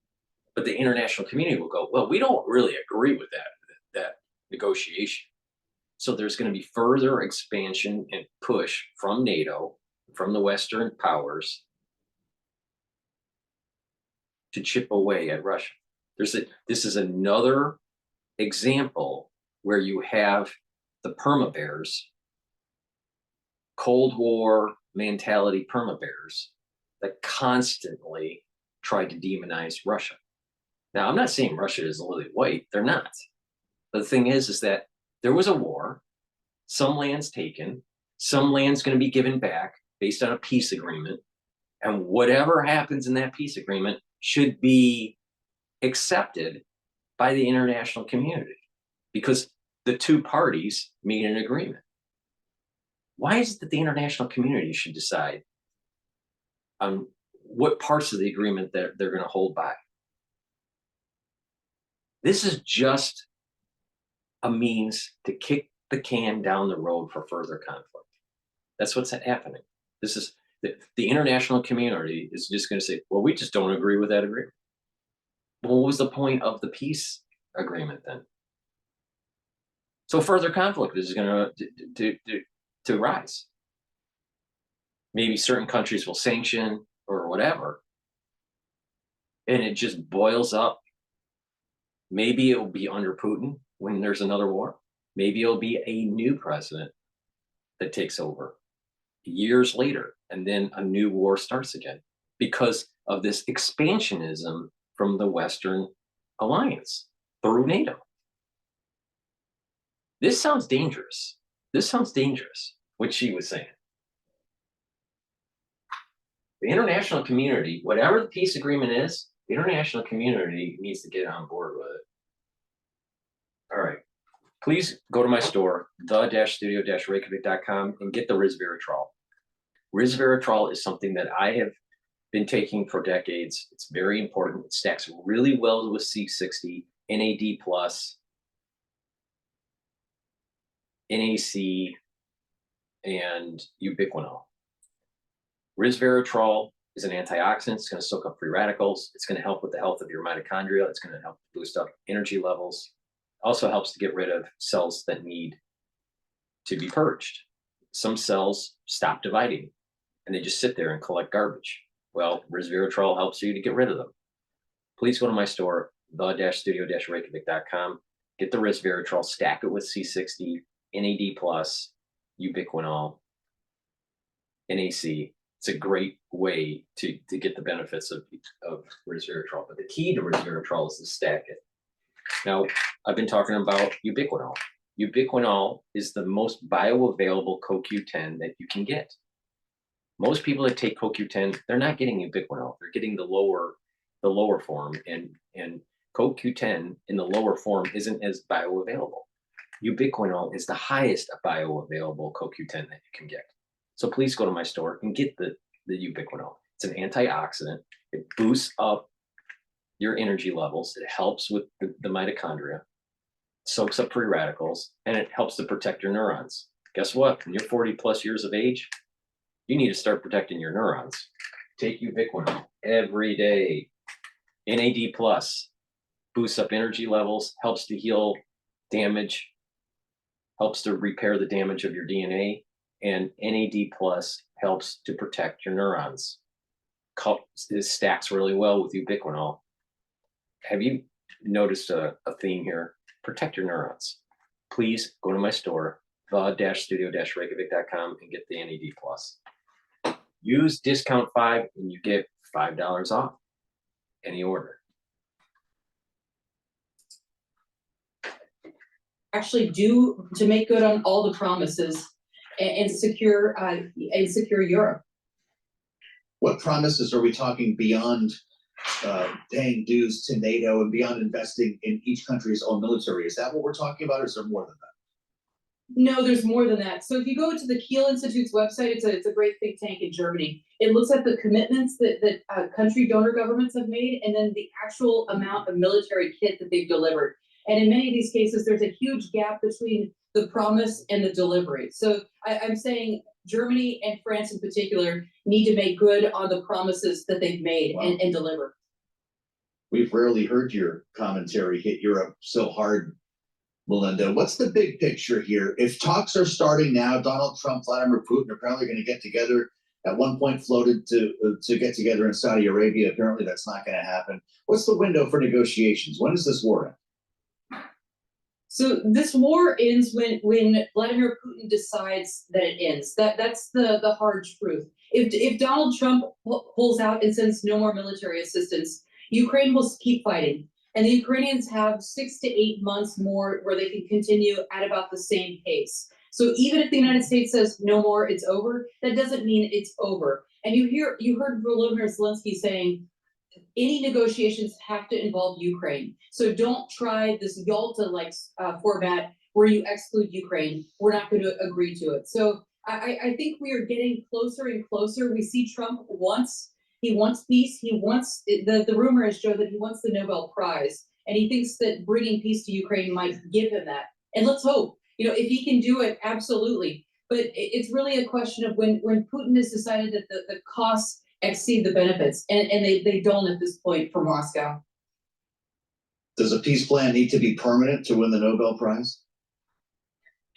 but the international community will go, well, we don't really agree with that negotiation. So there's going to be further expansion and push from NATO, from the Western powers, to chip away at Russia. This is another example where you have the perma-bears, Cold War mentality perma-bears, that constantly try to demonize Russia. Now, I'm not saying Russia is lily white. They're not. But the thing is that there was a war, some land's taken, some land's going to be given back based on a peace agreement, and whatever happens in that peace agreement should be accepted by the international community, because the two parties made an agreement. Why is it that the international community should decide on what parts of the agreement that they're going to hold by? This is just a means to kick the can down the road for further conflict. That's what's happening. This is the international community is just going to say, well, we just don't agree with that agreement. Well, what was the point of the peace agreement then? So further conflict is going to rise. Maybe certain countries will sanction or whatever, and it just boils up. Maybe it will be under Putin when there's another war. Maybe it'll be a new president that takes over years later, and then a new war starts again because of this expansionism from the Western alliance through NATO. This sounds dangerous. This sounds dangerous, what she was saying. The international community, whatever the peace agreement is, the international community needs to get on board with it. All right. Please go to my store, the-studio-reykjavik.com, and get the resveratrol. Resveratrol is something that I have been taking for decades. It's very important. It stacks really well with C60, NAD+, NAC, and ubiquinol. Resveratrol is an antioxidant. It's going to soak up free radicals. It's going to help with the health of your mitochondria. It's going to help boost up energy levels. Also helps to get rid of cells that need to be purged. Some cells stop dividing and they just sit there and collect garbage. Well, resveratrol helps you to get rid of them. Please go to my store, the-studio-reykjavik.com. Get the resveratrol, stack it with C60, NAD+, ubiquinol, NAC. It's a great way to get the benefits of resveratrol. But the key to resveratrol is to stack it. Now, I've been talking about ubiquinol. Ubiquinol is the most bioavailable CoQ10 that you can get. Most people that take CoQ10, they're not getting ubiquinol. They're getting the lower form, and CoQ10 in the lower form isn't as bioavailable. Ubiquinol is the highest bioavailable CoQ10 that you can get. So please go to my store and get the ubiquinol. It's an antioxidant. It boosts up your energy levels. It helps with the mitochondria, soaks up free radicals, and it helps to protect your neurons. Guess what? When you're 40 plus years of age, You need to start protecting your neurons. Take ubiquinol every day. NAD plus boosts up energy levels, helps to heal damage, helps to repair the damage of your DNA, and NAD plus helps to protect your neurons. It stacks really well with ubiquinol. Have you noticed a theme here? Protect your neurons. Please go to my store, the-studio-reykjavik.com, and get the NAD plus. Use discount 5 and you get $5 off any order. Actually do to make good on all the promises and secure Europe. What promises are we talking beyond paying dues to NATO and beyond investing in each country's own military? Is that what we're talking about, or is there more than that? No, there's more than that. So if you go to the Kiel Institute's website, it's a great think tank in Germany. It looks at the commitments that country donor governments have made, and then the actual amount of military kit that they've delivered. And in many of these cases, there's a huge gap between the promise and the delivery. So I'm saying Germany and France in particular need to make good on the promises that they've made. Wow. and deliver. We've rarely heard your commentary hit Europe so hard, Melinda. What's the big picture here? If talks are starting now, Donald Trump, Vladimir Putin are apparently going to get together. At one point floated to get together in Saudi Arabia. Apparently that's not going to happen. What's the window for negotiations? When does this war end? So this war ends when Vladimir Putin decides that it ends. That's the hard truth. If Donald Trump pulls out and sends no more military assistance, Ukraine will keep fighting. And the Ukrainians have 6 to 8 months more where they can continue at about the same pace. So even if the United States says no more, it's over, that doesn't mean it's over. And you heard Volodymyr Zelensky saying, any negotiations have to involve Ukraine. So don't try this Yalta-like format where you exclude Ukraine. We're not going to agree to it. So I think we are getting closer and closer. We see Trump wants peace. He wants, the rumor is, Joe, that he wants the Nobel Prize. And he thinks that bringing peace to Ukraine might give him that. And let's hope, if he can do it, absolutely. But it's really a question of when Putin has decided that the costs exceed the benefits, and they don't at this point for Moscow. Does a peace plan need to be permanent to win the Nobel Prize?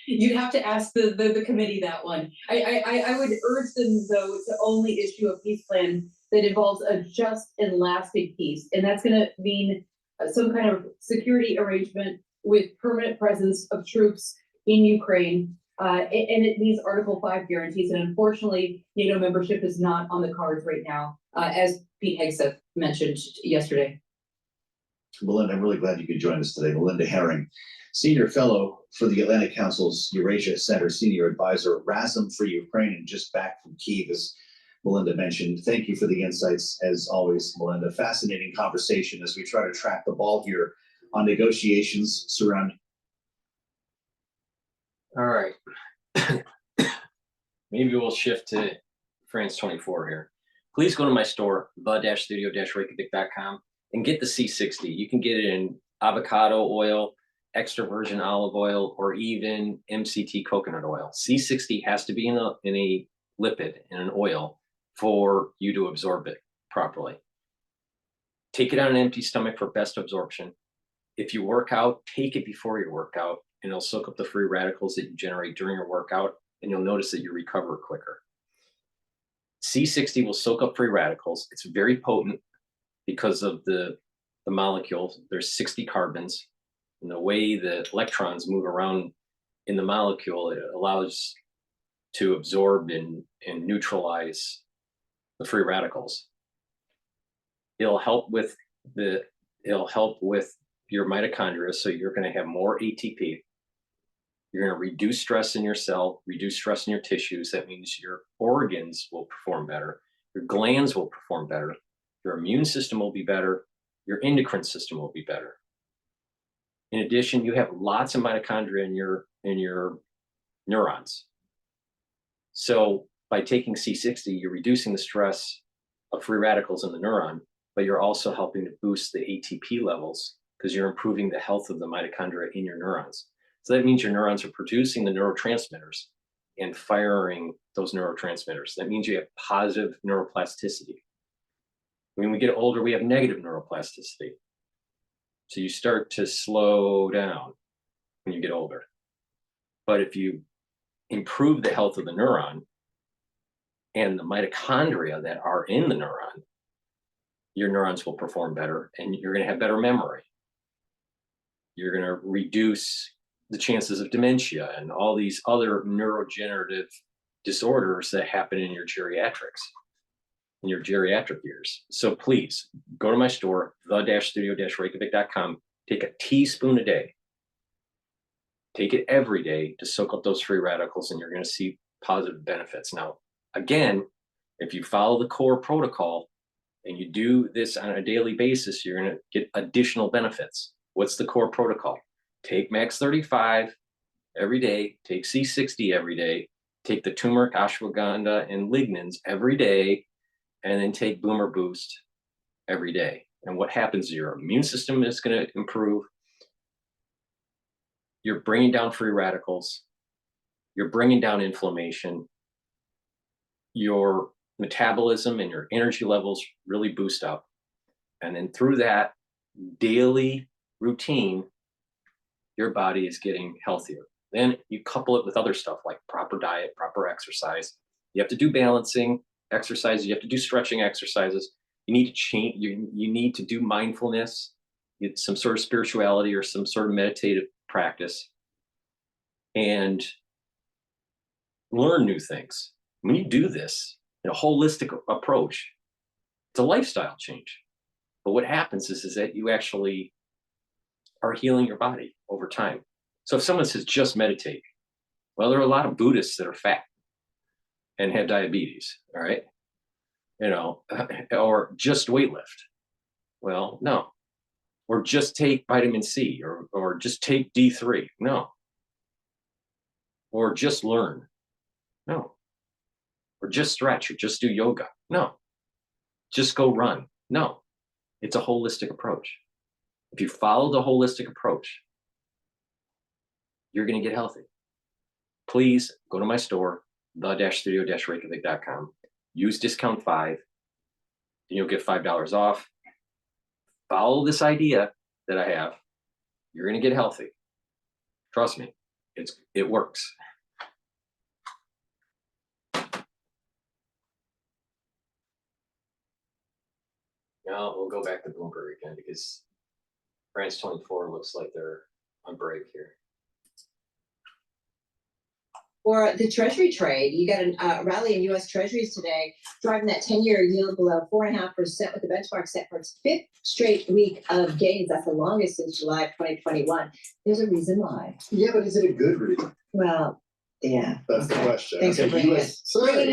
You'd have to ask the committee that one. I would urge them, though, to only issue a peace plan that involves a just and lasting peace. And that's going to mean some kind of security arrangement with permanent presence of troops in Ukraine. And it needs Article 5 guarantees. And unfortunately, NATO membership is not on the cards right now, as Pete Hegseth mentioned yesterday. Melinda, I'm really glad you could join us today. Melinda Herring, Senior Fellow for the Atlantic Council's Eurasia Center, Senior Advisor, RASM for Ukraine, and just back from Kyiv, as Melinda mentioned. Thank you for the insights, as always, Melinda. Fascinating conversation as we try to track the ball here on negotiations surrounding. All right. Maybe we'll shift to France 24 here. Please go to my store, the-studio-reykjavik.com, and get the C60. You can get it in avocado oil, extra virgin olive oil, or even MCT coconut oil. C60 has to be in a lipid, in an oil, for you to absorb it properly. Take it on an empty stomach for best absorption. If you work out, take it before your workout, and it'll soak up the free radicals that you generate during your workout, and you'll notice that you recover quicker. C60 will soak up free radicals. It's very potent because of the molecules. There's 60 carbons, and the way the electrons move around in the molecule, it allows to absorb and neutralize the free radicals. It'll help with your mitochondria, so you're going to have more ATP. You're going to reduce stress in your cell, reduce stress in your tissues. That means your organs will perform better. Your glands will perform better. Your immune system will be better. Your endocrine system will be better. In addition, you have lots of mitochondria in your neurons. So by taking C60, you're reducing the stress of free radicals in the neuron, but you're also helping to boost the ATP levels because you're improving the health of the mitochondria in your neurons. So that means your neurons are producing the neurotransmitters and firing those neurotransmitters. That means you have positive neuroplasticity. When we get older, we have negative neuroplasticity. So you start to slow down when you get older. But if you improve the health of the neuron and the mitochondria that are in the neuron, your neurons will perform better and you're going to have better memory. You're going to reduce the chances of dementia and all these other neurodegenerative disorders that happen in your geriatrics, in your geriatric years. So please go to my store, the-studio-reykjavik.com, take a teaspoon a day. Take it every day to soak up those free radicals and you're going to see positive benefits. Now, again, if you follow the core protocol and you do this on a daily basis, you're going to get additional benefits. What's the core protocol? Take Max 35 every day, take C60 every day, take the turmeric, ashwagandha, and lignans every day, and then take Boomer Boost every day. And what happens is your immune system is going to improve. You're bringing down free radicals. You're bringing down inflammation. Your metabolism and your energy levels really boost up. And then through that daily routine, your body is getting healthier. Then you couple it with other stuff like proper diet, proper exercise. You have to do balancing exercises. You have to do stretching exercises. You need to change. You need to do mindfulness, some sort of spirituality or some sort of meditative practice, and learn new things. When you do this in a holistic approach, it's a lifestyle change. But what happens is that you actually are healing your body over time. So if someone says just meditate, well, there are a lot of Buddhists that are fat and have diabetes, all right? You know, or just weightlift. Well, no. Or just take vitamin C, or just take D3. No. Or just learn. No. Or just stretch, or just do yoga. No. Just go run. No. It's a holistic approach. If you follow the holistic approach, you're going to get healthy. Please go to my store, the-studio-reykjavik.com. Use discount 5, and you'll get $5 off. Follow this idea that I have. You're going to get healthy. Trust me, it works. Now we'll go back to Bloomberg again because France 24 looks like they're on break here. For the Treasury trade, you got a rally in U.S. Treasuries today, driving that 10-year yield below 4.5% with the benchmark set for its 5th straight week of gains. That's the longest since July 2021. There's a reason why. Yeah, but is it a good reason? Well, yeah. That's the question. Thanks for bringing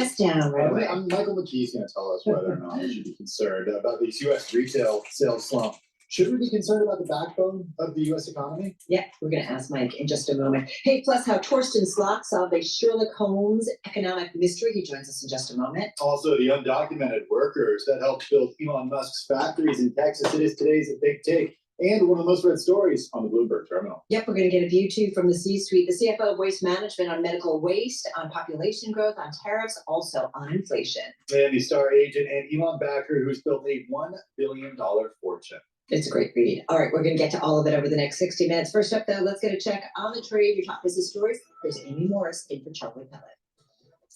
us down, right? Michael McKee's going to tell us whether or not we should be concerned about these U.S. retail sales slump. Should we be concerned about the backbone of the U.S. economy? Yeah, we're going to ask Mike in just a moment. Hey, plus how Torsten Slok solved a Sherlock Holmes economic mystery. He joins us in just a moment. Also, the undocumented workers that helped build Elon Musk's factories in Texas. It is today's a big take and one of the most read stories on the Bloomberg terminal. Yep, we're going to get a view too from the C-suite, the CFO of Waste Management on medical waste, on population growth, on tariffs, also on inflation. And the star agent and Elon backer who's built a $1 billion fortune. It's a great read. All right, we're going to get to all of it over the next 60 minutes. First up, though, let's get a check on the trade. Your top business stories. Here's Amy Morris in for Charlie Pellet.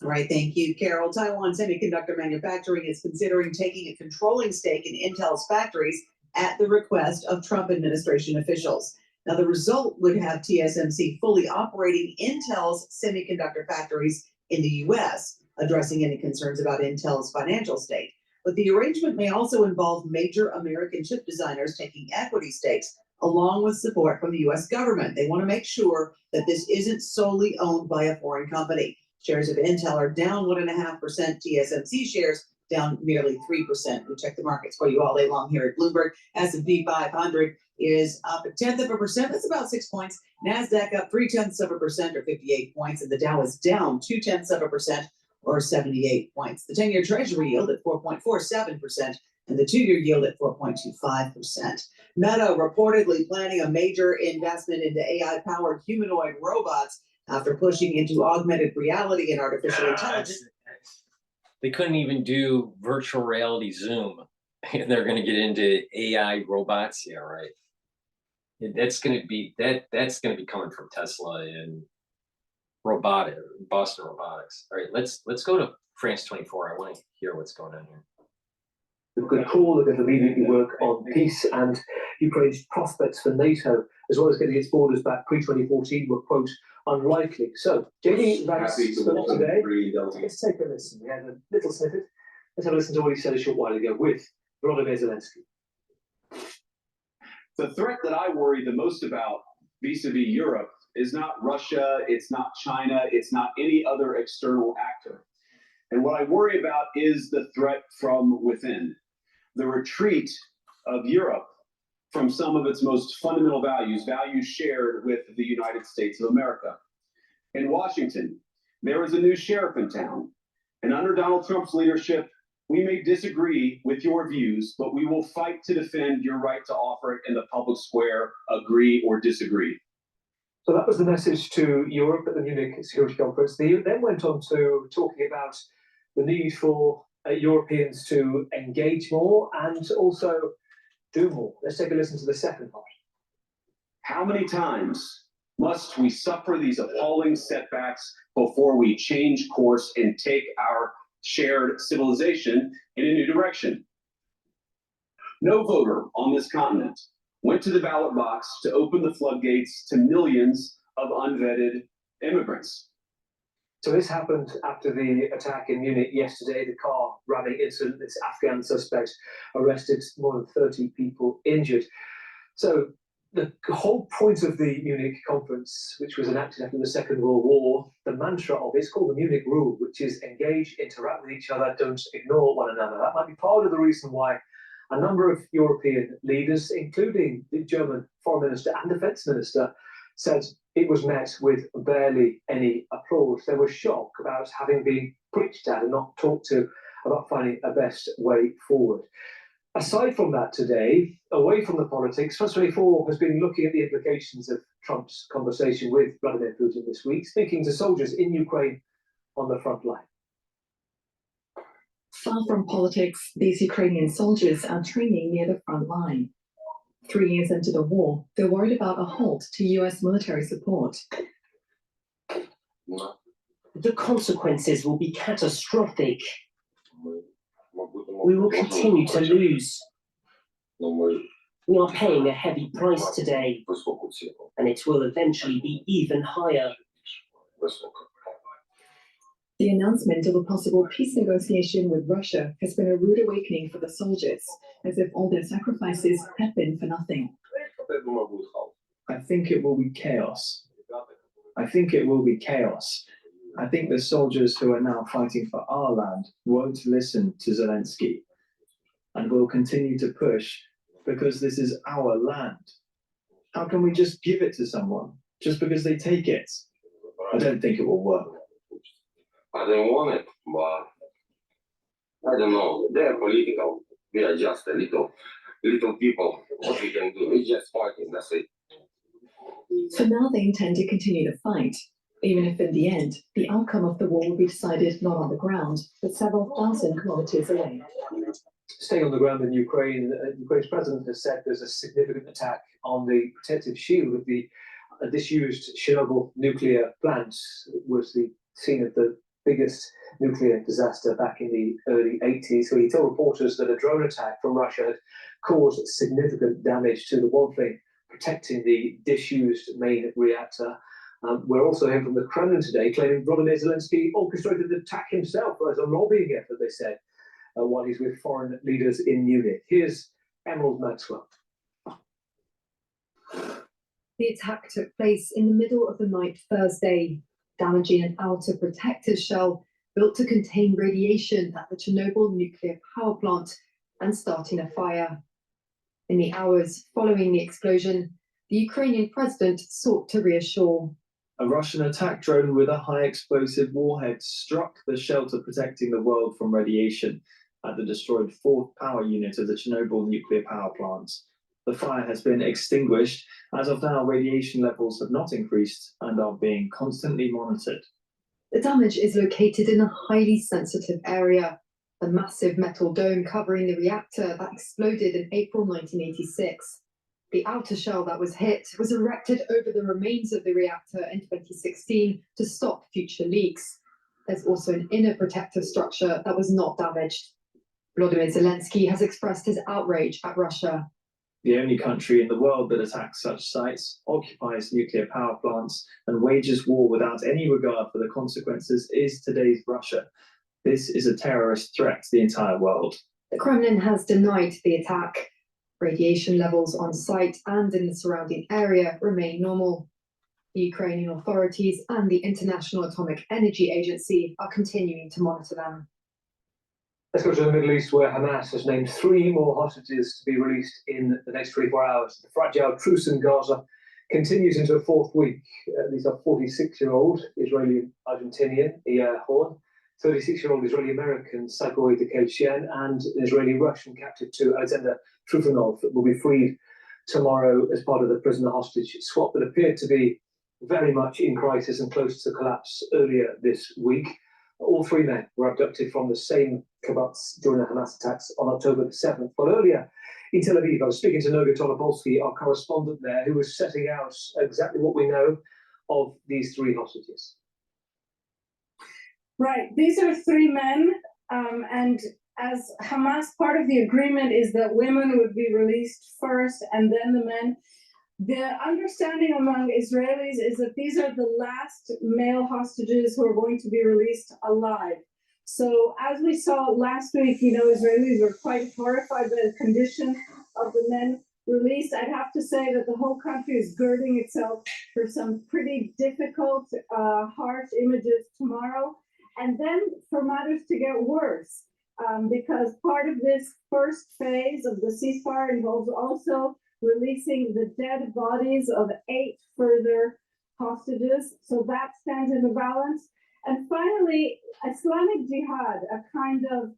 All right, thank you, Carol. Taiwan Semiconductor Manufacturing is considering taking a controlling stake in Intel's factories at the request of Trump administration officials. Now, the result would have TSMC fully operating Intel's semiconductor factories in the U.S., addressing any concerns about Intel's financial state. But the arrangement may also involve major American chip designers taking equity stakes, along with support from the U.S. government. They want to make sure that this isn't solely owned by a foreign company. Shares of Intel are down 1.5%. TSMC shares down nearly 3%. We check the markets for you all day long here at Bloomberg. S&P 500 is up 0.1%. That's about 6 points. NASDAQ up 0.3% or 58 points. And the Dow is down 0.2% or 78 points. The 10-year Treasury yield at 4.47% and the 2-year yield at 4.25%. Meta reportedly planning a major investment into AI-powered humanoid robots after pushing into augmented reality and artificial intelligence. They couldn't even do virtual reality Zoom, and they're going to get into AI robots. Yeah, right. That's going to be That's going to be coming from Tesla and Boston Robotics. All right, let's go to France 24. I want to hear what's going on here. The good call that immediately work on peace and Ukraine's prospects for NATO, as well as getting its borders back pre-2014, were, quote, unlikely. So, JD Vance spoke today. Let's take a listen. We had a little snippet. Let's have a listen to what he said a short while ago with Volodymyr Zelensky. The threat that I worry the most about vis-a-vis Europe is not Russia, it's not China, it's not any other external actor. And what I worry about is the threat from within. The retreat of Europe from some of its most fundamental values, values shared with the United States of America. In Washington, there is a new sheriff in town, and under Donald Trump's leadership, we may disagree with your views, but we will fight to defend your right to offer it in the public square, agree or disagree. So that was the message to Europe at the Munich Security Conference. They then went on to talking about the need for Europeans to engage more and also do more. Let's take a listen to the second part. How many times must we suffer these appalling setbacks before we change course and take our shared civilization in a new direction? No voter on this continent went to the ballot box to open the floodgates to millions of unvetted immigrants. So this happened after the attack in Munich yesterday, the car ramming incident. This Afghan suspect arrested, more than 30 people injured. So the whole point of the Munich conference, which was enacted after the Second World War, the mantra of it's called the Munich Rule, which is engage, interact with each other, don't ignore one another. That might be part of the reason why a number of European leaders, including the German Foreign Minister and Defence Minister, said it was met with barely any applause. They were shocked about having been preached at and not talked to about finding a best way forward. Aside from that today, away from the politics, France 24 has been looking at the implications of Trump's conversation with Vladimir Putin this week, speaking to soldiers in Ukraine on the front line. Far from politics, these Ukrainian soldiers are training near the front line. 3 years into the war, they're worried about a halt to US military support. The consequences will be catastrophic. We will continue to lose. We are paying a heavy price today, and it will eventually be even higher. The announcement of a possible peace negotiation with Russia has been a rude awakening for the soldiers, as if all their sacrifices had been for nothing. I think it will be chaos. I think it will be chaos. I think the soldiers who are now fighting for our land won't listen to Zelensky and will continue to push because this is our land. How can we just give it to someone just because they take it? I don't think it will work. I don't want it, but I don't know. They're political. We are just a little people. What we can do? We just fighting. That's it. For now, they intend to continue to fight, even if in the end, the outcome of the war will be decided not on the ground, but several thousand kilometers away. Staying on the ground in Ukraine, Ukraine's president has said there's a significant attack on the protective shield of the disused Chernobyl nuclear plant. It was the scene of the biggest nuclear disaster back in the early 80s, where he told reporters that a drone attack from Russia had caused significant damage to the one thing protecting the disused main reactor. We're also hearing from the Kremlin today claiming Volodymyr Zelensky orchestrated the attack himself as a lobbying effort, they said, while he's with foreign leaders in Munich. Here's Emerald Maxwell. The attack took place in the middle of the night Thursday, damaging an outer protective shell built to contain radiation at the Chernobyl nuclear power plant and starting a fire. In the hours following the explosion, the Ukrainian president sought to reassure. A Russian attack drone with a high explosive warhead struck the shelter protecting the world from radiation at the destroyed fourth power unit of the Chernobyl nuclear power plant. The fire has been extinguished. As of now, radiation levels have not increased and are being constantly monitored. The damage is located in a highly sensitive area. The massive metal dome covering the reactor that exploded in April 1986. The outer shell that was hit was erected over the remains of the reactor in 2016 to stop future leaks. There's also an inner protective structure that was not damaged. Volodymyr Zelensky has expressed his outrage at Russia. The only country in the world that attacks such sites, occupies nuclear power plants, and wages war without any regard for the consequences is today's Russia. This is a terrorist threat to the entire world. The Kremlin has denied the attack. Radiation levels on site and in the surrounding area remain normal. The Ukrainian authorities and the International Atomic Energy Agency are continuing to monitor them. Let's go to the Middle East, where Hamas has named 3 more hostages to be released in the next 24 hours. The fragile truce in Gaza continues into a 4th week. These are 46-year-old Israeli-Argentinian Iya Horn, 36-year-old Israeli-American Sagoy Dekelshian, and an Israeli-Russian captive too, Alexander Trufanov, will be freed tomorrow as part of the prisoner hostage swap that appeared to be very much in crisis and close to collapse earlier this week. All 3 men were abducted from the same kibbutz during the Hamas attacks on October the 7th. But earlier in Tel Aviv, I was speaking to Noga Tolopolsky, our correspondent there, who was setting out exactly what we know of these 3 hostages. Right, these are 3 men, and as Hamas, part of the agreement is that women would be released first and then the men. The understanding among Israelis is that these are the last male hostages who are going to be released alive. So as we saw last week, Israelis were quite horrified by the condition of the men released. I'd have to say that the whole country is girding itself for some pretty difficult, harsh images tomorrow. And then for matters to get worse, because part of this first phase of the ceasefire involves also releasing the dead bodies of 8 further hostages. So that stands in the balance. And finally, Islamic Jihad, a kind of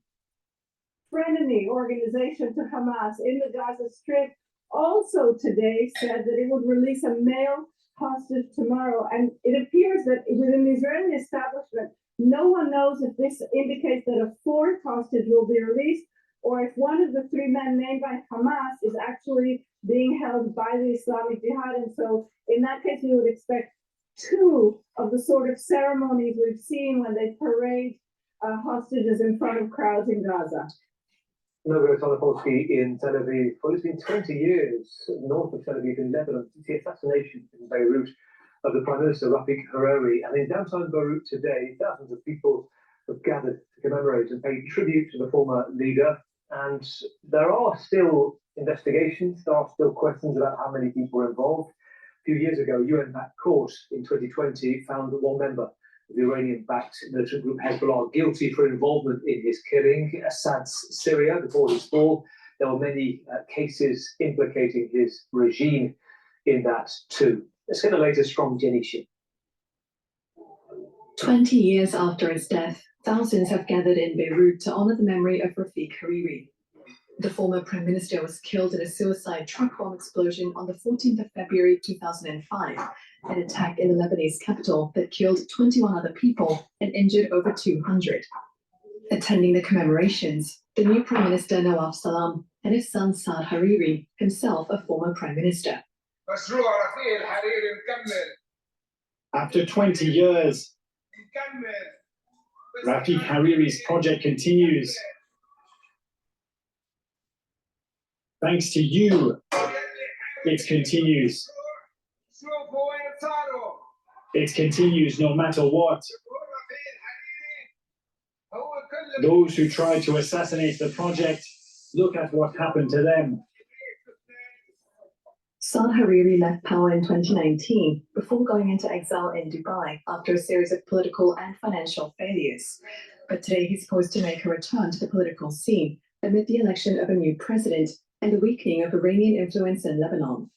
frenemy organization to Hamas in the Gaza Strip, also today said that it would release a male hostage tomorrow. And it appears that within the Israeli establishment, no one knows if this indicates that a 4th hostage will be released, or if one of the 3 men named by Hamas is actually being held by the Islamic Jihad. And so in that case, we would expect 2 of the sort of ceremonies we've seen when they parade hostages in front of crowds in Gaza. Noga Tolopolsky in Tel Aviv. Well, it's been 20 years north of Tel Aviv in Lebanon since the assassination in Beirut of the Prime Minister Rafik Hariri. And in downtown Beirut today, thousands of people have gathered to commemorate and pay tribute to the former leader. And there are still investigations, there are still questions about how many people are involved. A few years ago, a UN-backed court in 2020 found that 1 member of the Iranian-backed militant group Hezbollah guilty for involvement in his killing. Assad's Syria, before his fall, there were many cases implicating his regime in that too. Let's get the latest from Jenny Shin. 20 years after his death, thousands have gathered in Beirut to honor the memory of Rafik Hariri. The former prime minister was killed in a suicide truck bomb explosion on the 14th of February 2005, an attack in the Lebanese capital that killed 21 other people and injured over 200. Attending the commemorations, the new prime minister Nawaf Salam and his son Saad Hariri, himself a former prime minister. After 20 years, Rafik Hariri's project continues. Thanks to you, it continues. It continues no matter what. Those who tried to assassinate the project, look at what happened to them. Saad Hariri left power in 2019 before going into exile in Dubai after a series of political and financial failures. But today he's poised to make a return to the political scene amid the election of a new president and the weakening of Iranian influence in Lebanon.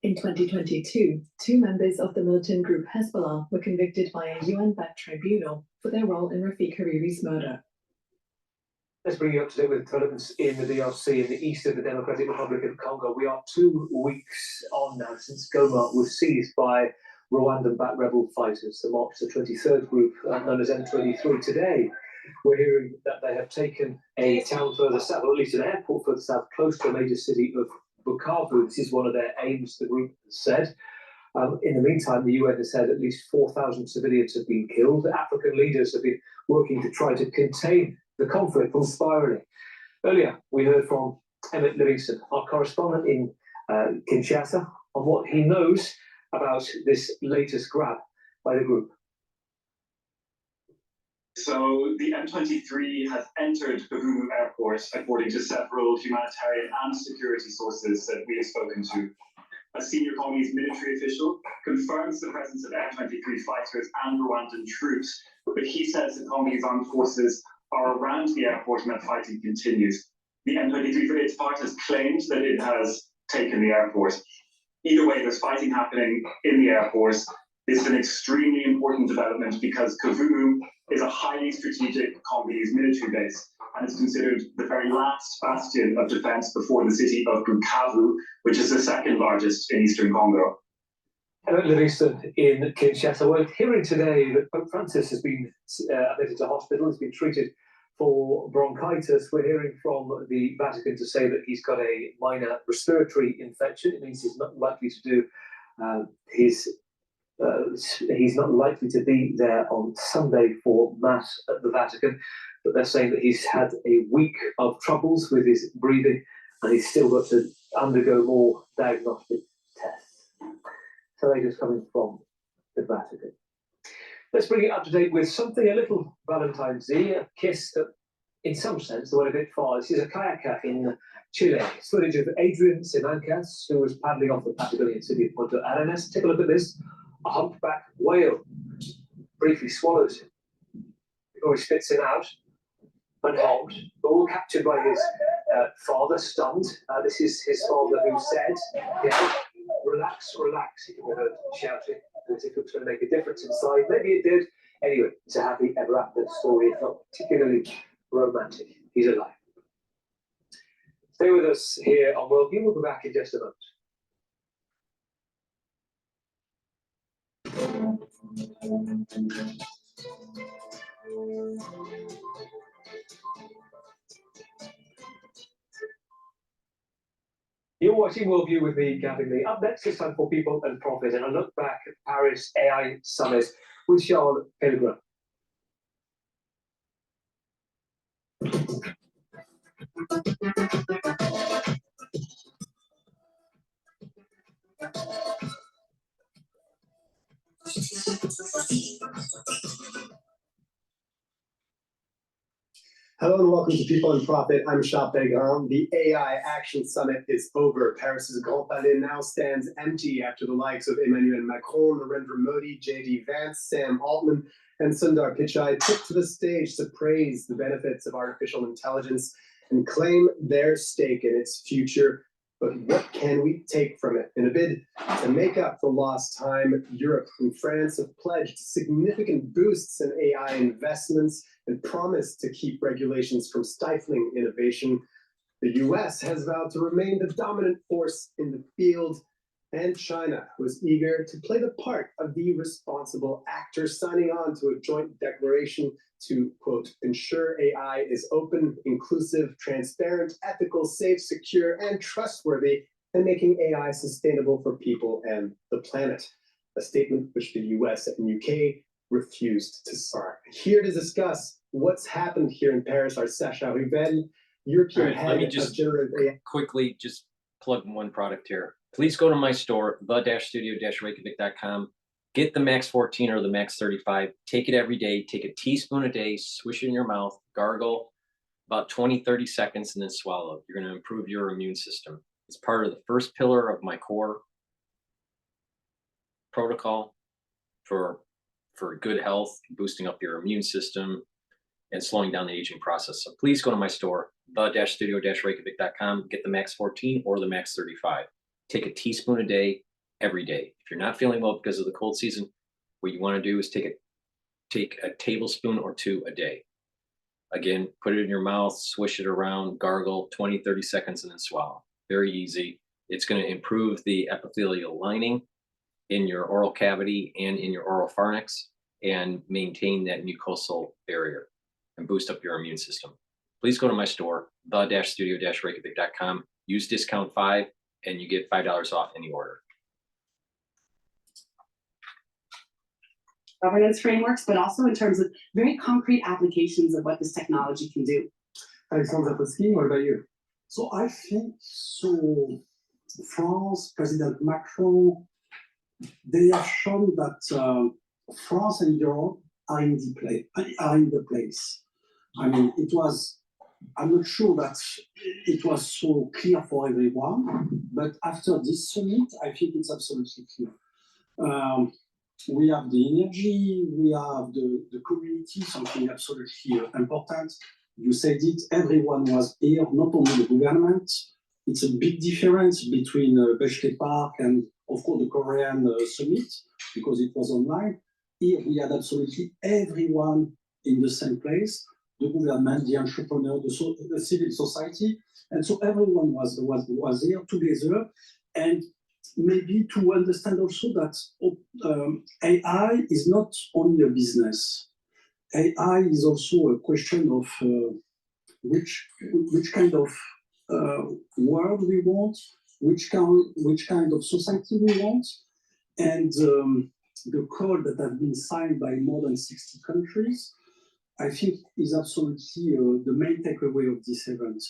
In 2022, 2 members of the militant group Hezbollah were convicted by a UN-backed tribunal for their role in Rafik Hariri's murder. Let's bring you up to date with developments in the DRC in the east of the Democratic Republic of Congo. We are 2 weeks on now since Goma was seized by Rwandan-backed rebel fighters, the March the 23rd group, known as M23. Today, we're hearing that they have taken a town further south, or at least an airport further south, close to a major city of Bukavu. This is one of their aims, the group has said. In the meantime, the UN has said at least 4,000 civilians have been killed. African leaders have been working to try to contain the conflict from spiraling. Earlier, we heard from Emmett Livingston, our correspondent in Kinshasa, on what he knows about this latest grab by the group. So the M23 has entered Bahumu Airport, according to several humanitarian and security sources that we have spoken to. A senior Congolese military official confirms the presence of M23 fighters and Rwandan troops, but he says the Congolese armed forces are around the airport and that fighting continues. The M23, for its part, has claimed that it has taken the airport. Either way, there's fighting happening in the airport. This is an extremely important development because Kavumu is a highly strategic Congolese military base and is considered the very last bastion of defense before the city of Bukavu, which is the second largest in eastern Congo. Emmett Livingston in Kinshasa. We're hearing today that Pope Francis has been admitted to hospital, has been treated for bronchitis. We're hearing from the Vatican to say that he's got a minor respiratory infection. It means he's not likely to do he's not likely to be there on Sunday for Mass at the Vatican, but they're saying that he's had a week of troubles with his breathing and he's still got to undergo more diagnostic tests. So they're just coming from the Vatican. Let's bring it up to date with something a little Valentine's Day, a kiss that in some sense went a bit far. This is a kayaker in Chile. It's footage of Adrian Simancas, who was paddling off the Patagonian city of Punta Arenas. Take a look at this. A humpback whale briefly swallows him before he spits him out, unharmed, but all captured by his father, stunned. This is his father who said, yeah, relax, relax, he can be heard shouting, as if it was going to make a difference inside. Maybe it did. Anyway, it's a happy ever after story. It's not particularly romantic. He's alive. Stay with us here on World View. We'll be back in just a moment. You're watching Worldview with me, Gavin Lee. Up next, it's time for People and Profit, and a look back at Paris AI Summit with Charles Pellegrin. Hello and welcome to People and Profit. I'm Charles Pellegrin. The AI Action Summit is over. Paris's Grand Palais now stands empty after the likes of Emmanuel Macron, Narendra Modi, J.D. Vance, Sam Altman, and Sundar Pichai took to the stage to praise the benefits of artificial intelligence and claim their stake in its future. But what can we take from it? In a bid to make up for lost time, Europe and France have pledged significant boosts in AI investments and promised to keep regulations from stifling innovation. The US has vowed to remain the dominant force in the field, and China was eager to play the part of the responsible actor, signing on to a joint declaration to, quote, ensure AI is open, inclusive, transparent, ethical, safe, secure, and trustworthy, and making AI sustainable for people and the planet. A statement which the US and UK refused to sign. Here to discuss what's happened here in Paris are Sacha Ruben, European head let me of just generative AI. quickly just plug one product here. Please go to my store, the-studio-reykjavik.com. Get the Max 14 or the Max 35. Take it every day. Take a teaspoon a day, swish it in your mouth, gargle about 20-30 seconds, and then swallow. You're going to improve your immune system. It's part of the first pillar of my core protocol for good health, boosting up your immune system, and slowing down the aging process. So please go to my store, the-studio-reykjavik.com. Get the Max 14 or the Max 35. Take a teaspoon a day, every day. If you're not feeling well because of the cold season, what you want to do is take a tablespoon or two a day. Again, put it in your mouth, swish it around, gargle 20, 30 seconds, and then swallow. Very easy. It's going to improve the epithelial lining in your oral cavity and in your oral pharynx and maintain that mucosal barrier and boost up your immune system. Please go to my store, the-studio-reykjavik.com, use discount 5, and you get $5 off any order. Governance frameworks, but also in terms of very concrete applications of what this technology can do. Alexandre Zapotsky, what about you? So I think so. France, President Macron, they have shown that France and Europe are in the place. I mean, I'm not sure that it was so clear for everyone, but after this summit, I think it's absolutely clear. We have the energy, we have the community, something absolutely important. You said it, everyone was here, not only the government. It's a big difference between Bitchute Park and, of course, the Korean summit, because it was online. Here we had absolutely everyone in the same place, the government, the entrepreneur, the civil society. And so everyone was here together. And maybe to understand also that AI is not only a business. AI is also a question of which kind of world we want, which kind of society we want, and the code that has been signed by more than 60 countries, I think is absolutely the main takeaway of this event.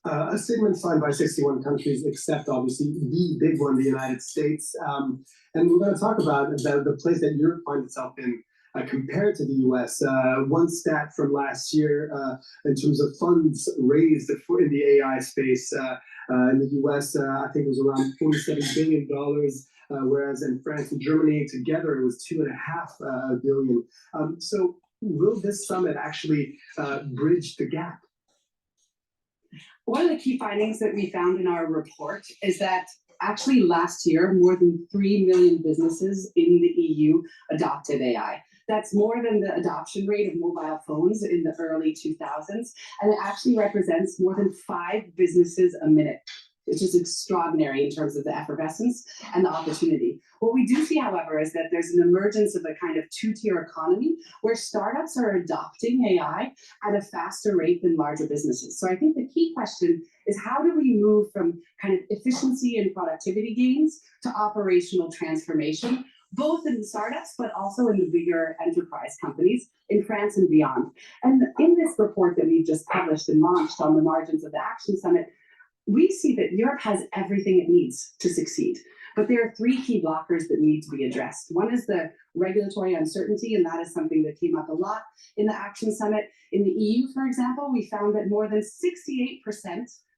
A statement signed by 61 countries, except obviously the big one, the United States. And we're going to talk about the place that Europe finds itself in compared to the US. One stat from last year in terms of funds raised in the AI space in the US, I think it was around $47 billion, whereas in France and Germany together it was $2.5 billion. So will this summit actually bridge the gap? One of the key findings that we found in our report is that actually last year, more than 3 million businesses in the EU adopted AI. That's more than the adoption rate of mobile phones in the early 2000s, and it actually represents more than 5 businesses a minute, which is extraordinary in terms of the effervescence and the opportunity. What we do see, however, is that there's an emergence of a kind of two-tier economy where startups are adopting AI at a faster rate than larger businesses. So I think the key question is how do we move from kind of efficiency and productivity gains to operational transformation, both in the startups, but also in the bigger enterprise companies in France and beyond. And in this report that we've just published and launched on the margins of the Action Summit, we see that Europe has everything it needs to succeed. But there are 3 key blockers that need to be addressed. One is the regulatory uncertainty, and that is something that came up a lot in the Action Summit. In the EU, for example, we found that more than 68%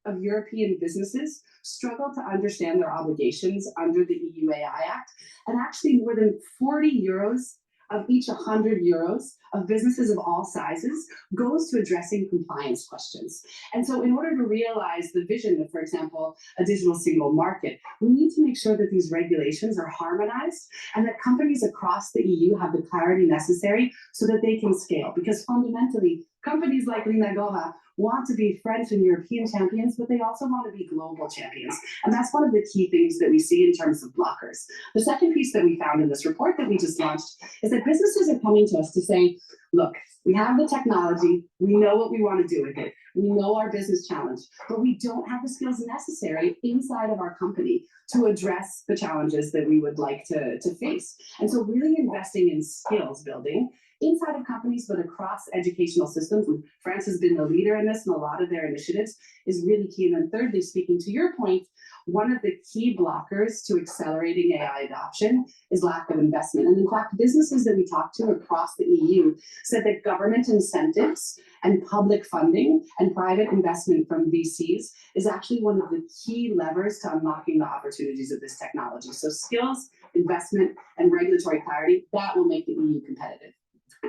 of European businesses struggle to understand their obligations under the EU AI Act, and actually more than 40 euros of each 100 euros of businesses of all sizes goes to addressing compliance questions. And so in order to realize the vision of, for example, a digital single market, we need to make sure that these regulations are harmonized and that companies across the EU have the clarity necessary so that they can scale. Because fundamentally, companies like Linagora want to be French and European champions, but they also want to be global champions. And that's one of the key things that we see in terms of blockers. The second piece that we found in this report that we just launched is that businesses are coming to us to say, look, we have the technology, we know what we want to do with it, we know our business challenge, but we don't have the skills necessary inside of our company to address the challenges that we would like to face. And so really investing in skills building inside of companies, but across educational systems, and France has been the leader in this, and a lot of their initiatives is really key. And then thirdly, speaking to your point, one of the key blockers to accelerating AI adoption is lack of investment. And in fact, businesses that we talked to across the EU said that government incentives and public funding and private investment from VCs is actually one of the key levers to unlocking the opportunities of this technology. So skills, investment, and regulatory clarity, that will make the EU competitive.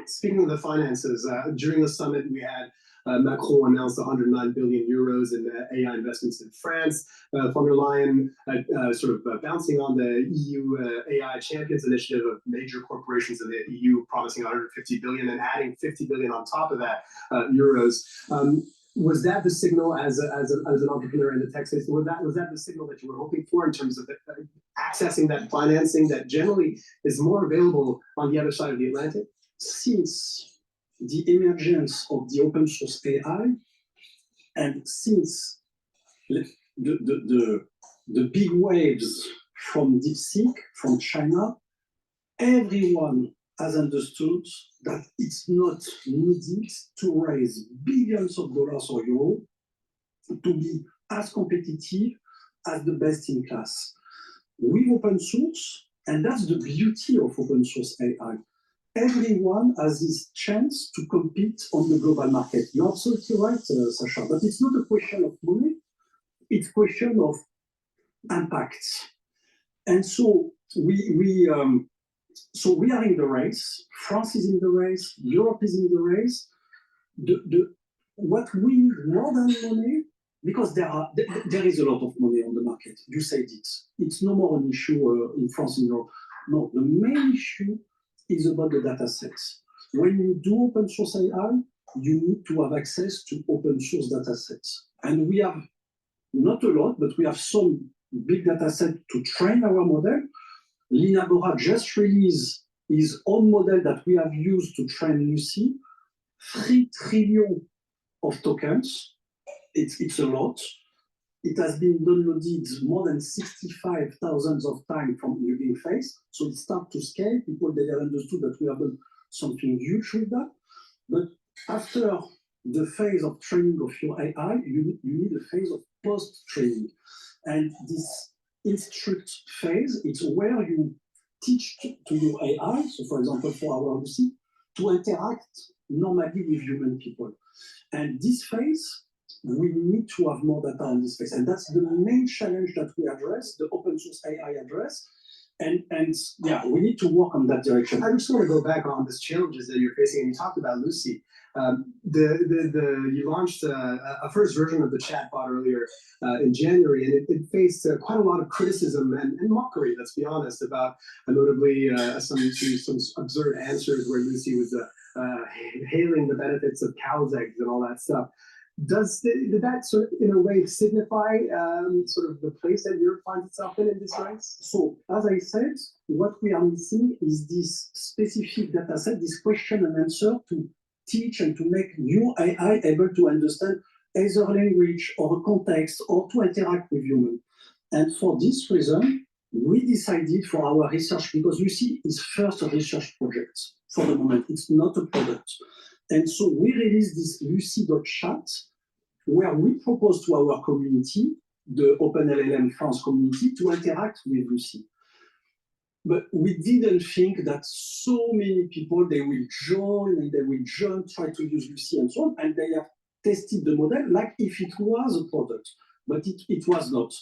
Speaking of the finances, during the summit, we had Macron announced 109 billion euros in AI investments in France. Von der Leyen sort of bouncing on the EU AI Champions Initiative of major corporations in the EU, promising 150 billion and adding 50 billion on top of that euros. Was that the signal as an entrepreneur in the tech space? Was that the signal that you were hoping for in terms of accessing that financing that generally is more available on the other side of the Atlantic? Since the emergence of the open source AI, and since the big waves from DeepSeek, from China, everyone has understood that it's not needed to raise billions of dollars or euros to be as competitive as the best in class. With open source, and that's the beauty of open source AI, everyone has this chance to compete on the global market. You're absolutely right, Sasha, but it's not a question of money, it's a question of impact. And so we are in the race. France is in the race. Europe is in the race. What we need more than money, because there is a lot of money on the market. You said it. It's no more an issue in France and Europe. No, the main issue is about the data sets. When you do open source AI, you need to have access to open source data sets. And we have not a lot, but we have some big data set to train our model. Linabora just released his own model that we have used to train Lucy. 3 trillion of tokens. It's a lot. It has been downloaded more than 65,000 of times from Hugging Face. So it starts to scale. People, they have understood that we have done something huge with that. But after the phase of training of your AI, you need a phase of post-training. And this instruct phase, it's where you teach to your AI, so for example, for our Lucy, to interact normally with human people. And this phase, we need to have more data on this phase. And that's the main challenge that we address, the open source AI address. And yeah, we need to work on that direction. I just want to go back on these challenges that you're facing, and you talked about Lucy. You launched a first version of the chatbot earlier in January, and it faced quite a lot of criticism and mockery, let's be honest, about notably some absurd answers where Lucy was hailing the benefits of cow's eggs and all that stuff. Did that sort of, in a way, signify sort of the place that Europe finds itself in this race? So, as I said, what we are missing is this specific data set, this question and answer to teach and to make new AI able to understand either language or a context or to interact with humans. And for this reason, we decided for our research, because Lucy is first a research project for the moment, it's not a product. And so we released this Lucy.chat, where we propose to our community, the OpenLLM France community, to interact with Lucy. But we didn't think that so many people, they will join and they will try to use Lucy and so on, and they have tested the model like if it was a product, but it was not.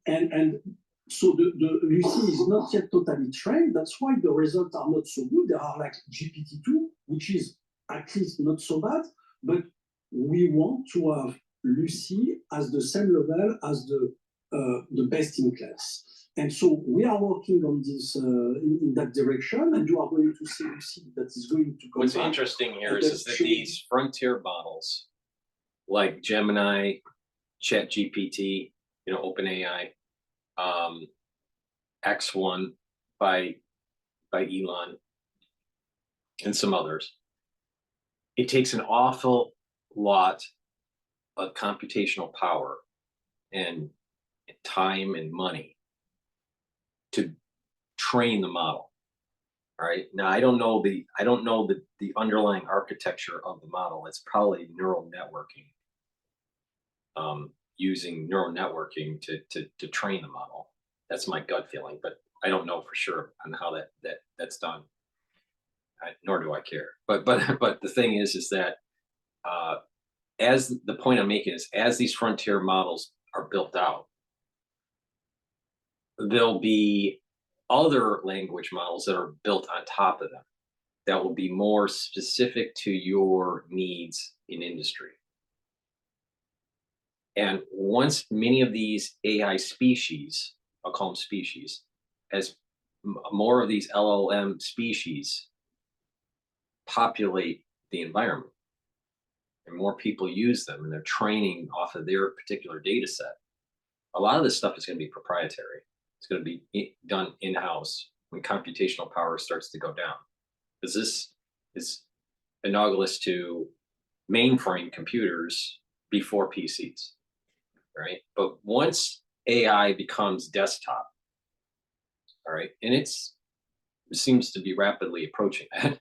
And so the Lucy is not yet totally trained. That's why the results are not so good. There are like GPT-2, which is at least not so bad, but we want to have Lucy as the same level as the best in class. And so we are working on this in that direction, and you are going to see Lucy that is going to come. What's interesting here is that these frontier models, like Gemini, ChatGPT, OpenAI, X1 by Elon, and some others, it takes an awful lot of computational power and time and money to train the model. All right. Now I don't know the underlying architecture of the model. It's probably neural networking, using neural networking to train the model. That's my gut feeling, but I don't know for sure on how that's done. Nor do I care. But the thing is that as the point I'm making is, as these frontier models are built out, there'll be other language models that are built on top of them that will be more specific to your needs in industry. And once many of these AI species, I'll call them species, as more of these LLM species populate the environment and more people use them and they're training off of their particular data set, a lot of this stuff is going to be proprietary. It's going to be done in-house when computational power starts to go down. Because this is analogous to mainframe computers before PCs, right? But once AI becomes desktop, all right, and it seems to be rapidly approaching that,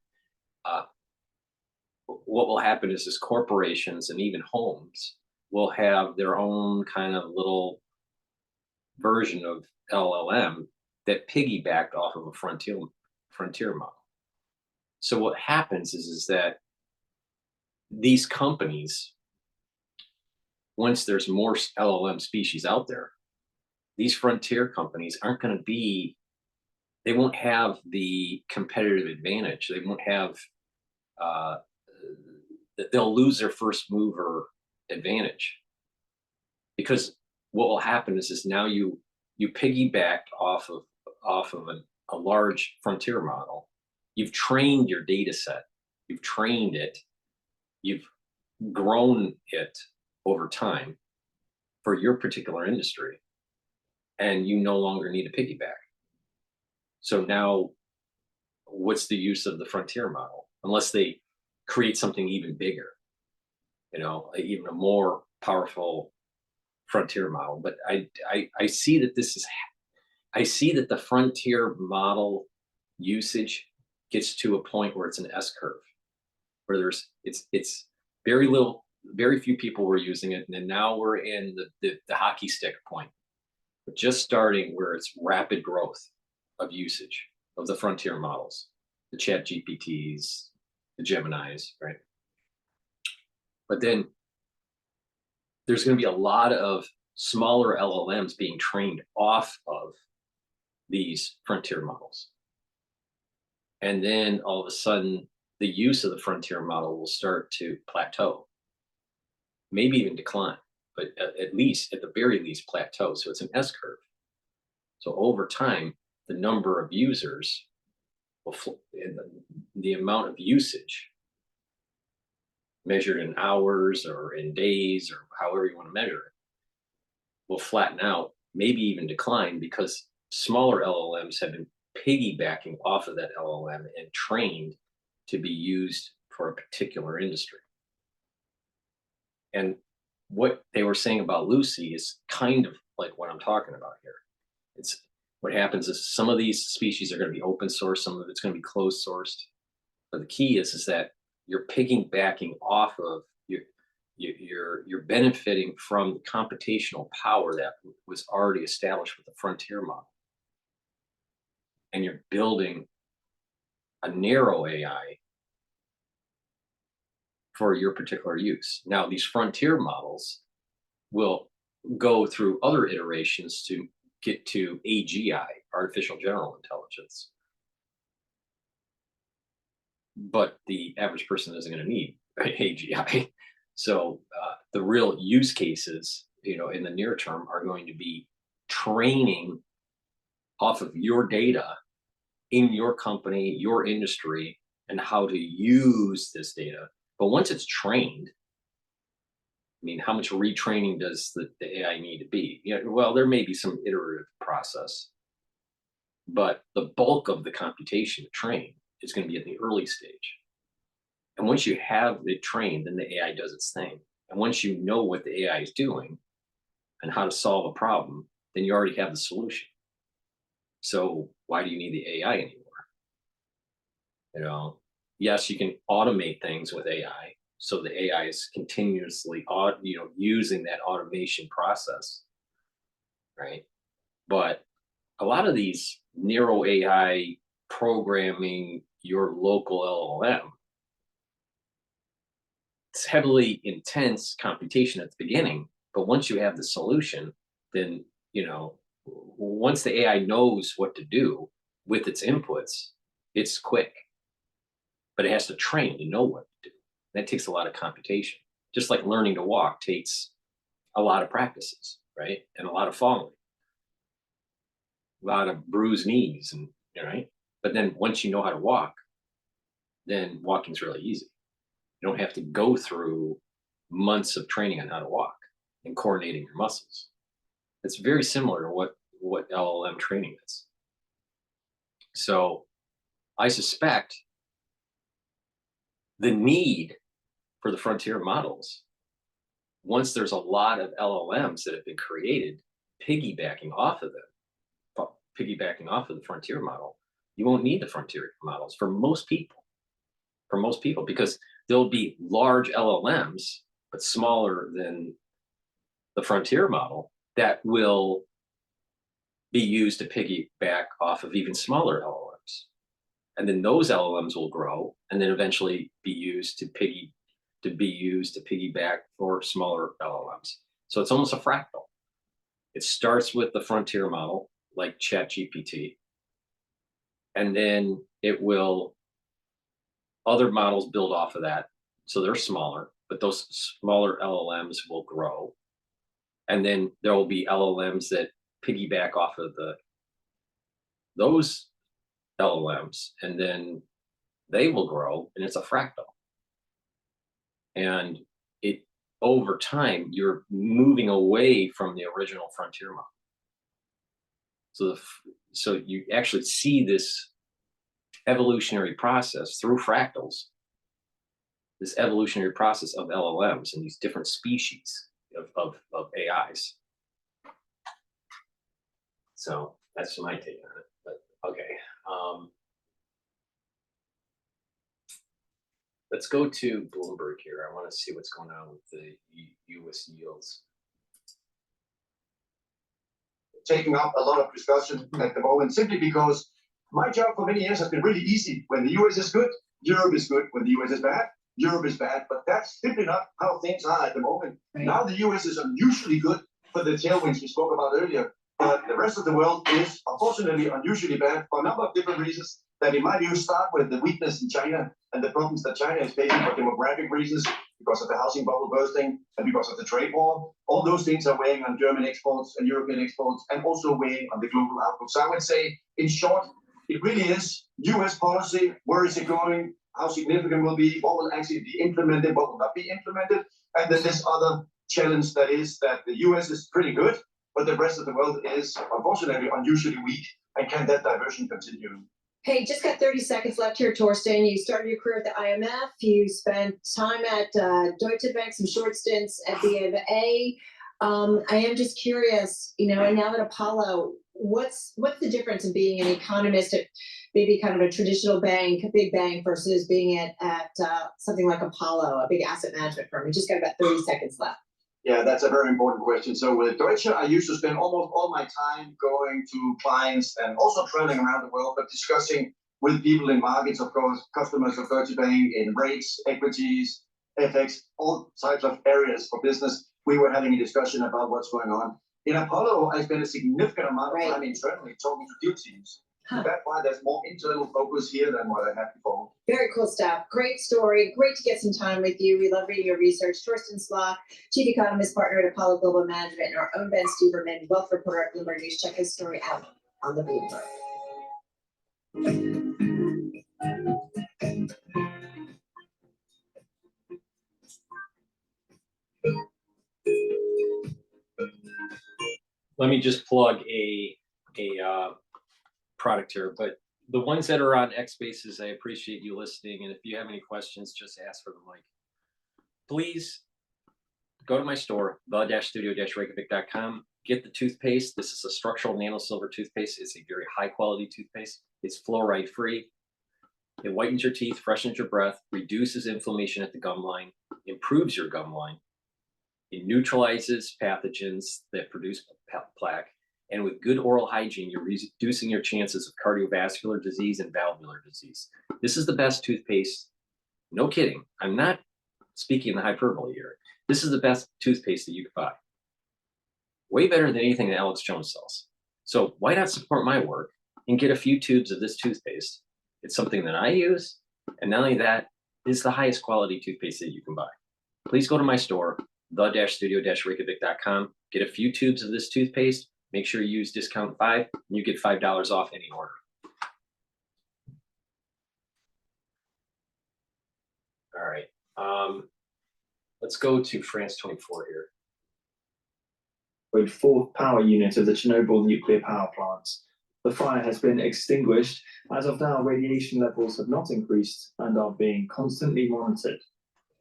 what will happen is corporations and even homes will have their own kind of little version of LLM that piggybacked off of a frontier model. So what happens is that these companies, once there's more LLM species out there, these frontier companies aren't going to be, they won't have the competitive advantage. They won't have, they'll lose their first mover advantage. Because what will happen is now you piggybacked off of a large frontier model. You've trained your data set. You've trained it. You've grown it over time for your particular industry, and you no longer need a piggyback. So now, what's the use of the frontier model? Unless they create something even bigger, even a more powerful frontier model. But I see that I see that the frontier model usage gets to a point where it's an S curve, where it's very few people were using it, and then now we're in the hockey stick point. But just starting where it's rapid growth of usage of the frontier models, the Chat GPTs, the Geminis, right? But then there's going to be a lot of smaller LLMs being trained off of these frontier models. And then all of a sudden, the use of the frontier model will start to plateau, maybe even decline, but at the very least plateau. So it's an S curve. So over time, the number of users will, the amount of usage measured in hours or in days or however you want to measure it, will flatten out, maybe even decline, because smaller LLMs have been piggybacking off of that LLM and trained to be used for a particular industry. And what they were saying about Lucy is kind of like what I'm talking about here. It's what happens is some of these species are going to be open source, some of it's going to be closed sourced. But the key is that you're piggybacking off of you're benefiting from the computational power that was already established with the frontier model. And you're building a narrow AI for your particular use. Now, these frontier models will go through other iterations to get to AGI, artificial general intelligence. But the average person isn't going to need AGI. So the real use cases, in the near term, are going to be training off of your data in your company, your industry, and how to use this data. But once it's trained, how much retraining does the AI need to be? Well, there may be some iterative process, but the bulk of the computation to train is going to be at the early stage. And once you have it trained, then the AI does its thing. And once you know what the AI is doing and how to solve a problem, then you already have the solution. So why do you need the AI anymore? Yes, you can automate things with AI. So the AI is continuously, using that automation process, right? But a lot of these narrow AI programming your local LLM, it's heavily intense computation at the beginning. But once you have the solution, then, once the AI knows what to do with its inputs, it's quick. But it has to train to know what to do. That takes a lot of computation. Just like learning to walk takes a lot of practices, right? And a lot of falling, a lot of bruised knees, and right. But then once you know how to walk, then walking's really easy. You don't have to go through months of training on how to walk and coordinating your muscles. It's very similar to what LLM training is. So I suspect the need for the frontier models, once there's a lot of LLMs that have been created, piggybacking off of the frontier model, you won't need the frontier models for most people. Because there'll be large LLMs, but smaller than the frontier model, that will be used to piggyback off of even smaller LLMs. And then those LLMs will grow and then eventually be used to piggyback for smaller LLMs. So it's almost a fractal. It starts with the frontier model, like ChatGPT, and then other models build off of that. So they're smaller, but those smaller LLMs will grow. And then there will be LLMs that piggyback off of those LLMs, and then they will grow, and it's a fractal. And over time, you're moving away from the original frontier model. So you actually see this evolutionary process through fractals, this evolutionary process of LLMs and these different species of AIs. So that's my take on it. But okay, let's go to Bloomberg here. I want to see what's going on with the U.S. yields. Taking up a lot of discussion at the moment, simply because my job for many years has been really easy. When the US is good, Europe is good. When the US is bad, Europe is bad. But that's simply not how things are at the moment. Right. Now the US is unusually good for the tailwinds we spoke about earlier. But the rest of the world is unfortunately unusually bad for a number of different reasons that, in my view, start with the weakness in China and the problems that China is facing for demographic reasons, because of the housing bubble bursting and because of the trade war. All those things are weighing on German exports and European exports, and also weighing on the global outlook. So I would say, in short, it really is US policy. Where is it going? How significant will be? What will actually be implemented? What will not be implemented? And then this other challenge that is that the US is pretty good, but the rest of the world is unfortunately unusually weak. And can that diversion continue? Hey, just got 30 seconds left here, Torsten. You started your career at the IMF. You spent time at Deutsche Bank, some short stints at BofA. I am just curious, and now at Apollo, what's the difference in being an economist at maybe kind of a traditional bank, a big bank, versus being at something like Apollo, a big asset management firm? We just got about 30 seconds left. Yeah, that's a very important question. So with Deutsche, I used to spend almost all my time going to clients and also traveling around the world, but discussing with people in markets, of course, customers of Deutsche Bank in rates, equities, FX, all types of areas for business. We were having a discussion about what's going on. In Apollo, I spent a significant amount of time internally talking to deal teams. That's why there's more internal focus here than what I had before. Very cool stuff. Great story. Great to get some time with you. We love reading your research. Torsten Slok, Chief Economist Partner at Apollo Global Management, and our own Ben Stuberman, wealth reporter at Bloomberg News. Check his story out on the Bloomberg. Let me just plug a product here, but the ones that are on X Spaces, I appreciate you listening. And if you have any questions, just ask for the mic. Please go to my store, the-studio-reykjavik.com. Get the toothpaste. This is a structural nano silver toothpaste. It's a very high quality toothpaste. It's fluoride free. It whitens your teeth, freshens your breath, reduces inflammation at the gum line, improves your gum line. It neutralizes pathogens that produce plaque. And with good oral hygiene, you're reducing your chances of cardiovascular disease and valvular disease. This is the best toothpaste. No kidding. I'm not speaking in the hyperbole here. This is the best toothpaste that you could buy. Way better than anything that Alex Jones sells. So why not support my work and get a few tubes of this toothpaste? It's something that I use. And not only that, it's the highest quality toothpaste that you can buy. Please go to my store, the-studio-reykjavik.com. Get a few tubes of this toothpaste. Make sure you use discount 5, and you get $5 off any order. All right. Let's go to France 24 here. With fourth power unit of the Chernobyl nuclear power plant. The fire has been extinguished. As of now, radiation levels have not increased and are being constantly monitored.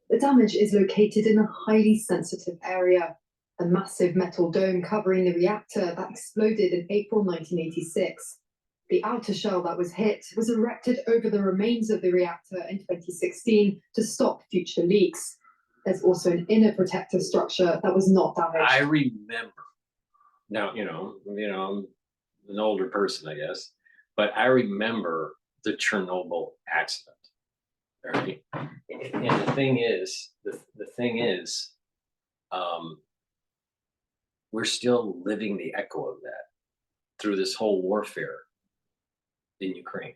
The damage is located in a highly sensitive area. A massive metal dome covering the reactor that exploded in April 1986. The outer shell that was hit was erected over the remains of the reactor in 2016 to stop future leaks. There's also an inner protective structure that was not damaged. I remember. Now, you know, I'm an older person, I guess, but I remember the Chernobyl accident. All right. And the thing is, we're still living the echo of that through this whole warfare in Ukraine.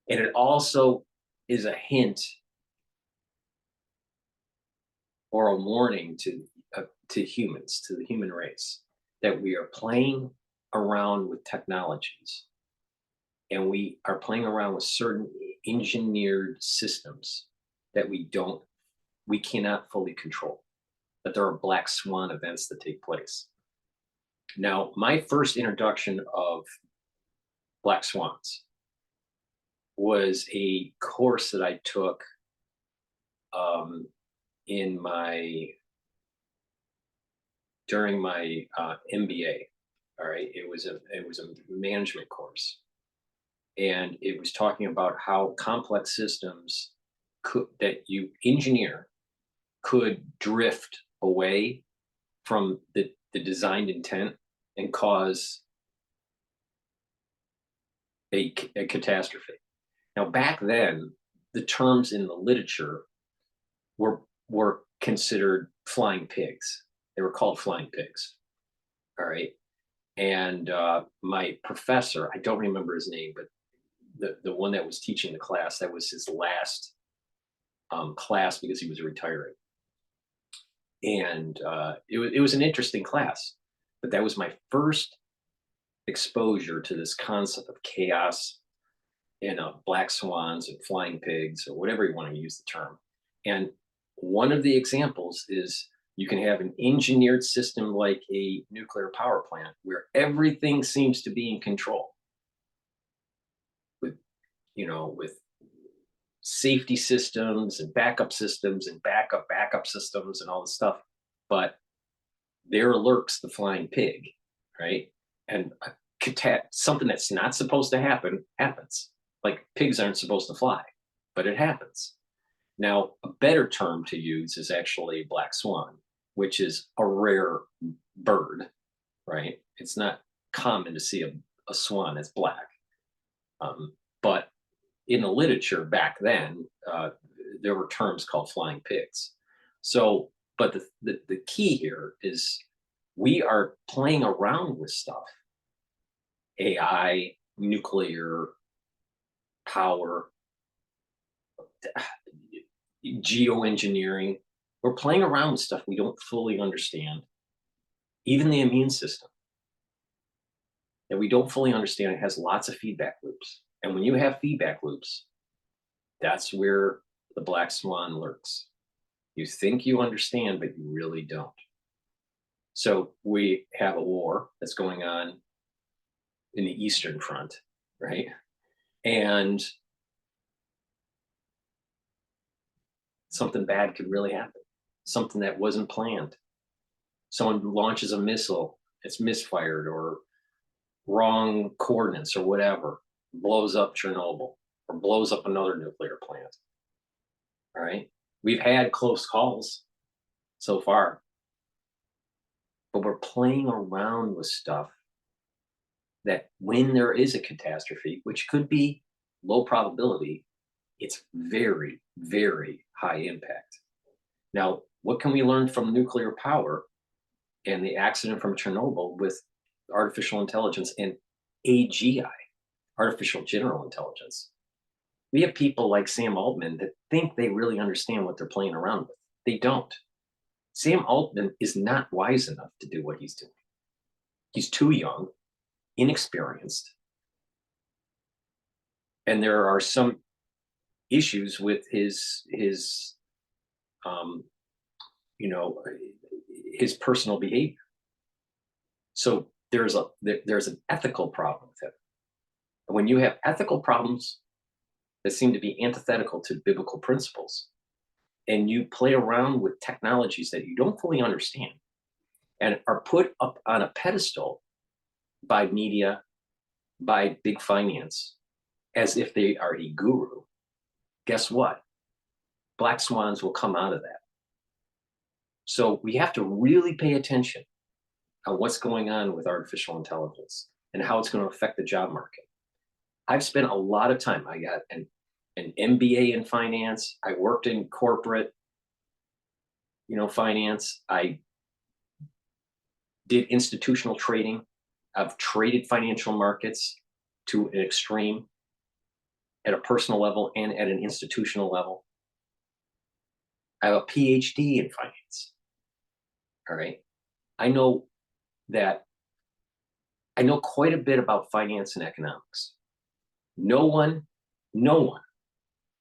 And it also is a hint or a warning to humans, to the human race, that we are playing around with technologies, and we are playing around with certain engineered systems that we cannot fully control, that there are black swan events that take place. Now, my first introduction of black swans was a course that I took during my MBA. All right, it was a management course, and it was talking about how complex systems that you engineer could drift away from the designed intent and cause a catastrophe. Now, back then, the terms in the literature were considered flying pigs. They were called flying pigs. All right. And my professor, I don't remember his name, but the one that was teaching the class, that was his last class because he was retiring. And it was an interesting class, but that was my first exposure to this concept of chaos and black swans and flying pigs, or whatever you want to use the term. And one of the examples is you can have an engineered system like a nuclear power plant where everything seems to be in control with safety systems and backup systems and backup systems and all this stuff. But there lurks the flying pig, right? And something that's not supposed to happen happens. Like pigs aren't supposed to fly, but it happens. Now, a better term to use is actually black swan, which is a rare bird, right? It's not common to see a swan that's black. But in the literature back then, there were terms called flying pigs. So, but the key here is we are playing around with stuff. AI, nuclear power, geoengineering. We're playing around with stuff we don't fully understand. Even the immune system that we don't fully understand, it has lots of feedback loops. And when you have feedback loops, that's where the black swan lurks. You think you understand, but you really don't. So we have a war that's going on in the Eastern Front, right? And something bad could really happen. Something that wasn't planned. Someone launches a missile, it's misfired or wrong coordinates or whatever, blows up Chernobyl or blows up another nuclear plant. All right. We've had close calls so far, but we're playing around with stuff that when there is a catastrophe, which could be low probability, it's very, very high impact. Now, what can we learn from nuclear power and the accident from Chernobyl with artificial intelligence and AGI, artificial general intelligence? We have people like Sam Altman that think they really understand what they're playing around with. They don't. Sam Altman is not wise enough to do what he's doing. He's too young, inexperienced, and there are some issues with his his personal behavior. So there's an ethical problem with him. And when you have ethical problems that seem to be antithetical to biblical principles, and you play around with technologies that you don't fully understand and are put up on a pedestal by media, by big finance, as if they are a guru, guess what? Black swans will come out of that. So we have to really pay attention on what's going on with artificial intelligence and how it's going to affect the job market. I've spent a lot of time. I got an MBA in finance. I worked in corporate, finance. I did institutional trading. I've traded financial markets to an extreme at a personal level and at an institutional level. I have a Ph.D. in finance. All right. I know quite a bit about finance and economics. No one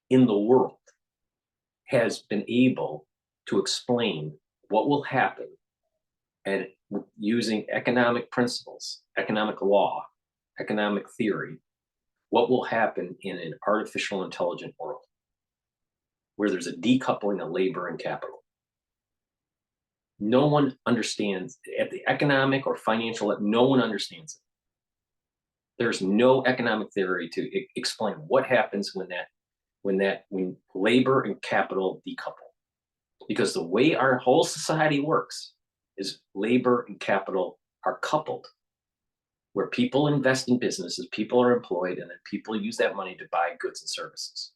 in the world has been able to explain what will happen and using economic principles, economic law, economic theory, what will happen in an artificial intelligent world where there's a decoupling of labor and capital. No one understands at the economic or financial level, no one understands it. There's no economic theory to explain what happens when labor and capital decouple. Because the way our whole society works is labor and capital are coupled, where people invest in businesses, people are employed, and then people use that money to buy goods and services.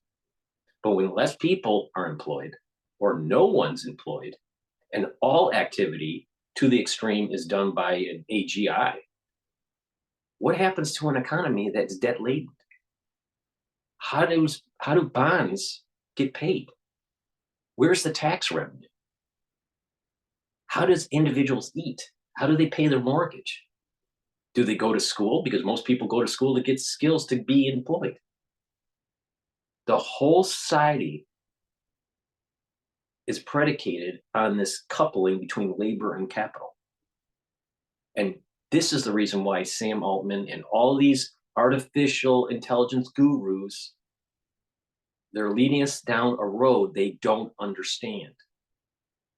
But when less people are employed, or no one's employed, and all activity to the extreme is done by an AGI, what happens to an economy that's debt laden? How do bonds get paid? Where's the tax revenue? How does individuals eat? How do they pay their mortgage? Do they go to school? Because most people go to school to get skills to be employed. The whole society is predicated on this coupling between labor and capital. And this is the reason why Sam Altman and all these artificial intelligence gurus, they're leading us down a road they don't understand.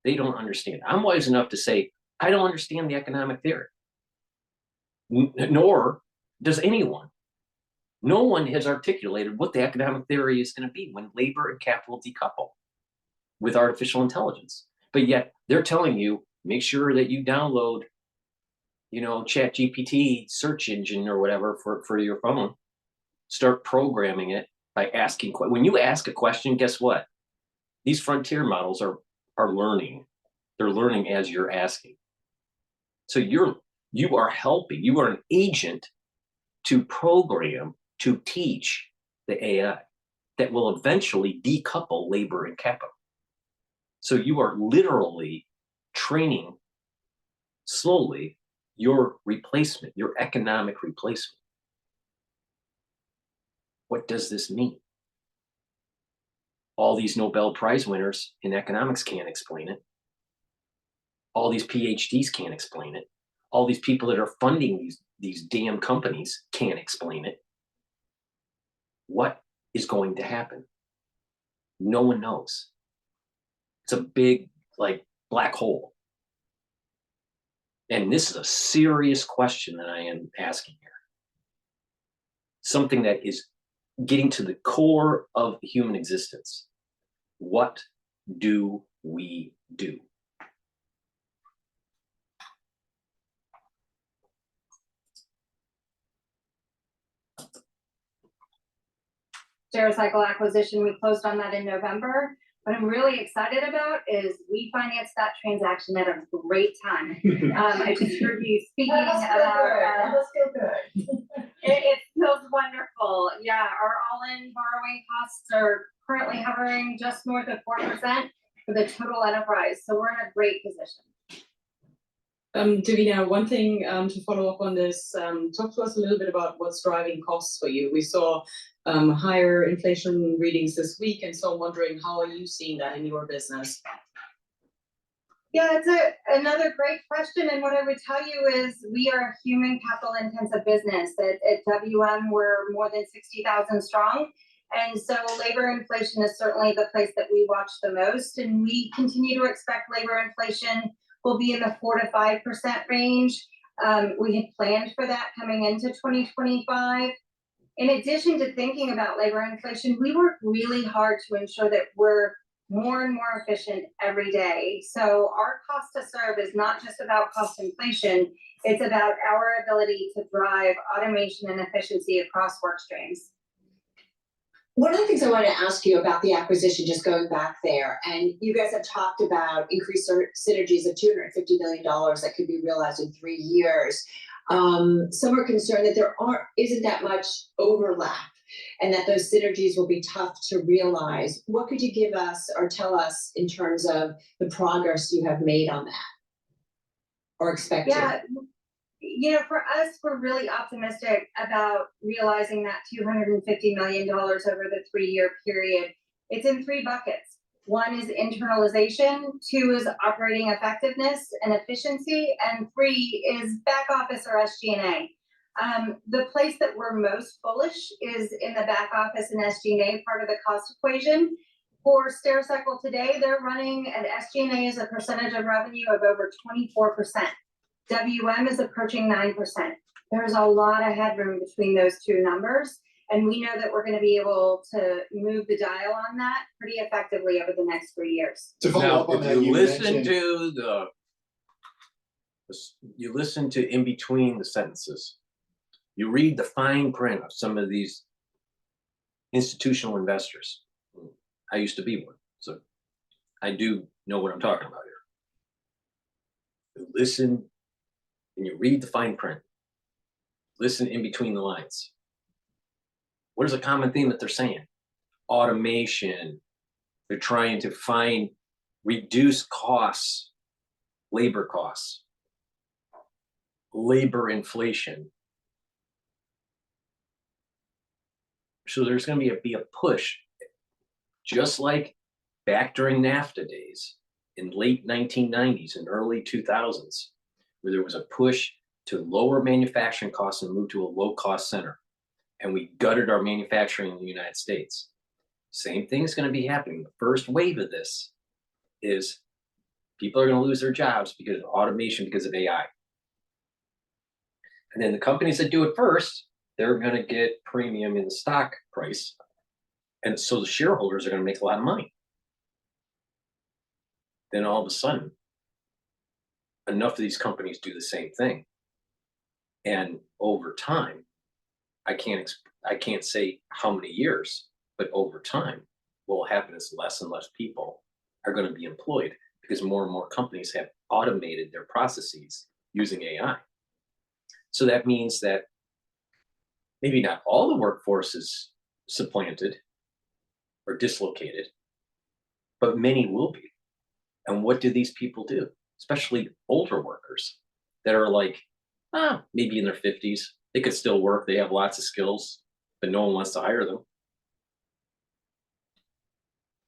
They don't understand. I'm wise enough to say, I don't understand the economic theory. Nor does anyone. No one has articulated what the economic theory is going to be when labor and capital decouple with artificial intelligence. But yet they're telling you, make sure that you download, ChatGPT search engine or whatever for your phone. Start programming it by asking. When you ask a question, guess what? These frontier models are learning. They're learning as you're asking. So you are helping. You are an agent to program, to teach the AI that will eventually decouple labor and capital. So you are literally training slowly your replacement, your economic replacement. What does this mean? All these Nobel Prize winners in economics can't explain it. All these PhDs can't explain it. All these people that are funding these damn companies can't explain it. What is going to happen? No one knows. It's a big, black hole. And this is a serious question that I am asking here. Something that is getting to the core of human existence. What do we do? Stericycle acquisition, we closed on that in November. What I'm really excited about is we financed that transaction at a great time. I just heard you speaking about it feels wonderful. Yeah, our all-in borrowing costs are currently hovering just north of 4%. for the total enterprise. So we're in a great position. Davina, one thing to follow up on this, talk to us a little bit about what's driving costs for you. We saw higher inflation readings this week, and so I'm wondering, how are you seeing that in your business? Yeah, it's another great question. And what I would tell you is we are a human capital intensive business. At WM, we're more than 60,000 strong. And so labor inflation is certainly the place that we watch the most. And we continue to expect labor inflation will be in the 4 to 5% range. We had planned for that coming into 2025. In addition to thinking about labor inflation, we work really hard to ensure that we're more and more efficient every day. So our cost to serve is not just about cost inflation, it's about our ability to drive automation and efficiency across work streams. One of the things I wanted to ask you about the acquisition, just going back there, and you guys have talked about increased synergies of $250 million that could be realized in 3 years. Some are concerned that there isn't that much overlap and that those synergies will be tough to realize. What could you give us or tell us in terms of the progress you have made on that or expect to? Yeah, you know, for us, we're really optimistic about realizing that $250 million over the 3-year period. It's in 3 buckets. 1 is internalization, 2 is operating effectiveness and efficiency, and 3 is back office or SG&A. The place that we're most bullish is in the back office and SG&A part of the cost equation. For Stericycle today, they're running an SG&A as a percentage of revenue of over 24%. WM is approaching 9%. There's a lot of headroom between those 2 numbers, and we know that we're going to be able to move the dial on that pretty effectively over the next 3 years. To follow up on that, you listen to in between the sentences. You read the fine print of some of these institutional investors. I used to be one, so I do know what I'm talking about here. You listen and you read the fine print. Listen in between the lines. What is a common theme that they're saying? Automation. They're trying to reduce costs, labor costs, labor inflation. So there's going to be a push, just like back during NAFTA days in late 1990s and early 2000s, where there was a push to lower manufacturing costs and move to a low-cost center. And we gutted our manufacturing in the United States. Same thing is going to be happening. The first wave of this is people are going to lose their jobs because of automation, because of AI. And then the companies that do it first, they're going to get premium in the stock price. And so the shareholders are going to make a lot of money. Then all of a sudden, enough of these companies do the same thing. And over time, I can't say how many years, but over time, what will happen is less and less people are going to be employed because more and more companies have automated their processes using AI. So that means that maybe not all the workforce is supplanted or dislocated, but many will be. And what do these people do? Especially older workers that are like, maybe in their 50s. They could still work. They have lots of skills, but no one wants to hire them.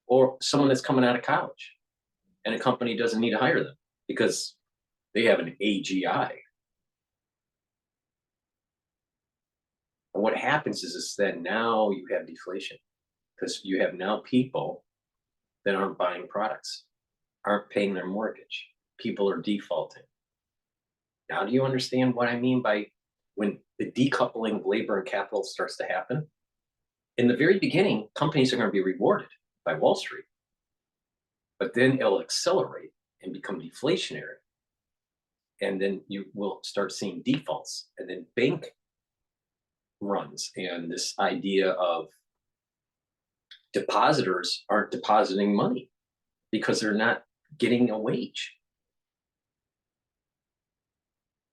Or someone that's coming out of college and a company doesn't need to hire them because they have an AGI. And what happens is that now you have deflation because you have now people that aren't buying products, aren't paying their mortgage. People are defaulting. Now, do you understand what I mean by when the decoupling of labor and capital starts to happen? In the very beginning, companies are going to be rewarded by Wall Street, but then it'll accelerate and become deflationary. And then you will start seeing defaults and then bank runs and this idea of depositors aren't depositing money because they're not getting a wage.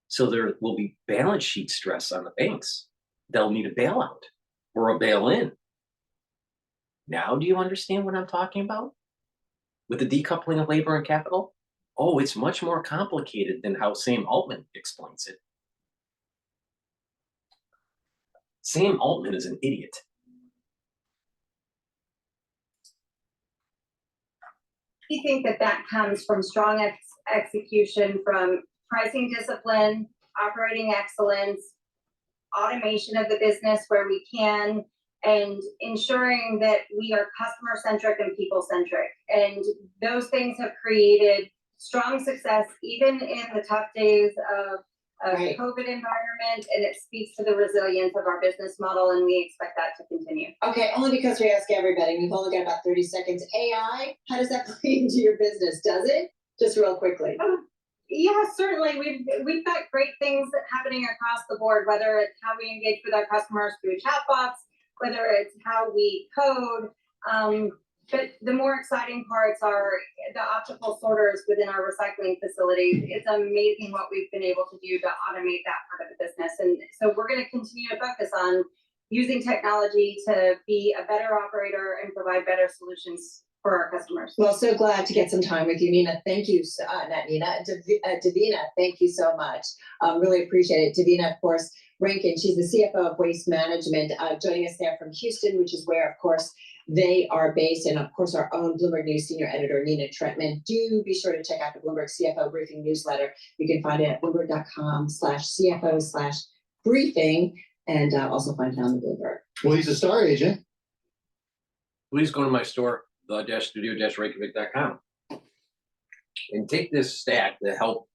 So there will be balance sheet stress on the banks. They'll need a bailout or a bail-in. Now, do you understand what I'm talking about? with the decoupling of labor and capital? Oh, it's much more complicated than how Sam Altman explains it. Sam Altman is an idiot. We think that that comes from strong execution, from pricing discipline, operating excellence, automation of the business where we can, and ensuring that we are customer-centric and people-centric. And those things have created strong success, even in the tough days of Right. COVID environment, and it speaks to the resilience of our business model, and we expect that to continue. Okay, only because we ask everybody, we've only got about 30 seconds. AI, how does that play into your business? Does it? Just real quickly. Yeah, certainly. We've got great things happening across the board, whether it's how we engage with our customers through chatbots, whether it's how we code. But the more exciting parts are the optical sorters within our recycling facilities. It's amazing what we've been able to do to automate that part of the business. And so we're going to continue to focus on using technology to be a better operator and provide better solutions for our customers. Well, so glad to get some time with you, Nina. Thank you, not Nina, Davina, thank you so much. Really appreciate it. Davina, of course, Rankin, she's the CFO of Waste Management, joining us there from Houston, which is where, of course, they are based, and of course, our own Bloomberg News senior editor, Nina Trentman. Do be sure to check out the Bloomberg CFO Briefing newsletter. You can find it at bloomberg.com/CFO/briefing, and also find it on the Bloomberg. Well, he's a star agent. Please go to my store, the-studio-reykjavik.com, and take this stack to help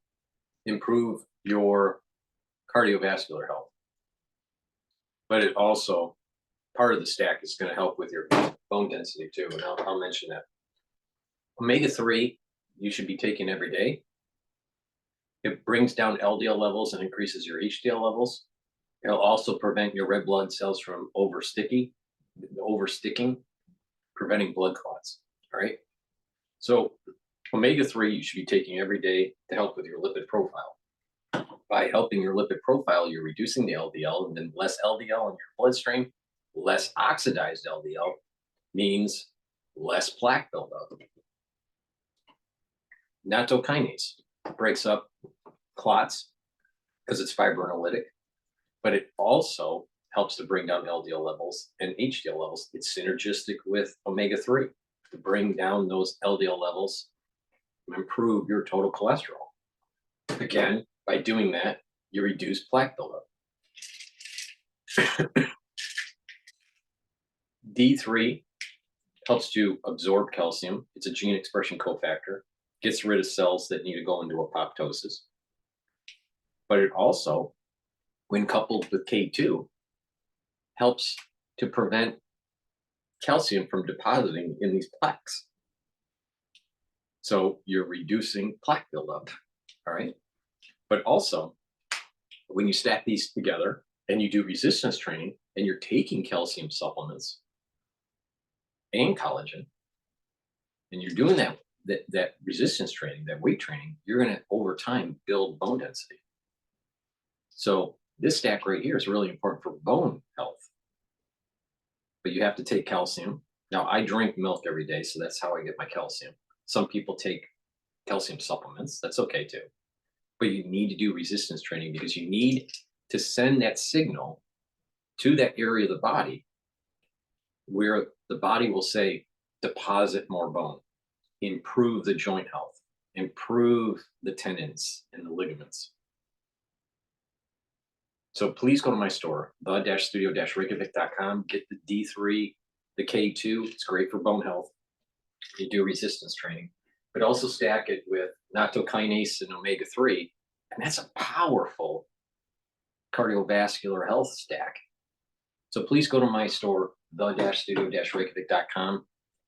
improve your cardiovascular health. But it also, part of the stack is going to help with your bone density too, and I'll mention that. Omega-3, you should be taking every day. It brings down LDL levels and increases your HDL levels. It'll also prevent your red blood cells from oversticking, preventing blood clots. All right. So omega-3 you should be taking every day to help with your lipid profile. By helping your lipid profile, you're reducing the LDL, and then less LDL in your bloodstream, less oxidized LDL means less plaque buildup. Nattokinase breaks up clots because it's fibrinolytic, but it also helps to bring down LDL levels and HDL levels. It's synergistic with omega-3 to bring down those LDL levels and improve your total cholesterol. Again, by doing that, you reduce plaque buildup. D3 helps to absorb calcium. It's a gene expression cofactor, gets rid of cells that need to go into apoptosis. But it also, when coupled with K2, helps to prevent calcium from depositing in these plaques. So you're reducing plaque buildup, all right? But also, when you stack these together and you do resistance training and you're taking calcium supplements and collagen, and you're doing that resistance training, that weight training, you're going to, over time, build bone density. So this stack right here is really important for bone health. But you have to take calcium. Now, I drink milk every day, so that's how I get my calcium. Some people take calcium supplements. That's okay too. But you need to do resistance training because you need to send that signal to that area of the body where the body will say, deposit more bone, improve the joint health, improve the tendons and the ligaments. So please go to my store, the-studio-reykjavik.com, get the D3, the K2. It's great for bone health. You do resistance training, but also stack it with nattokinase and omega-3, and that's a powerful cardiovascular health stack. So please go to my store, the-studio-reykjavik.com,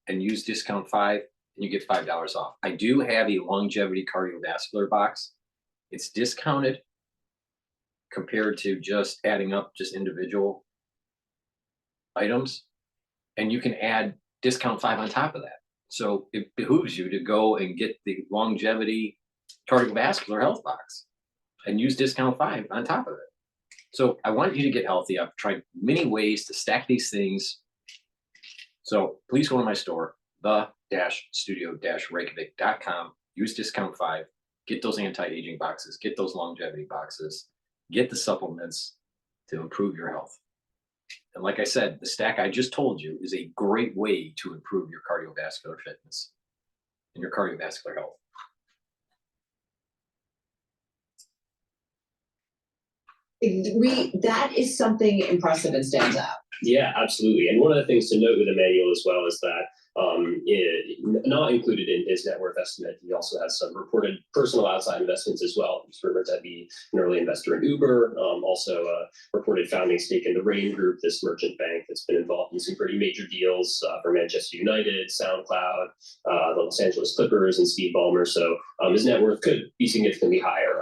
and use discount 5, and you get $5 off. I do have a longevity cardiovascular box. It's discounted compared to just adding up just individual items, and you can add discount 5 on top of that. So it behooves you to go and get the longevity cardiovascular health box and use discount 5 on top of it. So I want you to get healthy. I've tried many ways to stack these things. So please go to my store, the ep4-studio-reykjavik.com. Use discount 5. Get those anti-aging boxes. Get those longevity boxes. Get the supplements to improve your health. And like I said, the stack I just told you is a great way to improve your cardiovascular fitness and your cardiovascular health. That is something impressive and stands out. Yeah, absolutely. And one of the things to note with Emmanuel as well is that not included in his net worth estimate, he also has some reported personal outside investments as well. He's rumored to be an early investor in Uber, also a reported founding stake in the Rain Group, this merchant bank that's been involved in some pretty major deals for Manchester United, SoundCloud, the Los Angeles Clippers, and Steve Ballmer. So his net worth could be significantly higher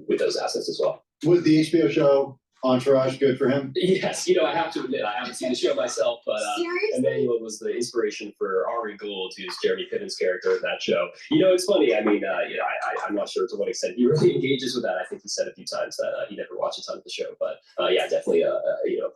with those assets as well. Was the HBO show Entourage good for him? Yes, I have to admit, I haven't seen the show myself, but Emmanuel was the inspiration for Ari Gould, who's Jeremy Piven's character in that show. It's funny. I mean, I'm not sure to what extent he really engages with that. I think he said a few times that he never watched a ton of the show, but yeah, definitely a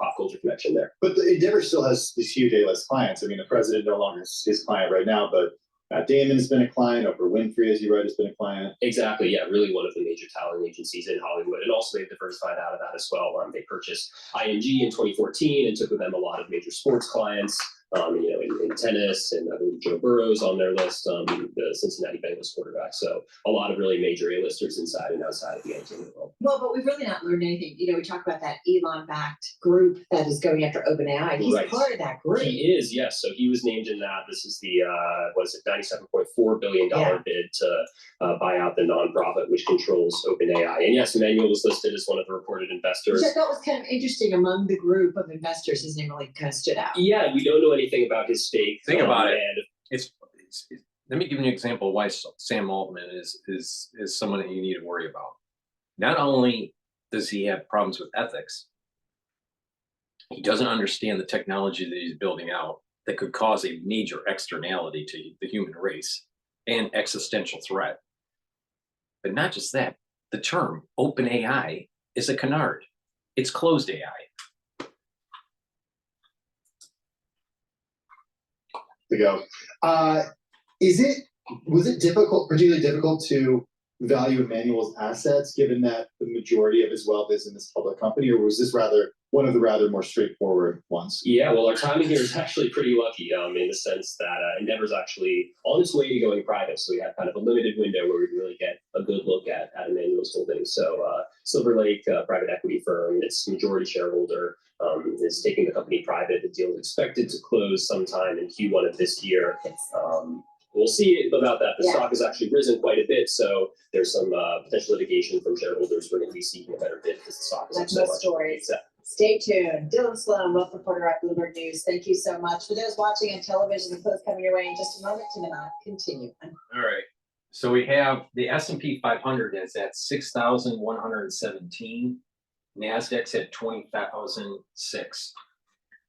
pop culture connection there. But the Endeavor still has these huge A-list clients. I mean, the president no longer is his client right now, but Matt Damon has been a client. Oprah Winfrey, as you read, has been a client. Exactly. Yeah, really one of the major talent agencies in Hollywood. And also they've diversified out of that as well. They purchased ING in 2014 and took with them a lot of major sports clients, in tennis, and I believe Joe Burrow's on their list, the Cincinnati Bengals quarterback. So a lot of really major A-listers inside and outside of the entertainment world. Well, but we've really not learned anything. We talk about that Elon-backed group that is going after OpenAI. He's part of that group. He is, yes. So he was named in that. This is the, $97.4 billion bid to buy out the nonprofit, which controls OpenAI. And yes, Emmanuel was listed as one of the reported investors. Which I thought was kind of interesting among the group of investors. His name really kind of stood out. Yeah, we don't know anything about his stake. Think about it. Let me give you an example of why Sam Altman is someone that you need to worry about. Not only does he have problems with ethics, he doesn't understand the technology that he's building out that could cause a major externality to the human race and existential threat. But not just that, the term OpenAI is a canard. It's closed AI. To go. Was it particularly difficult to value Emmanuel's assets, given that the majority of his wealth is in this public company, or was this one of the rather more straightforward ones? Yeah, well, our timing here is actually pretty lucky in the sense that Endeavor's actually on its way to going private. So we have kind of a limited window where we can really get a good look at Emmanuel's holdings. So Silver Lake, private equity firm, its majority shareholder, is taking the company private. The deal is expected to close sometime in Q1 of this year. We'll see about that. The stock has actually risen quite a bit, so there's some potential litigation from shareholders. We're going to be seeking a better bid because the stock is up so much. Stories. Stay tuned. Dylan Sloan, wealth reporter at Bloomberg News. Thank you so much. For those watching on television, the close coming your way in just a moment. Tim and I continue. All right. So we have the S&P 500 is at 6,117. NASDAQ's at 20,006.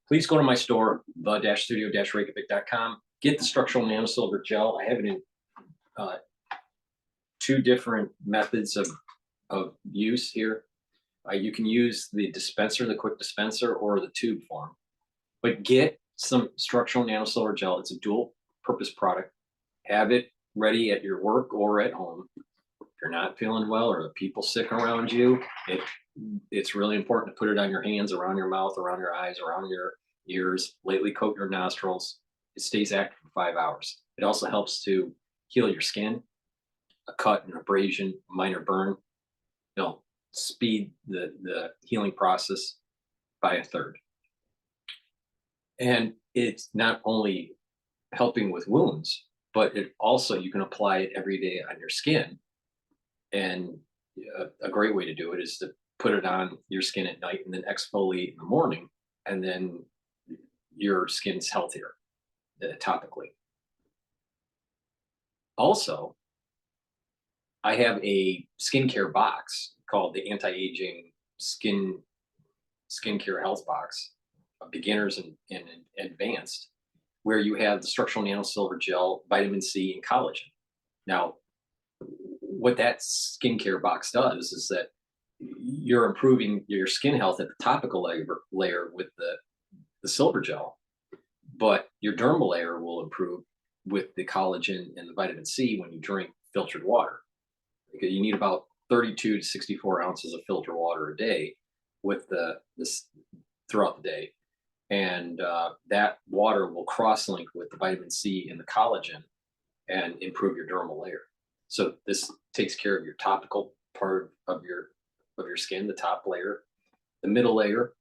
Please go to my store, the-studio-reykjavik.com. Get the structural nanosilver gel. I have it in two different methods of use here. You can use the dispenser, the quick dispenser, or the tube form. But get some structural nanosilver gel. It's a dual purpose product. Have it ready at your work or at home. If you're not feeling well or the people sick around you, it's really important to put it on your hands, around your mouth, around your eyes, around your ears. Lightly coat your nostrils. It stays active for 5 hours. It also helps to heal your skin. A cut, an abrasion, a minor burn, it'll speed the healing process by a third. And it's not only helping with wounds, but it also, you can apply it every day on your skin. And a great way to do it is to put it on your skin at night and then exfoliate in the morning, and then your skin's healthier topically. Also, I have a skincare box called the Anti-Aging Skincare Health Box, beginners and advanced, where you have the structural nanosilver gel, vitamin C, and collagen. Now, what that skincare box does is that you're improving your skin health at the topical layer with the silver gel, but your dermal layer will improve with the collagen and the vitamin C when you drink filtered water. Because you need about 32 to 64 ounces of filtered water a day with this throughout the day. And that water will cross-link with the vitamin C and the collagen and improve your dermal layer. So this takes care of your topical part of your skin, the top layer. The middle layer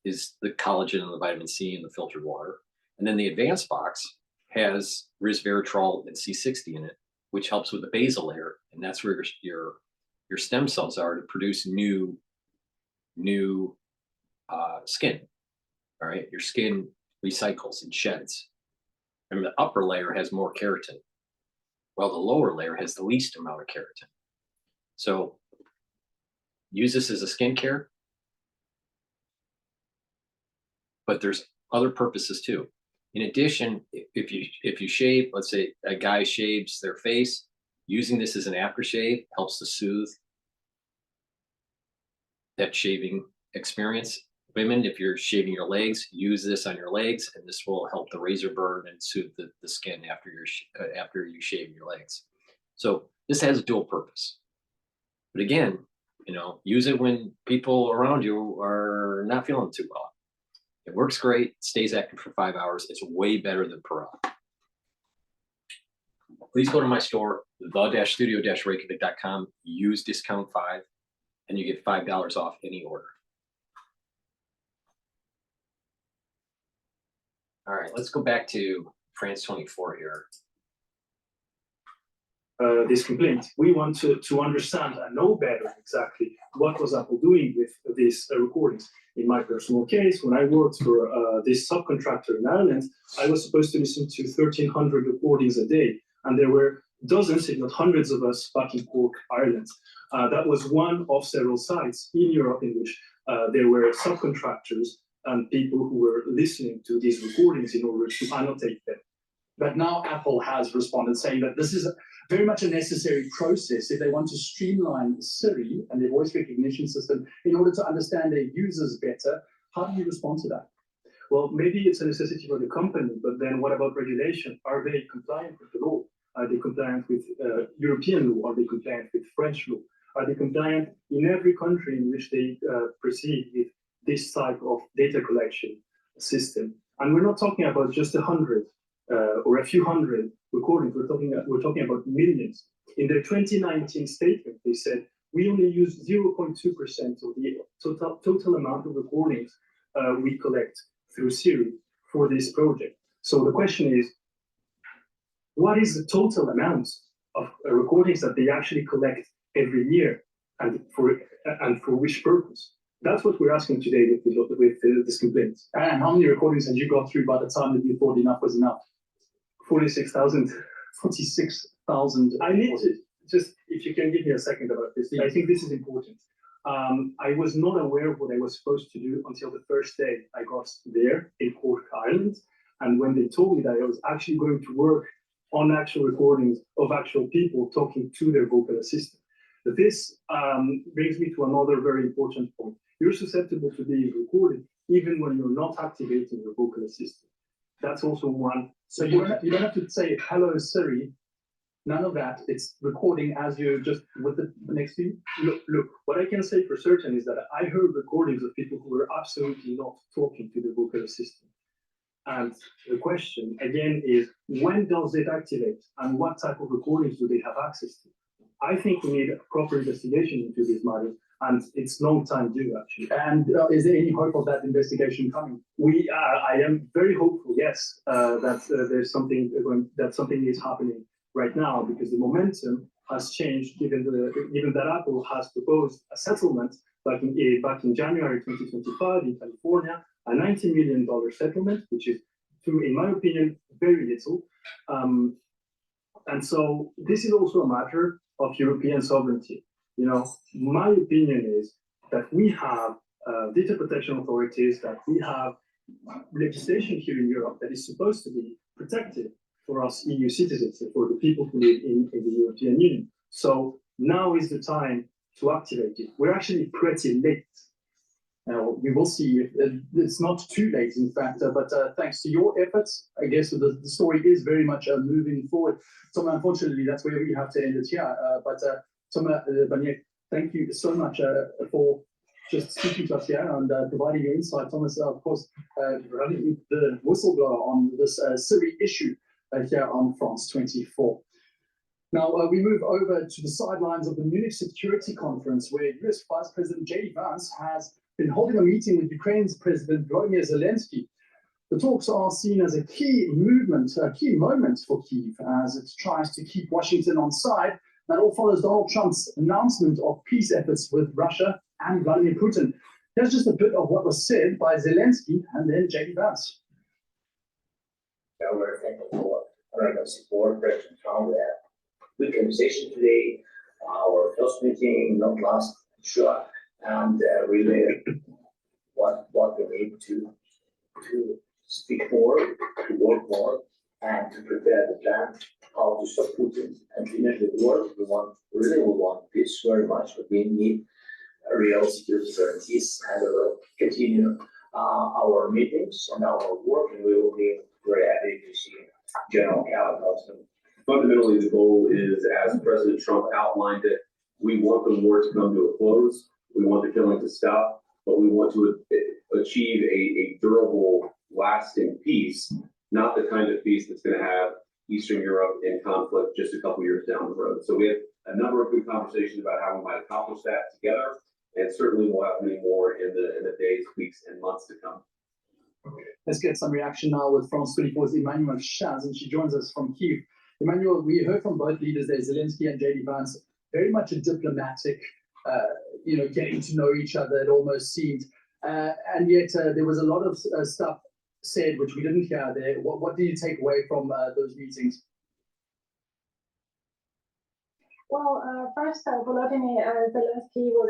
is the collagen and the vitamin C and the filtered water. And then the advanced box has resveratrol and C60 in it, which helps with the basal layer, and that's where your stem cells are to produce new skin. All right, your skin recycles and sheds. And the upper layer has more keratin, while the lower layer has the least amount of keratin. So use this as a skincare, but there's other purposes too. In addition, if you shave, let's say a guy shaves their face, using this as an aftershave helps to soothe that shaving experience. Women, if you're shaving your legs, use this on your legs, and this will help the razor burn and soothe the skin after you shave your legs. So this has a dual purpose. But again, use it when people around you are not feeling too well. It works great, stays active for 5 hours. It's way better than Perel. Please go to my store, the-studio-reykjavik.com, use discount 5, and you get $5 off any order. All right, let's go back to France 24 here. This complaint. We want to understand and know better exactly what was Apple doing with these recordings. In my personal case, when I worked for this subcontractor in Ireland, I was supposed to listen to 1,300 recordings a day, and there were dozens, if not hundreds of us back in Cork, Ireland. That was one of several sites in Europe in which there were subcontractors and people who were listening to these recordings in order to annotate them. But now Apple has responded saying that this is very much a necessary process if they want to streamline Siri and their voice recognition system in order to understand their users better. How do you respond to that? Well, maybe it's a necessity for the company, but then what about regulation? Are they compliant with the law? Are they compliant with European law? Are they compliant with French law? Are they compliant in every country in which they proceed with this type of data collection system? And we're not talking about just 100 or a few hundred recordings. We're talking about millions. In their 2019 statement, they said we only use 0.2% of the total amount of recordings we collect through Siri for this project. So the question is, what is the total amount of recordings that they actually collect every year, and for which purpose? That's what we're asking today with this complaint. And how many recordings had you got through by the time that you thought enough was enough? 46,000. 46,000. I need to just, if you can give me a second about this, I think this is important. I was not aware of what I was supposed to do until the first day I got there in Cork, Ireland. And when they told me that I was actually going to work on actual recordings of actual people talking to their vocal assistant. This brings me to another very important point. You're susceptible to being recorded even when you're not activating your vocal assistant. That's also one. So you don't have to say, hello, Siri. None of that. It's recording as you're just with the next to you. Look, what I can say for certain is that I heard recordings of people who were absolutely not talking to the vocal assistant. And the question, again, is when does it activate and what type of recordings do they have access to? I think we need a proper investigation into this matter, and it's long time due, actually. And is there any hope of that investigation coming? I am very hopeful, yes, that there's something is happening right now, because the momentum has changed given that Apple has proposed a settlement back in January 2025 in California, a $90 million settlement, which is, in my opinion, very little. And so this is also a matter of European sovereignty. My opinion is that we have data protection authorities, that we have legislation here in Europe that is supposed to be protective for us EU citizens and for the people who live in the European Union. So now is the time to activate it. We're actually pretty late. We will see if it's not too late, in fact, but thanks to your efforts, I guess the story is very much moving forward. Thomas, unfortunately, that's where we have to end it here. But Thomas Bagnet, thank you so much for just speaking to us here and providing your insight. Thomas, of course, running the whistleblower on this Syria issue here on France 24. Now, we move over to the sidelines of the Munich Security Conference, where US Vice President J.D. Vance has been holding a meeting with Ukraine's President Volodymyr Zelensky. The talks are seen as a key moment for Kyiv as it tries to keep Washington on side. That all follows Donald Trump's announcement of peace efforts with Russia and Vladimir Putin. Here's just a bit of what was said by Zelensky and then J.D. Vance. We're thankful for support President Trump. Good conversation today. Our first meeting, not last, sure, and really what we need to speak more, to work more, and to prepare the plan how to stop Putin and finish the war. We want peace very much, but we need real security guarantees, and we will continue our meetings and our work, and we will be very happy to see General Cavalcante. Fundamentally, the goal is, as President Trump outlined it, we want the war to come to a close. We want the killing to stop, but we want to achieve a durable, lasting peace, not the kind of peace that's going to have Eastern Europe in conflict just a couple years down the road. So we have a number of good conversations about how we might accomplish that together, and certainly we'll have many more in the days, weeks, and months to come. Let's get some reaction now with France 24's Emmanuel Chaz, and she joins us from Kyiv. Emmanuel, we heard from both leaders there, Zelensky and J.D. Vance, very much a diplomatic, getting to know each other, it almost seemed. And yet there was a lot of stuff said, which we didn't hear there. What do you take away from those meetings? Well, first, Volodymyr Zelensky was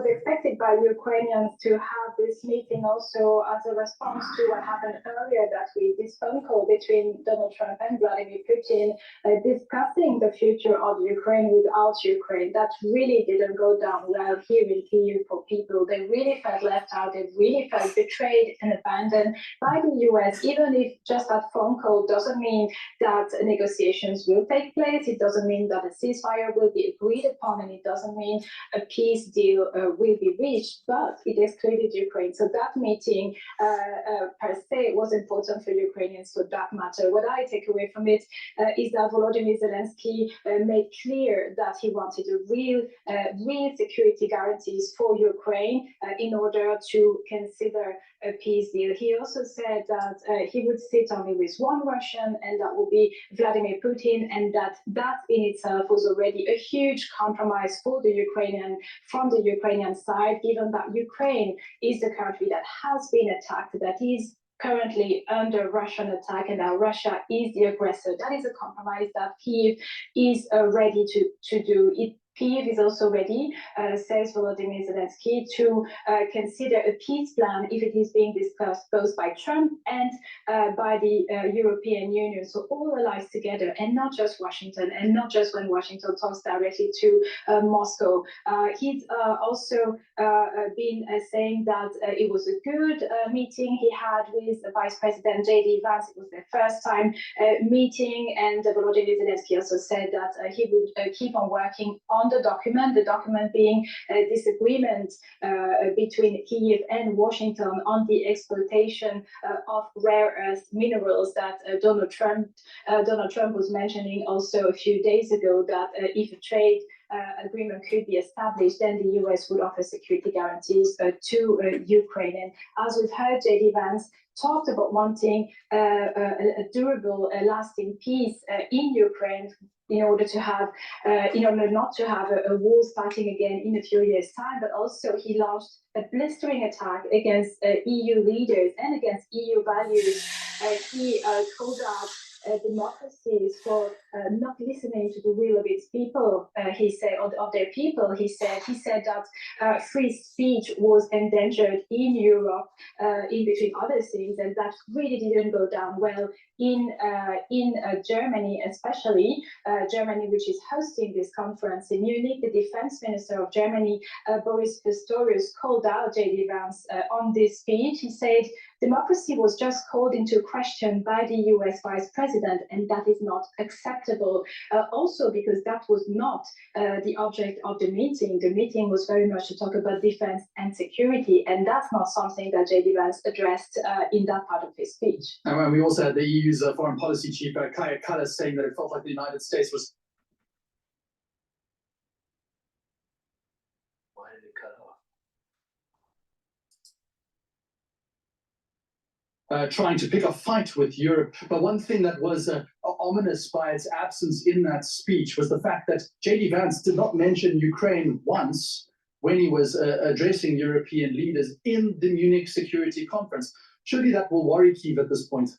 expected by Ukrainians to have this meeting also as a response to what happened earlier that week, this phone call between Donald Trump and Vladimir Putin discussing the future of Ukraine without Ukraine. That really didn't go down well here in Kyiv for people. They really felt left out. They really felt betrayed and abandoned by the US, even if just that phone call doesn't mean that negotiations will take place. It doesn't mean that a ceasefire will be agreed upon, and it doesn't mean a peace deal will be reached, but it excluded Ukraine. So that meeting per se was important for Ukrainians for that matter. What I take away from it is that Volodymyr Zelensky made clear that he wanted a real security guarantees for Ukraine in order to consider a peace deal. He also said that he would sit only with one Russian, and that would be Vladimir Putin, and that in itself was already a huge compromise for the from the Ukrainian side, given that Ukraine is the country that has been attacked, that is currently under Russian attack, and now Russia is the aggressor. That is a compromise that Kyiv is ready to do. Kyiv is also ready, says Volodymyr Zelensky, to consider a peace plan if it is being discussed both by Trump and by the European Union. So all allies together, and not just Washington, and not just when Washington talks directly to Moscow. He's also been saying that it was a good meeting he had with Vice President J.D. Vance. It was their first time meeting, and Volodymyr Zelensky also said that he would keep on working on the document being a disagreement between Kyiv and Washington on the exploitation of rare earth minerals that Donald Trump was mentioning also a few days ago, that if a trade agreement could be established, then the US would offer security guarantees to Ukraine. And as we've heard, J.D. Vance talked about wanting a durable, lasting peace in Ukraine, in order not to have a war starting again in a few years' time. But also he launched a blistering attack against EU leaders and against EU values. He called out democracies for not listening to the will of its people. He said, of their people. He said that free speech was endangered in Europe, in between other things, and that really didn't go down well in Germany, especially Germany, which is hosting this conference in Munich. The defense minister of Germany, Boris Pistorius, called out J.D. Vance on this speech. He said, democracy was just called into question by the US vice president, and that is not acceptable. Also, because that was not the object of the meeting. The meeting was very much to talk about defense and security, and that's not something that J.D. Vance addressed in that part of his speech. And we also had the EU's foreign policy chief, Kaja Kallas, saying that it felt like the United States was trying to pick a fight with Europe. But one thing that was ominous by its absence in that speech was the fact that J.D. Vance did not mention Ukraine once when he was addressing European leaders in the Munich Security Conference. Surely that will worry Kyiv at this point.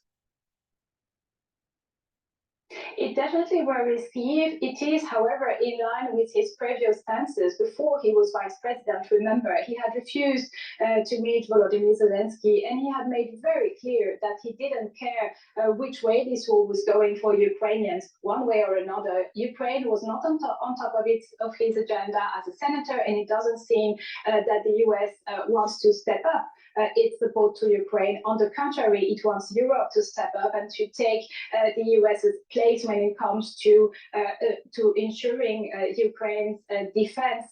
It definitely worries Kyiv. It is, however, in line with his previous stances before he was vice president. Remember, he had refused to meet Volodymyr Zelensky, and he had made very clear that he didn't care which way this war was going for Ukrainians, one way or another. Ukraine was not on top of his agenda as a senator, and it doesn't seem that the US wants to step up its support to Ukraine. On the contrary, it wants Europe to step up and to take the US's place when it comes to ensuring Ukraine's defense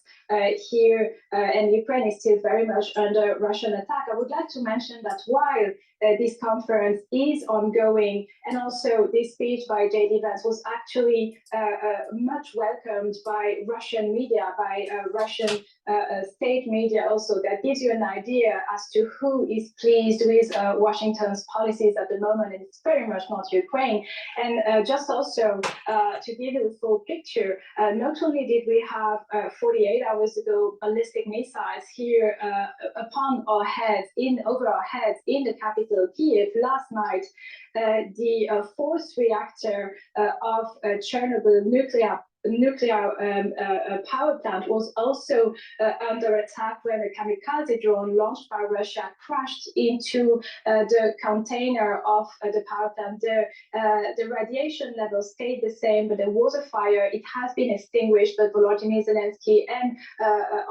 here. And Ukraine is still very much under Russian attack. I would like to mention that while this conference is ongoing, and also this speech by J.D. Vance was actually much welcomed by Russian media, by Russian state media also. That gives you an idea as to who is pleased with Washington's policies at the moment, and it's very much not Ukraine. And just also to give you the full picture, not only did we have 48 hours ago ballistic missiles here upon our heads, over our heads in the capital Kyiv. Last night, the fourth reactor of Chernobyl nuclear power plant was also under attack when a kamikaze drone launched by Russia crashed into the container of the power plant. The radiation level stayed the same, but there was a fire. It has been extinguished, but Volodymyr Zelensky and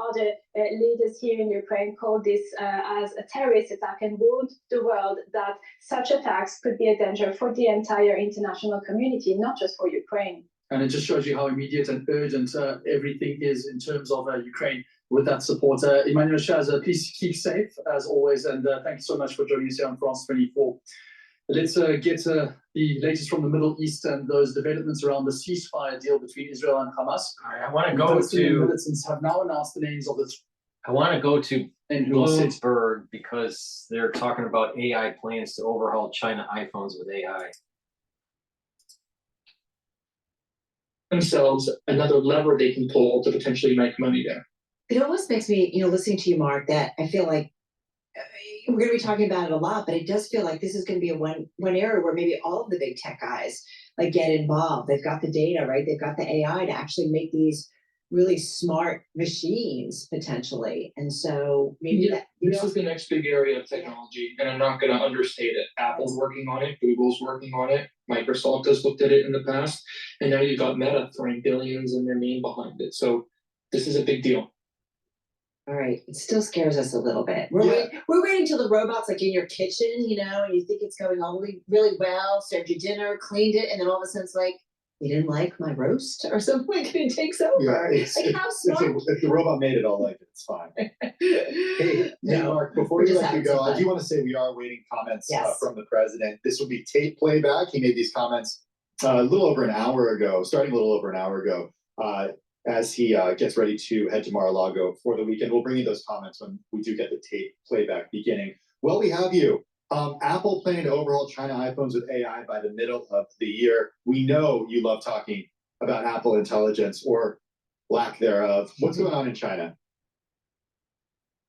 other leaders here in Ukraine called this as a terrorist attack and warned the world that such attacks could be a danger for the entire international community, not just for Ukraine. And it just shows you how immediate and urgent everything is in terms of Ukraine with that support. Emmanuel Chaz, please keep safe as always, and thank you so much for joining us here on France 24. Let's get the latest from the Middle East and those developments around the ceasefire deal between Israel and Hamas. I want to go to militants have now announced the names of the. I want to go to Bloomberg because they're talking about AI plans to overhaul China iPhones with AI. Themselves another lever they can pull to potentially make money there. It almost makes me, listening to you, Mark, that I feel like we're going to be talking about it a lot, but it does feel like this is going to be a one area where maybe all of the big tech guys get involved. They've got the data, right? They've got the AI to actually make these really smart machines potentially. And so maybe this is the next big area of technology, and I'm not going to understate it. Apple's working on it, Google's working on it, Microsoft has looked at it in the past, and now you've got Meta throwing billions in their name behind it. So this is a big deal. All right, it still scares us a little bit. We're waiting till the robot's in your kitchen, and you think it's going all really well, served you dinner, cleaned it, and then all of a sudden it's like, you didn't like my roast or something, and it takes over. Yeah, how smart? If the robot made it all like it, it's fine. Hey, Mark, before we let you go, I do want to say we are awaiting comments from the president. This will be tape playback. He made these comments starting a little over an hour ago, as he gets ready to head to Mar-a-Lago for the weekend. We'll bring you those comments when we do get the tape playback beginning. Well, we have you. Apple planning to overhaul China iPhones with AI by the middle of the year. We know you love talking about Apple intelligence or lack thereof. What's going on in China?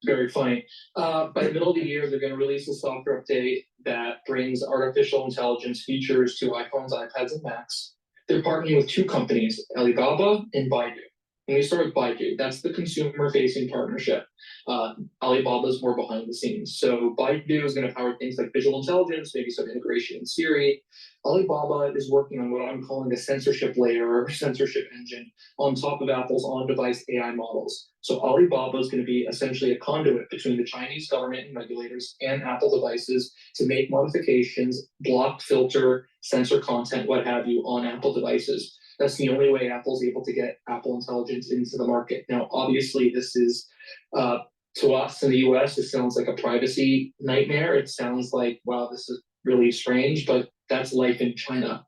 Very funny. By the middle of the year, they're going to release a software update that brings artificial intelligence features to iPhones, iPads, and Macs. they're partnering with two companies, Alibaba and Baidu. And we start with Baidu. That's the consumer-facing partnership. Alibaba is more behind the scenes. So Baidu is going to power things like visual intelligence, maybe some integration in Siri. Alibaba is working on what I'm calling a censorship layer or censorship engine on top of Apple's on-device AI models. So Alibaba is going to be essentially a conduit between the Chinese government and regulators and Apple devices to make modifications, block, filter, censor content, what have you, on Apple devices. That's the only way Apple's able to get Apple Intelligence into the market. Now, obviously, this is, to us in the US, this sounds like a privacy nightmare. It sounds like, wow, this is really strange, but that's life in China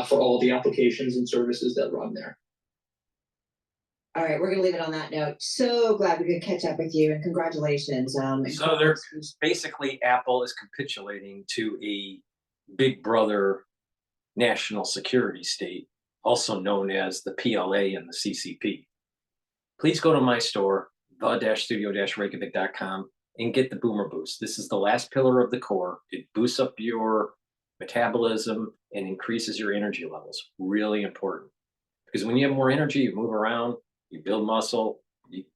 for all the applications and services that run there. All right, we're gonna leave it on that note. So glad we could catch up with you, and congratulations. So they're basically, Apple is capitulating to a big brother national security state, also known as the PLA and the CCP. Please go to my store, the-studio-reykjavik.com, and get the Boomer Boost. This is the last pillar of the core. It boosts up your metabolism and increases your energy levels. Really important. Because when you have more energy, you move around, you build muscle,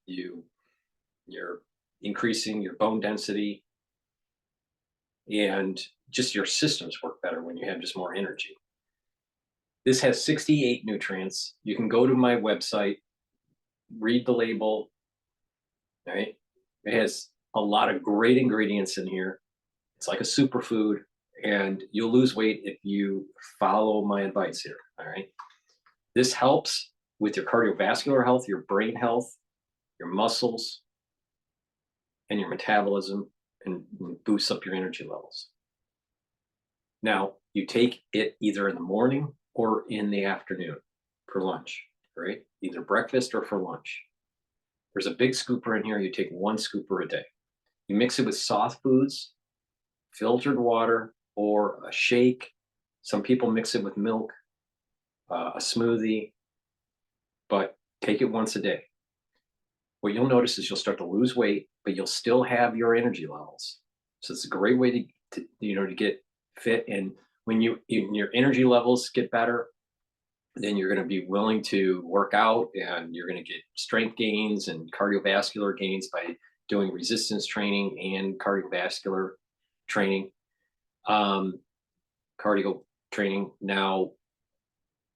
you're increasing your bone density, and just your systems work better when you have just more energy. This has 68 nutrients. You can go to my website, read the label, right? It has a lot of great ingredients in here. It's like a superfood, and you'll lose weight if you follow my advice here, all right? This helps with your cardiovascular health, your brain health, your muscles, and your metabolism, and boosts up your energy levels. Now, you take it either in the morning or in the afternoon for lunch, right? Either breakfast or for lunch. There's a big scooper in here. You take 1 scooper a day. You mix it with soft foods, filtered water, or a shake. Some people mix it with milk, a smoothie, but take it once a day. What you'll notice is you'll start to lose weight, but you'll still have your energy levels. So it's a great way to get fit. And when your energy levels get better, then you're going to be willing to work out, and you're going to get strength gains and cardiovascular gains by doing resistance training and cardiovascular training, cardio training. Now,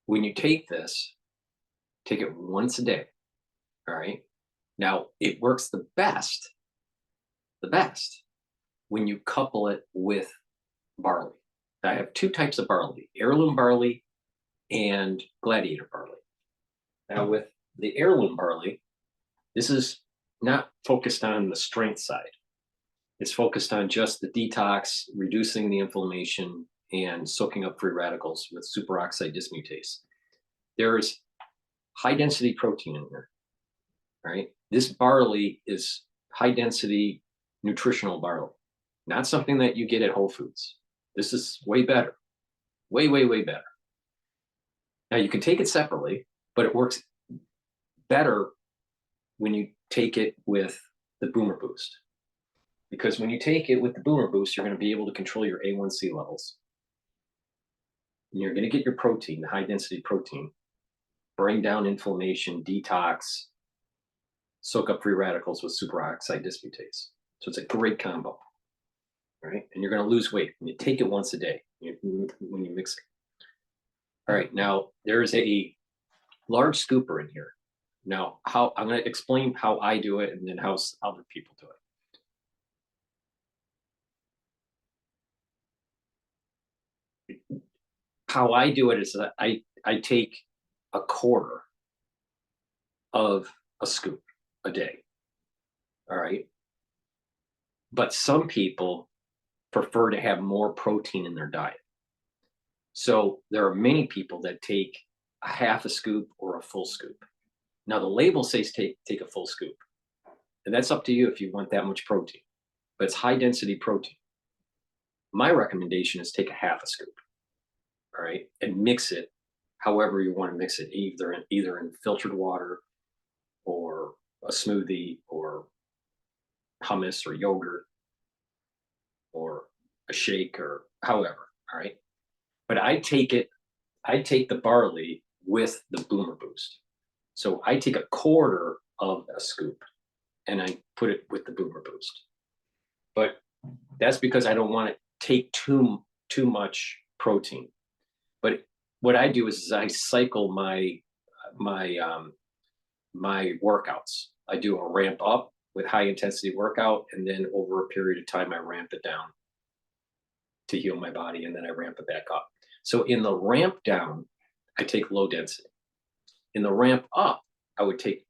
when you take this, take it once a day, all right? Now, it works the best when you couple it with barley. I have 2 types of barley, heirloom barley and gladiator barley. Now, with the heirloom barley, this is not focused on the strength side. It's focused on just the detox, reducing the inflammation, and soaking up free radicals with superoxide dismutase. There's high density protein in here, right? This barley is high density nutritional barley, not something that you get at Whole Foods. This is way better, way, way, way better. Now, you can take it separately, but it works better when you take it with the Boomer Boost. Because when you take it with the Boomer Boost, you're going to be able to control your A1C levels. And you're going to get your protein, the high density protein, bring down inflammation, detox, soak up free radicals with superoxide dismutase. So it's a great combo, right? And you're going to lose weight when you take it once a day when you mix it. All right, now there's a large scooper in here. Now, how I'm going to explain how I do it and then how other people do it. How I do it is that I take a quarter of a scoop a day. All right. But some people prefer to have more protein in their diet. So there are many people that take a half a scoop or a full scoop. Now the label says take a full scoop. And that's up to you if you want that much protein. But it's high density protein. My recommendation is take a half a scoop. All right, and mix it however you want to mix it, either in filtered water or a smoothie or hummus or yogurt or a shake or however, all right? But I take it I take the barley with the Boomer Boost. So I take a quarter of a scoop and I put it with the Boomer Boost. But that's because I don't want to take too much protein. But what I do is I cycle my workouts. I do a ramp up with high intensity workout, and then over a period of time I ramp it down to heal my body, and then I ramp it back up. So in the ramp down, I take low density. In the ramp up, I would take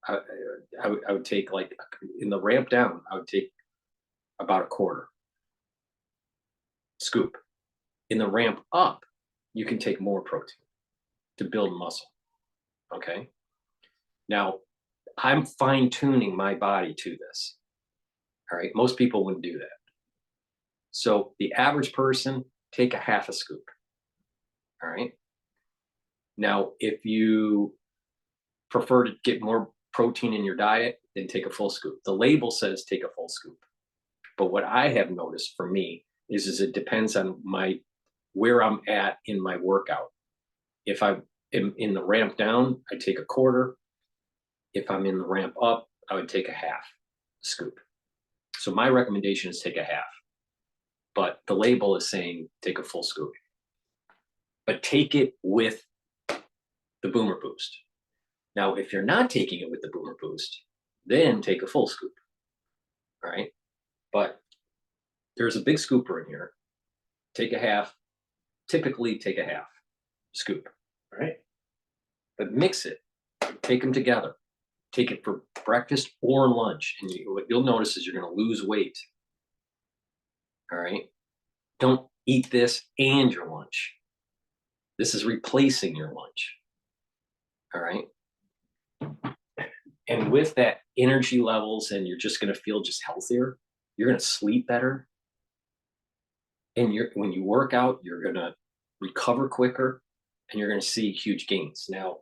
like, in the ramp down, I would take about a quarter scoop. In the ramp up, you can take more protein to build muscle. Okay. Now, I'm fine tuning my body to this. All right. Most people wouldn't do that. So the average person, take a half a scoop. All right. Now, if you prefer to get more protein in your diet, then take a full scoop. The label says take a full scoop. But what I have noticed for me is it depends on where I'm at in my workout. If I am in the ramp down, I take a quarter. If I'm in the ramp up, I would take a half scoop. So my recommendation is take a half. But the label is saying take a full scoop. But take it with the Boomer Boost. Now, if you're not taking it with the Boomer Boost, then take a full scoop. All right. But there's a big scooper in here. Take a half. Typically take a half scoop. All right. But mix it. Take them together. Take it for breakfast or lunch. And what you'll notice is you're going to lose weight. All right. Don't eat this and your lunch. This is replacing your lunch. All right. And with that energy levels, and you're just going to feel just healthier. You're going to sleep better. And when you work out, you're going to recover quicker, and you're going to see huge gains. Now,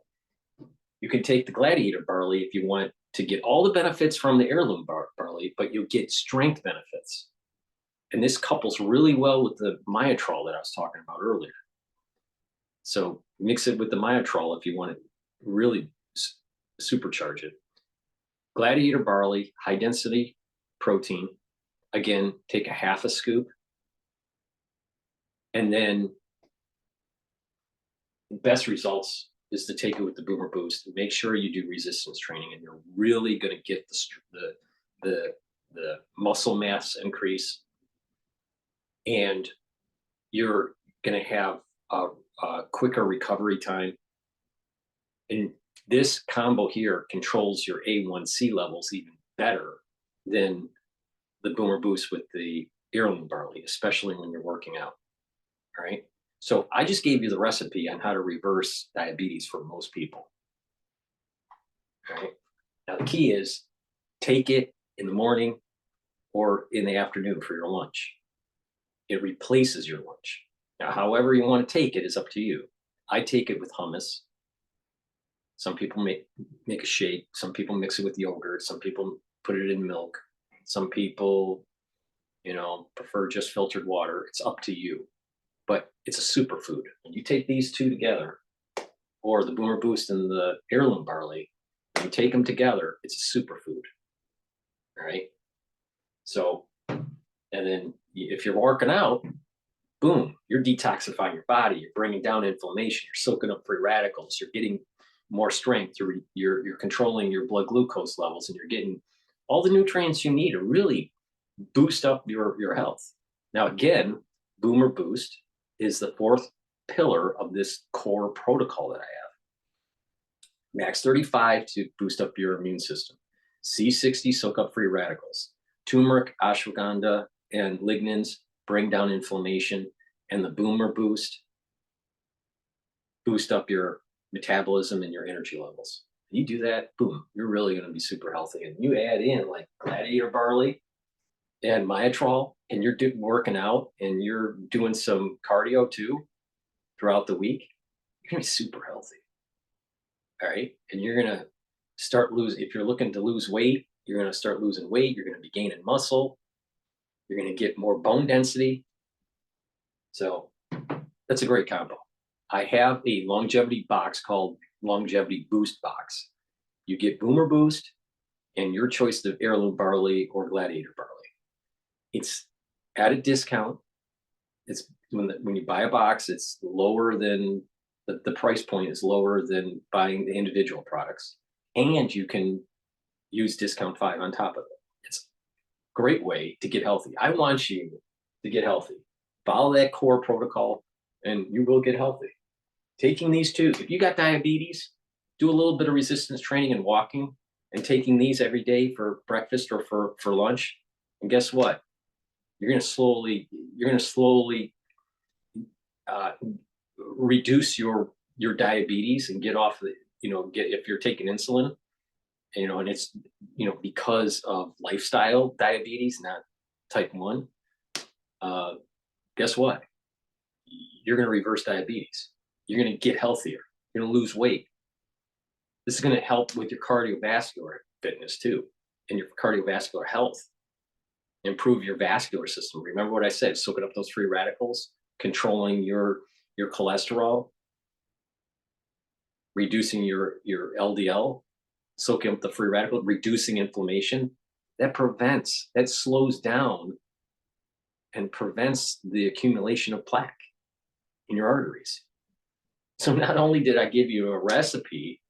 you can take the Gladiator barley if you want to get all the benefits from the heirloom barley, but you'll get strength benefits. And this couples really well with the Myotrol that I was talking about earlier. So mix it with the Myotrol if you want to really supercharge it. Gladiator barley, high density protein. Again, take a half a scoop. And then the best results is to take it with the Boomer Boost. Make sure you do resistance training, and you're really going to get the muscle mass increase, and you're going to have a quicker recovery time. And this combo here controls your A1C levels even better than the Boomer Boost with the heirloom barley, especially when you're working out. All right. So I just gave you the recipe on how to reverse diabetes for most people. All right. Now the key is take it in the morning or in the afternoon for your lunch. It replaces your lunch. Now, however you want to take it is up to you. I take it with hummus. Some people make a shake. Some people mix it with yogurt. Some people put it in milk. Some people, prefer just filtered water. It's up to you. But it's a superfood. When you take these two together, or the Boomer Boost and the heirloom barley, when you take them together, it's a superfood. All right. So, and then if you're working out, boom, you're detoxifying your body. You're bringing down inflammation. You're soaking up free radicals. You're getting more strength. You're controlling your blood glucose levels, and you're getting all the nutrients you need to really boost up your health. Now, again, Boomer Boost is the fourth pillar of this core protocol that I have. Max 35 to boost up your immune system. C60, soak up free radicals. Turmeric, ashwagandha, and lignans bring down inflammation. And the Boomer Boost boost up your metabolism and your energy levels. You do that, boom, you're really going to be super healthy. And you add in like Gladiator barley and Myotrol, and you're working out and you're doing some cardio too throughout the week, you're going to be super healthy. All right. And you're going to start losing, if you're looking to lose weight, you're going to start losing weight. You're going to be gaining muscle. You're going to get more bone density. So that's a great combo. I have a longevity box called Longevity Boost Box. You get Boomer Boost and your choice of heirloom barley or gladiator barley. It's at a discount. It's when you buy a box, it's lower than the price point is lower than buying the individual products, and you can use discount 5 on top of it. It's a great way to get healthy. I want you to get healthy. Follow that core protocol, and you will get healthy. Taking these two, if you got diabetes, do a little bit of resistance training and walking, and taking these every day for breakfast or for lunch, and guess what? You're going to slowly reduce your diabetes and get off the, if you're taking insulin, and it's, because of lifestyle diabetes, not type 1, guess what? You're going to reverse diabetes. You're going to get healthier. You're going to lose weight. This is going to help with your cardiovascular fitness too, and your cardiovascular health. Improve your vascular system. Remember what I said, soaking up those free radicals, controlling your cholesterol, reducing your LDL, soaking up the free radical, reducing inflammation. That slows down and prevents the accumulation of plaque in your arteries. So not only did I give you a recipe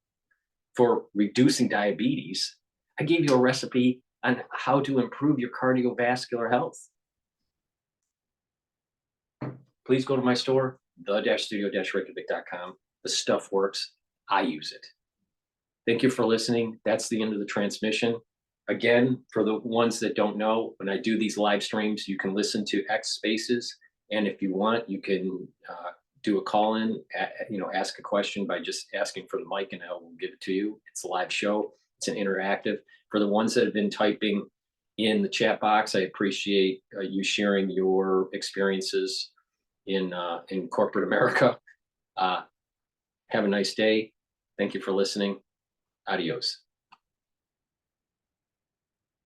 for reducing diabetes, I gave you a recipe on how to improve your cardiovascular health. Please go to my store, the-studio-reykjavik.com. The stuff works. I use it. Thank you for listening. That's the end of the transmission. Again, for the ones that don't know, when I do these live streams, you can listen to X Spaces. And if you want, you can do a call-in, ask a question by just asking for the mic and I will give it to you. It's a live show. It's an interactive. For the ones that have been typing in the chat box, I appreciate you sharing your experiences in corporate America. Have a nice day. Thank you for listening. Adios.